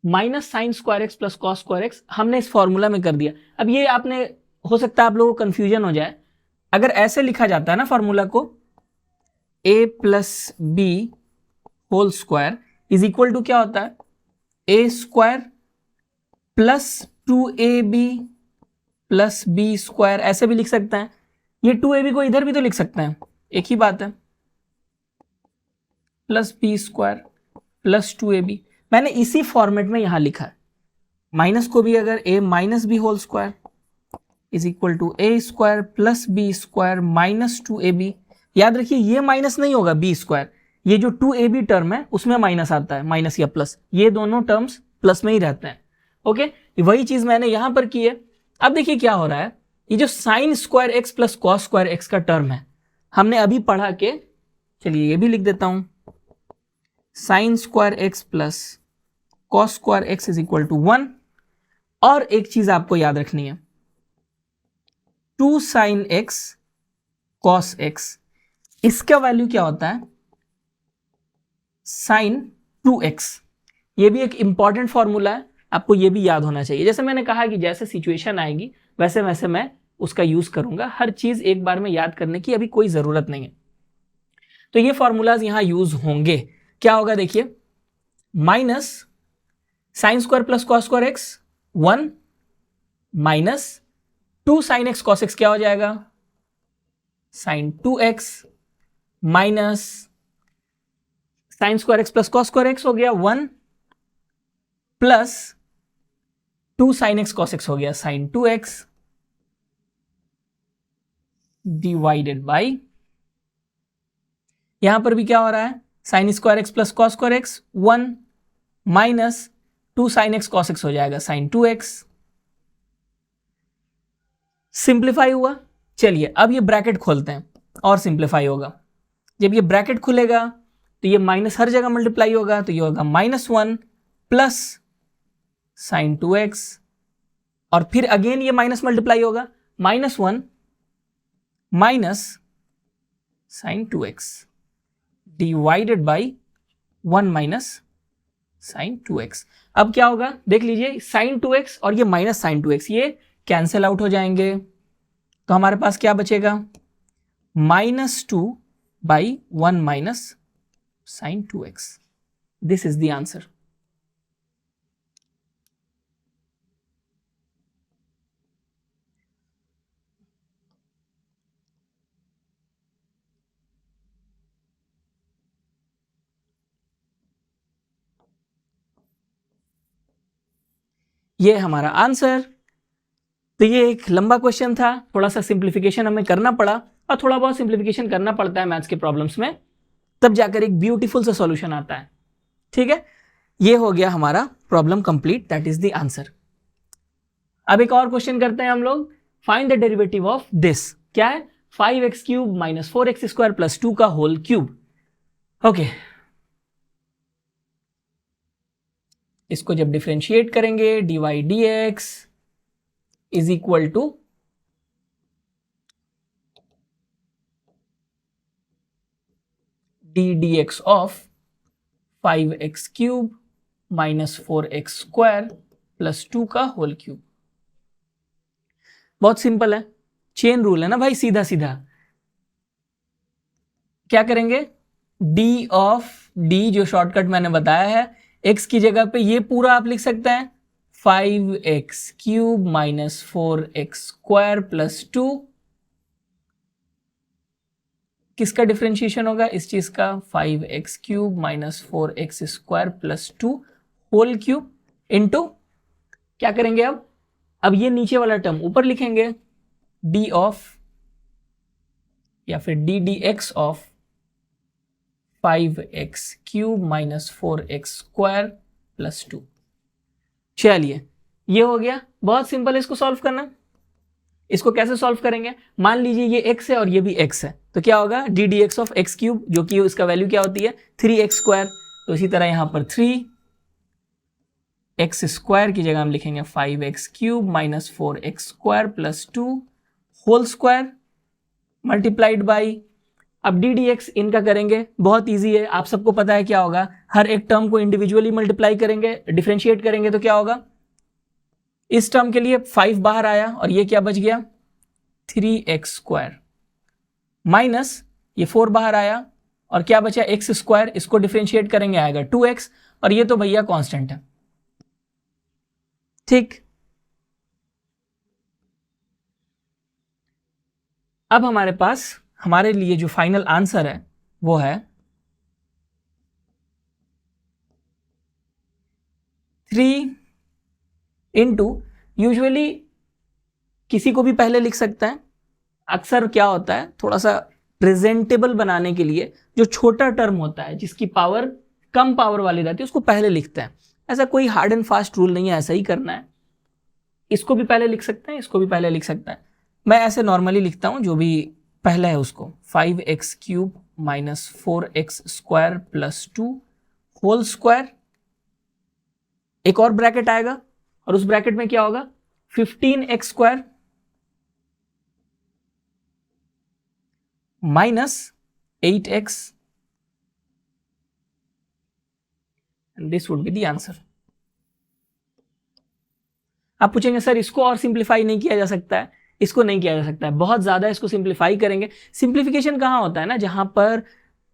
minus sine square x plus cos square x हमने इस फॉर्मूला में कर दिया। अब ये आपने, हो सकता है आप लोगों को कंफ्यूजन हो जाए, अगर ऐसे लिखा जाता है ना फॉर्मूला को, a plus b whole square is equal to क्या होता है, a square plus 2ab plus b square, ऐसे भी लिख सकते हैं। ये 2ab को इधर भी तो लिख सकते हैं, एक ही बात है, plus b square plus 2ab। मैंने इसी फॉर्मेट में यहां लिखा है, माइनस को भी अगर a minus b whole square is equal to a square plus b square minus 2ab। याद रखिए ये माइनस नहीं होगा b स्क्वायर, ये जो 2ab टर्म है उसमें माइनस आता है, माइनस या प्लस, ये दोनों टर्म्स प्लस में ही रहते हैं। ओके, वही चीज मैंने यहां पर की है। अब देखिए क्या हो रहा है, ये जो sign square x plus cos square x का टर्म है, हमने अभी पढ़ा के, चलिए ये भी लिख देता हूं, sine square x plus cos square x is equal to 1, और एक चीज आपको याद रखनी है, 2 sin x cos x, इसका वैल्यू क्या होता है, sin 2x। ये भी एक इंपॉर्टेंट फॉर्मूला है, आपको ये भी याद होना चाहिए। जैसे मैंने कहा कि जैसे सिचुएशन आएगी वैसे वैसे मैं उसका यूज करूंगा, हर चीज एक बार में याद करने की अभी कोई जरूरत नहीं है। तो ये फॉर्मूलाज यहां यूज होंगे। क्या होगा देखिए, minus sine square plus cos square x 1 minus 2 sine x cos x क्या हो जाएगा, sine 2x minus sine square x plus cos square x हो गया 1 plus 2 sine x cos x हो गया साइन 2x डिवाइडेड बाई, यहां पर भी क्या हो रहा है, sign square x plus cos square x 1 minus 2 sine x cos x हो जाएगा साइन 2x। सिंप्लीफाई हुआ। चलिए अब ये ब्रैकेट खोलते हैं और सिंप्लीफाई होगा। जब ये ब्रैकेट खुलेगा तो ये माइनस हर जगह मल्टीप्लाई होगा, तो ये होगा -1 प्लस साइन 2x, और फिर अगेन ये माइनस मल्टीप्लाई होगा, -1 minus sine 2x divided by 1 minus sine 2x। अब क्या होगा देख लीजिए, साइन 2x और ये माइनस साइन 2x ये कैंसिल आउट हो जाएंगे, तो हमारे पास क्या बचेगा, -2 by 1 minus sine 2x। This is the answer. ये हमारा आंसर। तो ये एक लंबा क्वेश्चन था, थोड़ा सा सिंप्लीफिकेशन हमें करना पड़ा, और थोड़ा बहुत सिंप्लीफिकेशन करना पड़ता है मैथ्स के प्रॉब्लम्स में, तब जाकर एक ब्यूटीफुल सा सॉल्यूशन आता है। ठीक है, ये हो गया हमारा problem complete, that is the answer. अब एक और क्वेश्चन करते हैं हम लोग, find the derivative of this. क्या है, 5x cube minus 4x square plus 2 का होल क्यूब। ओके, इसको जब डिफरेंशिएट करेंगे, dy dx is equal to d dx of 5x cube minus 4x square plus 2 का होल क्यूब। बहुत simple है, chain rule है ना भाई, सीधा सीधा। क्या करेंगे, d ऑफ d जो शॉर्टकट मैंने बताया है, x की जगह पे ये पूरा आप लिख सकते हैं 5x cube minus 4x square plus 2। किसका डिफरेंशिएशन होगा, इस चीज का, 5x cube minus 4x square plus 2 whole cube into, क्या करेंगे अब ये नीचे वाला टर्म ऊपर लिखेंगे, d ऑफ या फिर d dx of 5x cube minus 4x square plus 2। चलिए ये हो गया, बहुत सिंपल है इसको सॉल्व करना। इसको कैसे सॉल्व करेंगे, मान लीजिए ये x है और ये भी x है, तो क्या होगा, d dx of x cube, जो कि इसका वैल्यू क्या होती है 3x स्क्वायर, तो इसी तरह यहां पर 3x स्क्वायर की जगह हम लिखेंगे 5x cube minus 4x square plus 2 whole square multiplied by, अब d dx इनका करेंगे, बहुत इजी है, आप सबको पता है क्या होगा, हर एक टर्म को इंडिविजुअली मल्टीप्लाई करेंगे, डिफरेंशिएट करेंगे, तो क्या होगा, इस टर्म के लिए 5 बाहर आया और ये क्या बच गया 3x स्क्वायर, माइनस ये 4 बाहर आया और क्या बचा x स्क्वायर, इसको डिफरेंशिएट करेंगे आएगा 2x, और ये तो भैया कांस्टेंट है। ठीक, अब हमारे पास हमारे लिए जो फाइनल आंसर है वो है 3 इंटू, यूजुअली किसी को भी पहले लिख सकते हैं, अक्सर क्या होता है थोड़ा सा प्रेजेंटेबल बनाने के लिए जो छोटा टर्म होता है जिसकी पावर कम पावर वाली रहती है उसको पहले लिखते हैं। ऐसा कोई हार्ड एंड फास्ट रूल नहीं है, ऐसा ही करना है। इसको भी पहले लिख सकते हैं, इसको भी पहले लिख सकते हैं, मैं ऐसे नॉर्मली लिखता हूं, जो भी पहला है उसको 5x cube minus 4x square plus 2 whole square, एक और ब्रैकेट आएगा और उस ब्रैकेट में क्या होगा 15x square minus 8x and this would be the answer. आप पूछेंगे सर इसको और सिंप्लीफाई नहीं किया जा सकता है? इसको नहीं किया जा सकता है, बहुत ज्यादा इसको सिंप्लीफाई करेंगे। सिंप्लीफिकेशन कहां होता है ना, जहां पर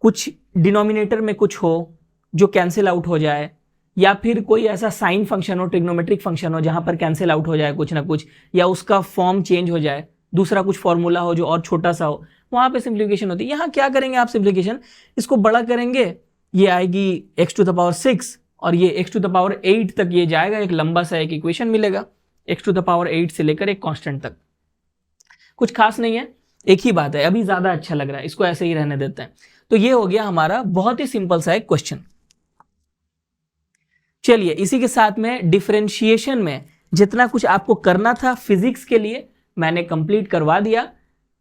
कुछ डिनोमिनेटर में कुछ हो जो कैंसिल आउट हो जाए, या फिर कोई ऐसा साइन फंक्शन हो, ट्रिग्नोमेट्रिक फंक्शन हो जहां पर कैंसिल आउट हो जाए कुछ ना कुछ, या उसका फॉर्म चेंज हो जाए, दूसरा कुछ फॉर्मूला हो जो और छोटा सा हो, वहां पे सिंप्लीफिकेशन होती है। यहां क्या करेंगे आप सिंप्लीफिकेशन, इसको बड़ा करेंगे, ये आएगी x टू द पावर 6 और ये x टू द पावर 8 तक ये जाएगा, एक लंबा सा एक इक्वेशन मिलेगा x टू द पावर 8 से लेकर एक कांस्टेंट तक। कुछ खास नहीं है, एक ही बात है, अभी ज्यादा अच्छा लग रहा है, इसको ऐसे ही रहने देते हैं। तो ये हो गया हमारा बहुत ही सिंपल सा एक क्वेश्चन। चलिए इसी के साथ में डिफरेंशिएशन में जितना कुछ आपको करना था फिजिक्स के लिए मैंने कंप्लीट करवा दिया।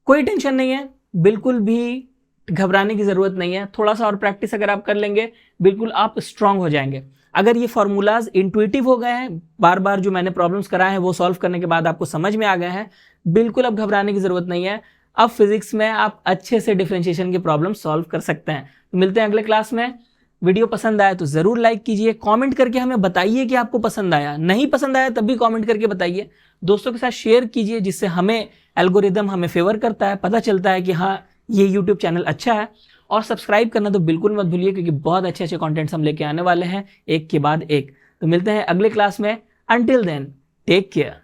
कोई टेंशन नहीं है, बिल्कुल भी घबराने की जरूरत नहीं है। थोड़ा सा और प्रैक्टिस अगर आप कर लेंगे बिल्कुल आप स्ट्रांग हो जाएंगे। अगर ये फॉर्मूलाज इंट्यूटिव हो गए हैं, बार बार जो मैंने प्रॉब्लम्स कराए हैं वो सॉल्व करने के बाद आपको समझ में आ गए हैं, बिल्कुल अब घबराने की जरूरत नहीं है। अब फिजिक्स में आप अच्छे से डिफरेंशिएशन की प्रॉब्लम सॉल्व कर सकते हैं। तो मिलते हैं अगले क्लास में। वीडियो पसंद आया तो जरूर लाइक कीजिए, कमेंट करके हमें बताइए कि आपको पसंद आया, नहीं पसंद आया तब भी कमेंट करके बताइए। दोस्तों के साथ शेयर कीजिए जिससे हमें एल्गोरिदम हमें फेवर करता है, पता चलता है कि हाँ ये यूट्यूब चैनल अच्छा है। और सब्सक्राइब करना तो बिल्कुल मत भूलिए क्योंकि बहुत अच्छे अच्छे कंटेंट्स हम लेके आने वाले हैं एक के बाद एक। तो मिलते हैं अगले क्लास में। Until then take care.